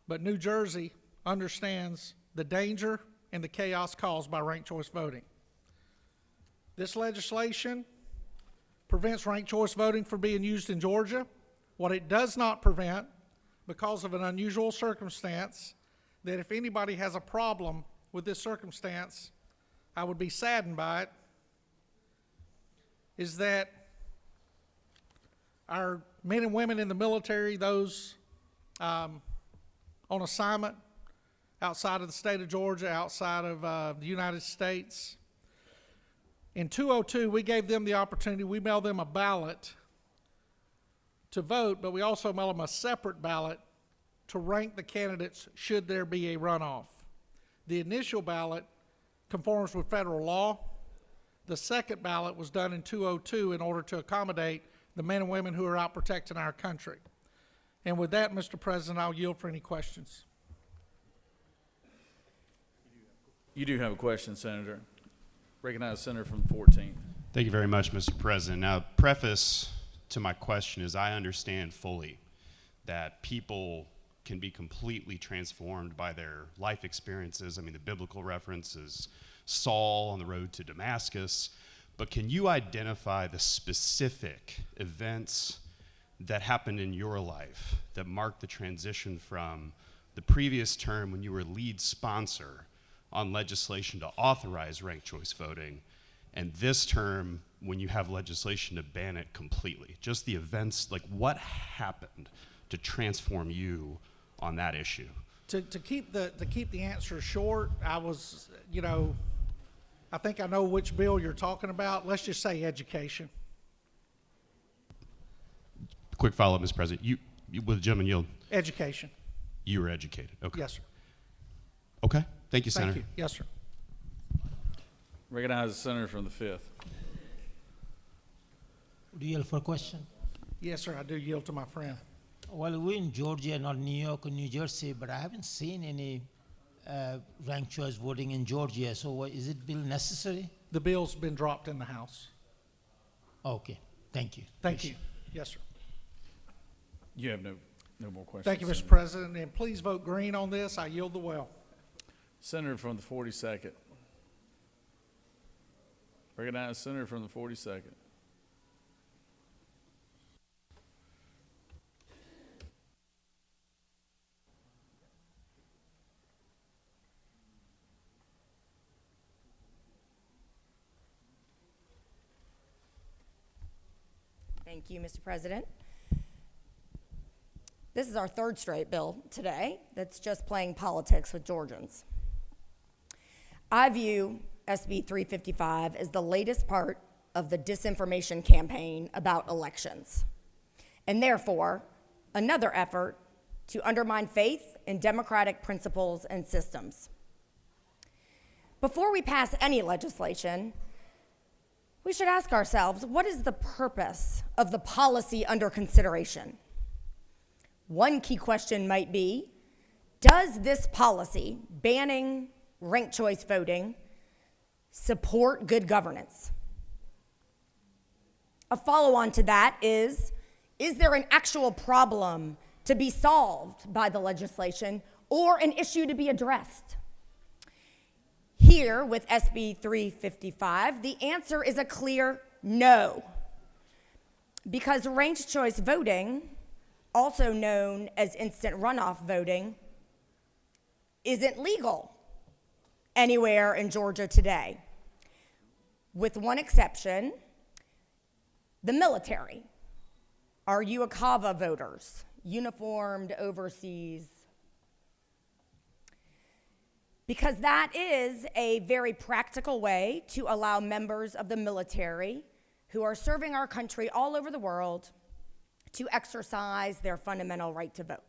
G: But New Jersey understands the danger and the chaos caused by ranked choice voting. This legislation prevents ranked choice voting from being used in Georgia. What it does not prevent, because of an unusual circumstance, that if anybody has a problem with this circumstance, I would be saddened by it, is that our men and women in the military, those on assignment outside of the state of Georgia, outside of the United States, in 202, we gave them the opportunity, we mailed them a ballot to vote, but we also mailed them a separate ballot to rank the candidates should there be a runoff. The initial ballot conforms with federal law. The second ballot was done in 202 in order to accommodate the men and women who are out protecting our country. And with that, Mr. President, I'll yield for any questions.
A: You do have a question, Senator. Recognize the Senator from the 14th.
D: Thank you very much, Mr. President. Now, preface to my question is I understand fully that people can be completely transformed by their life experiences. I mean, the biblical reference is Saul on the road to Damascus. But can you identify the specific events that happened in your life that marked the transition from the previous term when you were lead sponsor on legislation to authorize ranked choice voting, and this term when you have legislation to ban it completely? Just the events, like what happened to transform you on that issue?
G: To keep the answer short, I was, I think I know which bill you're talking about. Let's just say education.
D: Quick follow-up, Mr. President. You with the gentleman yield.
G: Education.
D: You were educated. Okay.
G: Yes, sir.
D: Okay. Thank you, Senator.
G: Thank you. Yes, sir.
A: Recognize the senator from the 5th.
H: Do you yield for a question?
G: Yes, sir. I do yield to my friend.
H: Well, we're in Georgia, not New York or New Jersey, but I haven't seen any ranked choice voting in Georgia. So is it bill necessary?
G: The bill's been dropped in the House.
H: Okay. Thank you.
G: Thank you. Yes, sir.
A: You have no more questions.
G: Thank you, Mr.
A: Senator.
G: President, and please vote green on this. I yield the well.
A: Senator from the 42nd. Recognize senator from the 42nd.
I: Thank you, Mr. President. This is our third straight bill today that's just playing politics with Georgians. I view SB 355 as the latest part of the disinformation campaign about elections, and therefore another effort to undermine faith in democratic principles and systems. Before we pass any legislation, we should ask ourselves, what is the purpose of the policy under consideration? One key question might be, does this policy banning ranked choice voting support good governance? A follow-on to that is there an actual problem to be solved by the legislation or an issue to be addressed? Here with SB 355, the answer is a clear no. Because ranked choice voting, also known as instant runoff voting, isn't legal anywhere in Georgia today, with one exception, the military. Our UACAVA voters, uniformed overseas, because that is a very practical way to allow members of the military who are serving our country all over the world to exercise their fundamental right to vote.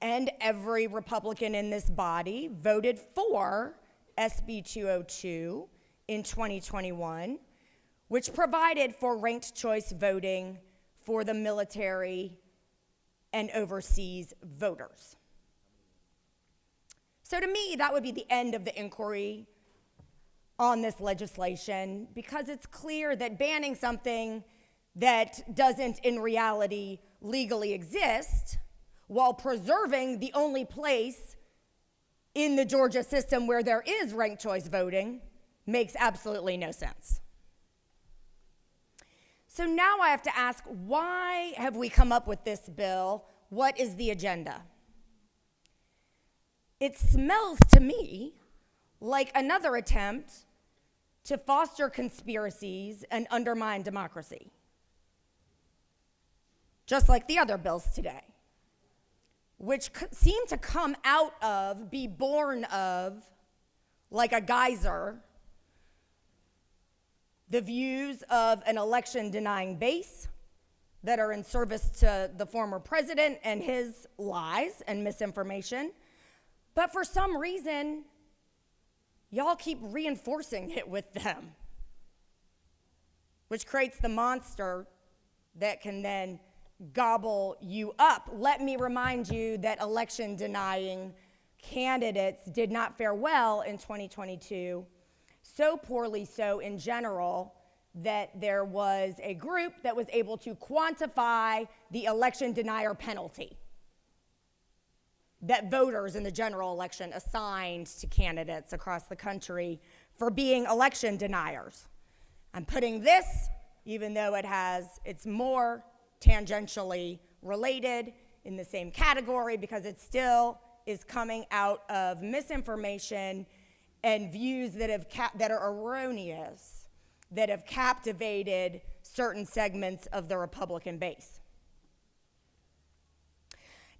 I: And every Republican in this body voted for SB 202 in 2021, which provided for ranked choice voting for the military and overseas voters. So to me, that would be the end of the inquiry on this legislation, because it's clear that banning something that doesn't in reality legally exist while preserving the only place in the Georgia system where there is ranked choice voting makes absolutely no sense. So now I have to ask, why have we come up with this bill? What is the agenda? It smells to me like another attempt to foster conspiracies and undermine democracy, just like the other bills today, which seem to come out of, be born of, like a geyser, the views of an election-denying base that are in service to the former president and his lies and misinformation. But for some reason, y'all keep reinforcing it with them, which creates the monster that can then gobble you up. Let me remind you that election-denying candidates did not fare well in 2022, so poorly so in general that there was a group that was able to quantify the election denier penalty that voters in the general election assigned to candidates across the country for being election deniers. I'm putting this, even though it's more tangentially related, in the same category, because it still is coming out of misinformation and views that are erroneous that have captivated certain segments of the Republican base.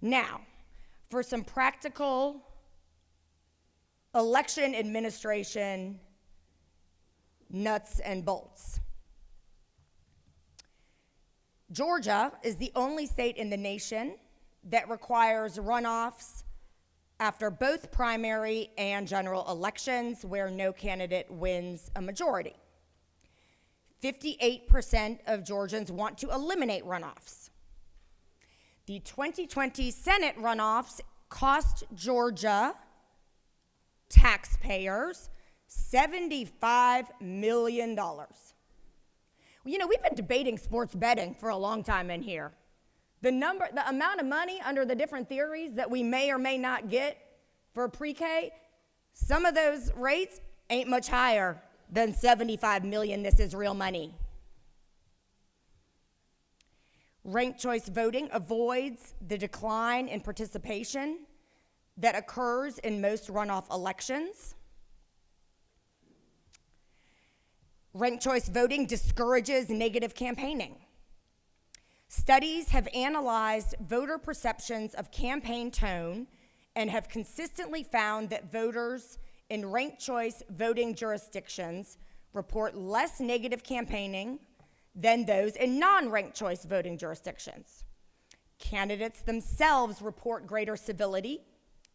I: Now, for some practical election administration nuts and bolts. Georgia is the only state in the nation that requires runoffs after both primary and general elections where no candidate wins a majority. 58% of Georgians want to eliminate runoffs. The 2020 Senate runoffs cost Georgia taxpayers $75 million. You know, we've been debating sports betting for a long time in here. The amount of money under the different theories that we may or may not get for pre-K, some of those rates ain't much higher than 75 million. This is real money. Ranked choice voting avoids the decline in participation that occurs in most runoff elections. Ranked choice voting discourages negative campaigning. Studies have analyzed voter perceptions of campaign tone and have consistently found that voters in ranked choice voting jurisdictions report less negative campaigning than those in non-ranked choice voting jurisdictions. Candidates themselves report greater civility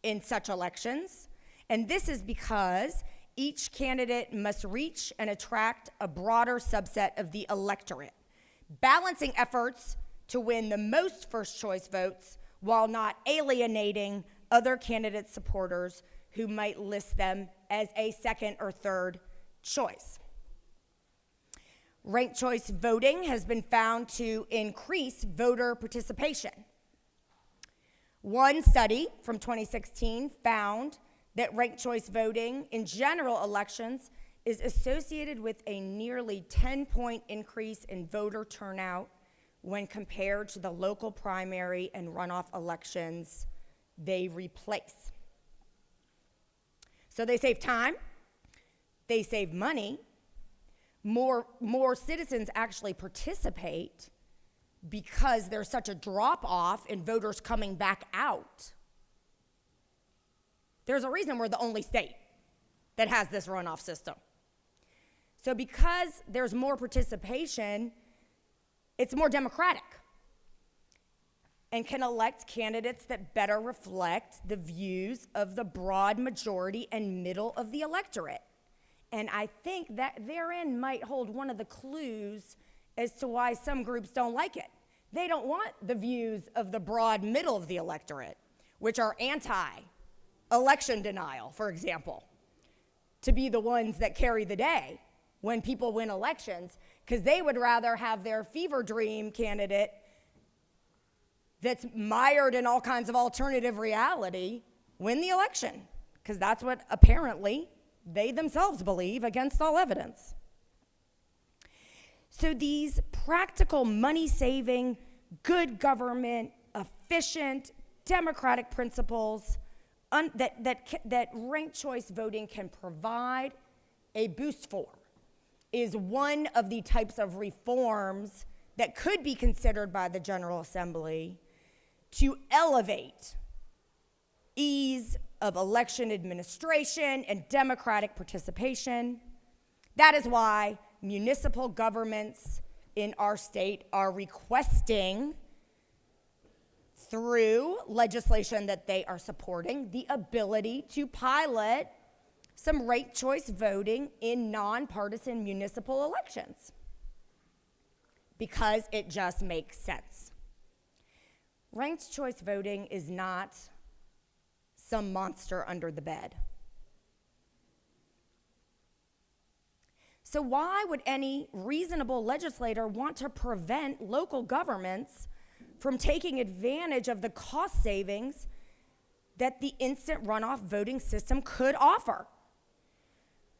I: in such elections, and this is because each candidate must reach and attract a broader subset of the electorate, balancing efforts to win the most first choice votes while not alienating other candidate supporters who might list them as a second or third choice. Ranked choice voting has been found to increase voter participation. One study from 2016 found that ranked choice voting in general elections is associated with a nearly 10-point increase in voter turnout when compared to the local primary and runoff elections they replace. So they save time, they save money, more citizens actually participate because there's such a drop-off in voters coming back out. There's a reason we're the only state that has this runoff system. So because there's more participation, it's more democratic and can elect candidates that better reflect the views of the broad majority and middle of the electorate. And I think that therein might hold one of the clues as to why some groups don't like it. They don't want the views of the broad middle of the electorate, which are anti-election denial, for example, to be the ones that carry the day when people win elections, because they would rather have their fever dream candidate that's mired in all kinds of alternative reality win the election, because that's what apparently they themselves believe against all evidence. So these practical, money-saving, good government, efficient, democratic principles that ranked choice voting can provide a boost for is one of the types of reforms that could be considered by the General Assembly to elevate ease of election administration and democratic participation. That is why municipal governments in our state are requesting, through legislation that they are supporting, the ability to pilot some ranked choice voting in nonpartisan municipal elections, because it just makes sense. Ranked choice voting is not some monster under the bed. So why would any reasonable legislator want to prevent local governments from taking advantage of the cost savings that the instant runoff voting system could offer?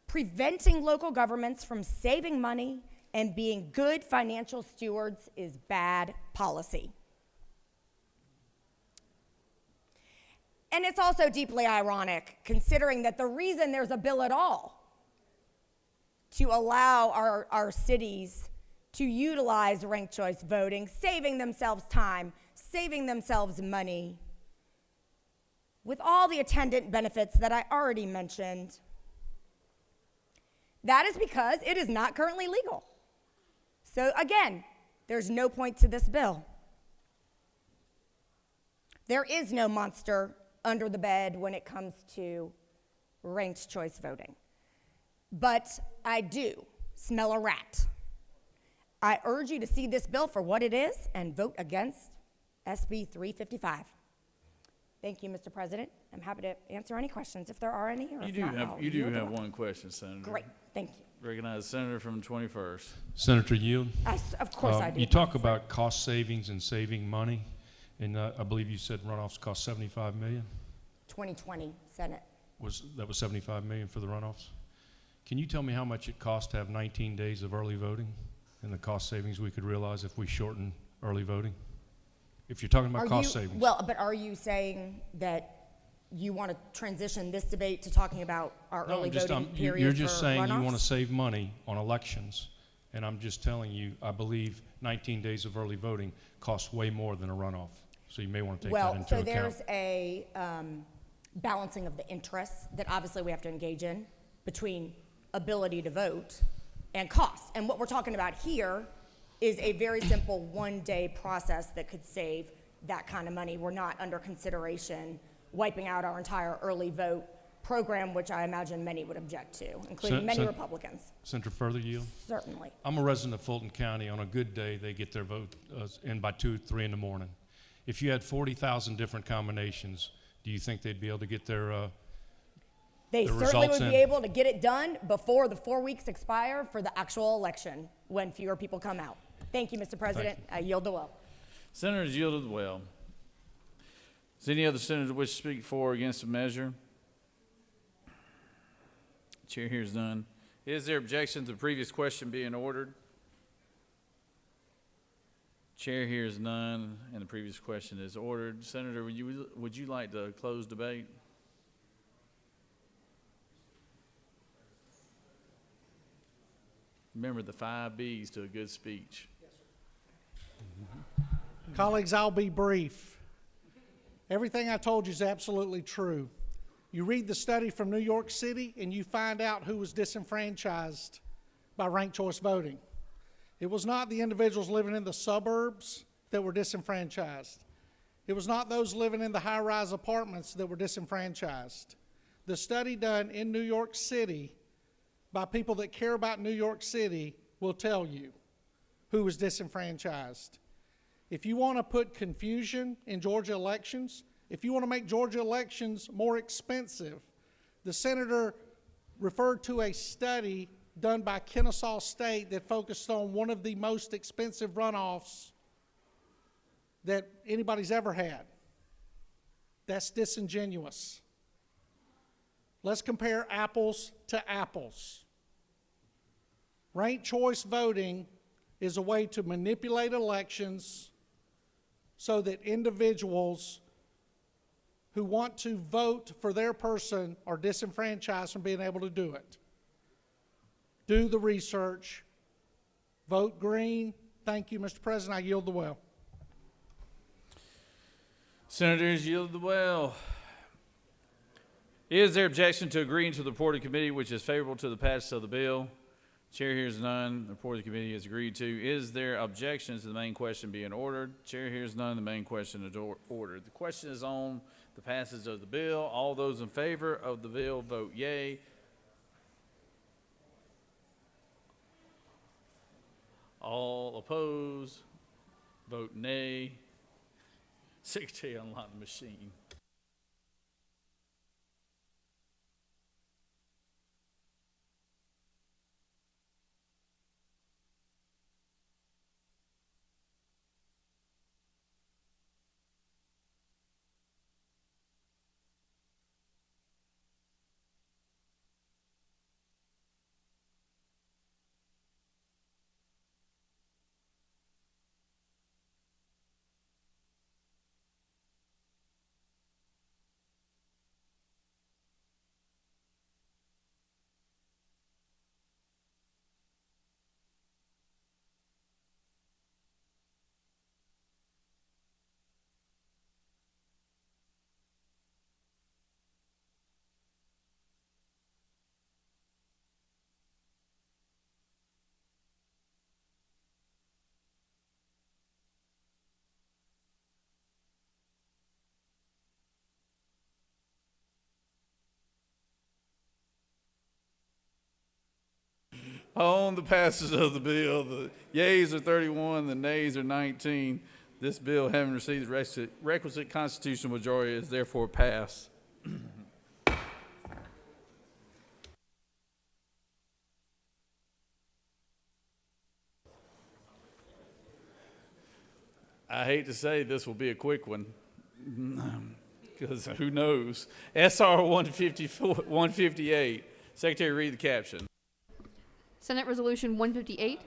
I: Preventing local governments from saving money and being good financial stewards is bad policy. And it's also deeply ironic, considering that the reason there's a bill at all to allow our cities to utilize ranked choice voting, saving themselves time, saving themselves money, with all the attendant benefits that I already mentioned. That is because it is not currently legal. So again, there's no point to this bill. There is no monster under the bed when it comes to ranked choice voting. But I do smell a rat. I urge you to see this bill for what it is and vote against SB 355. Thank you, Mr. President. I'm happy to answer any questions if there are any. Or
A: You
I: if
A: do
I: not,
A: have
I: I'll
A: you do
I: yield the
A: have
I: floor.
A: one question, Senator.
I: Great, thank you.
A: Recognize the senator from 21st.
M: Senator Yield.
I: Of course I do.
M: You talk about cost savings and saving money, and I believe you said runoffs cost 75 million.
I: 2020 Senate.
M: That was 75 million for the runoffs? Can you tell me how much it costs to have 19 days of early voting and the cost savings we could realize if we shorten early voting? If you're talking about cost savings.
I: Well, but are you saying that you want to transition this debate to talking about our early voting period?
M: You're just saying you want to
I: runoffs?
M: save money on elections, and I'm just telling you, I believe 19 days of early voting costs way more than a runoff. So you may want to take that into account.
I: There's a balancing of the interests that obviously we have to engage in between ability to vote and cost. And what we're talking about here is a very simple one-day process that could save that kind of money. We're not under consideration wiping out our entire early vote program, which I imagine many would object to, including many Republicans.
M: Senator Further Yield?
I: Certainly.
M: I'm a resident of Fulton County. On a good day, they get their vote in by 2, 3 in the morning. If you had 40,000 different combinations, do you think they'd be able to get their
I: They certainly would
M: in?
I: be able to get it done before the 4 weeks expire for the actual election when fewer people come out. Thank you, Mr. President. I yield the will.
A: Senators yielded the well. Does any other senator wish to speak for or against the measure? Chair hears none. Is there objection to the previous question being ordered? Chair hears none, and the previous question is ordered. Senator, would you like to close debate? Remember the 5 B's to a good speech.
G: Colleagues, I'll be brief. Everything I told you is absolutely true. You read the study from New York City and you find out who was disenfranchised by ranked choice voting. It was not the individuals living in the suburbs that were disenfranchised. It was not those living in the high-rise apartments that were disenfranchised. The study done in New York City by people that care about New York City will tell you who was disenfranchised. If you want to put confusion in Georgia elections, if you want to make Georgia elections more expensive, the senator referred to a study done by Kennesaw State that focused on one of the most expensive runoffs that anybody's ever had. That's disingenuous. Let's compare apples to apples. Ranked choice voting is a way to manipulate elections so that individuals who want to vote for their person are disenfranchised from being able to do it. Do the research. Vote green. Thank you, Mr. President. I yield the well.
A: Senators yield the well. Is there objection to agreeing to the report of the committee which is favorable to the passage of the bill? Chair hears none. The report of the committee is agreed to. Is there objection to the main question being ordered? Chair hears none. The main question is ordered. The question is on the passage of the bill. All those in favor of the bill vote yea. All opposed vote nay. Secretary, unlock the machine. On the passage of the bill, the yeas are 31, the nays are 19. This bill, having received the requisite constitutional majority, is therefore passed. I hate to say this will be a quick one, because who knows? SR 158. Secretary, read the caption.
C: Senate Resolution 158,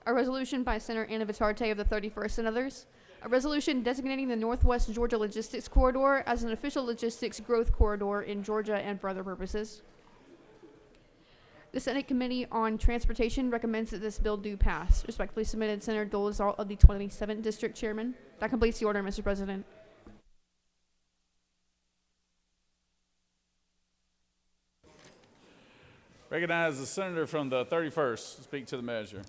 C: a resolution by Senator Anna Vitarte of the 31st and others, a resolution designating the Northwest Georgia Logistics Corridor as an official logistics growth corridor in Georgia and for other purposes. The Senate Committee on Transportation recommends that this bill do pass. Respectfully submitted, Senator Dolezal of the 27th District Chairman. That completes the order, Mr. President.
A: Recognize the senator from the 31st to speak to the measure.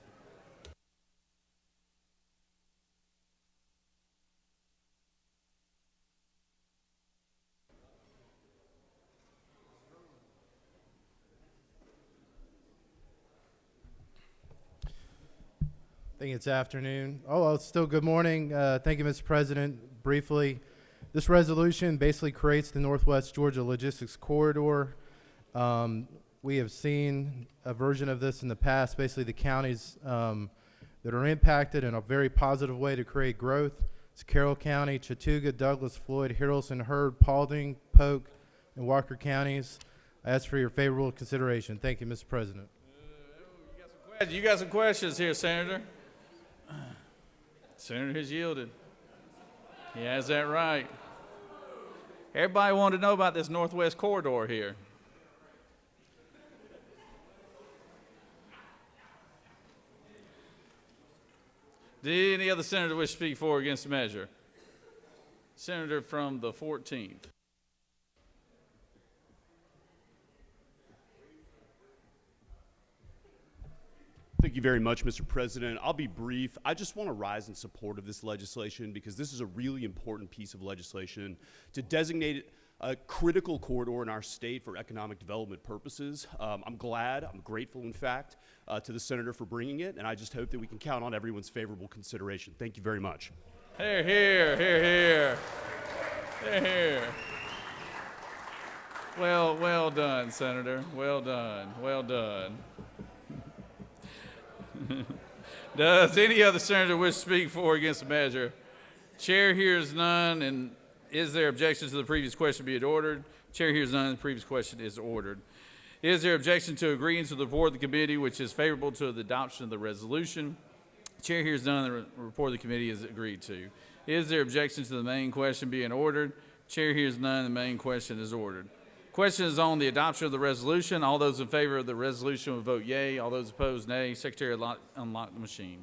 K: I think it's afternoon. Oh, well, it's still good morning. Thank you, Mr. President. Briefly, this resolution basically creates the Northwest Georgia Logistics Corridor. We have seen a version of this in the past, basically the counties that are impacted in a very positive way to create growth. It's Carroll County, Chattooga, Douglas, Floyd, Harrelson, Heard, Paulding, Polk, and Walker counties. I ask for your favorable consideration. Thank you, Mr. President.
A: You got some questions here, Senator. Senator has yielded. He has that right. Everybody wanted to know about this Northwest Corridor here. Did any other senator wish to speak for or against the measure? Senator from the 14th.
Q: Thank you very much, Mr. President. I'll be brief. I just want to rise in support of this legislation because this is a really important piece of legislation to designate a critical corridor in our state for economic development purposes. I'm grateful, in fact, to the senator for bringing it, and I just hope that we can count on everyone's favorable consideration. Thank you very much.
A: Hear, hear, hear, hear. Hear, hear. Well done, Senator. Well done. Well done. Does any other senator wish to speak for or against the measure? Chair hears none, and is there objection to the previous question be it ordered? Chair hears none, the previous question is ordered. Is there objection to agreeing to the report of the committee which is favorable to the adoption of the resolution? Chair hears none, the report of the committee is agreed to. Is there objection to the main question being ordered? Chair hears none, the main question is ordered. Question is on the adoption of the resolution. All those in favor of the resolution will vote yea. All those opposed, nay. Secretary, unlock the machine.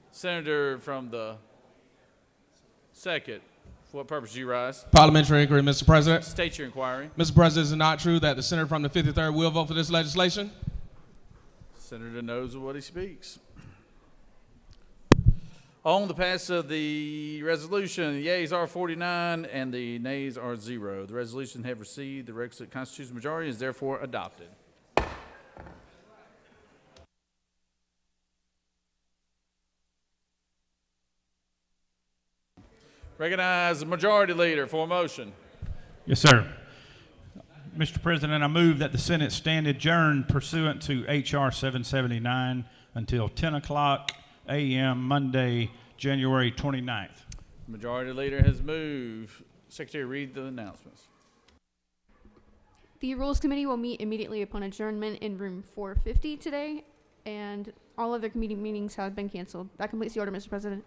A: Senator from the second, for what purpose do you rise?
L: Parliamentary inquiry, Mr. President.
A: State your inquiry.
L: Mr. President, is it not true that the senator from the 53rd will vote for this legislation?
A: Senator knows of what he speaks. On the pass of the resolution, the yeas are 49 and the nays are 0. The resolution have received the requisite constitutional majority and is therefore adopted. Recognize the majority leader for a motion.
M: Yes, sir. Mr. President, I move that the Senate stand adjourned pursuant to H.R. 779 until 10 o'clock a.m. Monday, January 29th.
A: The majority leader has moved. Secretary, read the announcements.
C: The Rules Committee will meet immediately upon adjournment in room 450 today, and all other committee meetings have been canceled. That completes the order, Mr. President.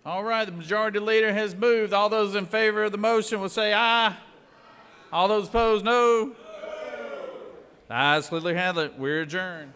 A: All right, the majority leader has moved. All those in favor of the motion will say aye. All those opposed, no. The ayes clearly have it. We're adjourned.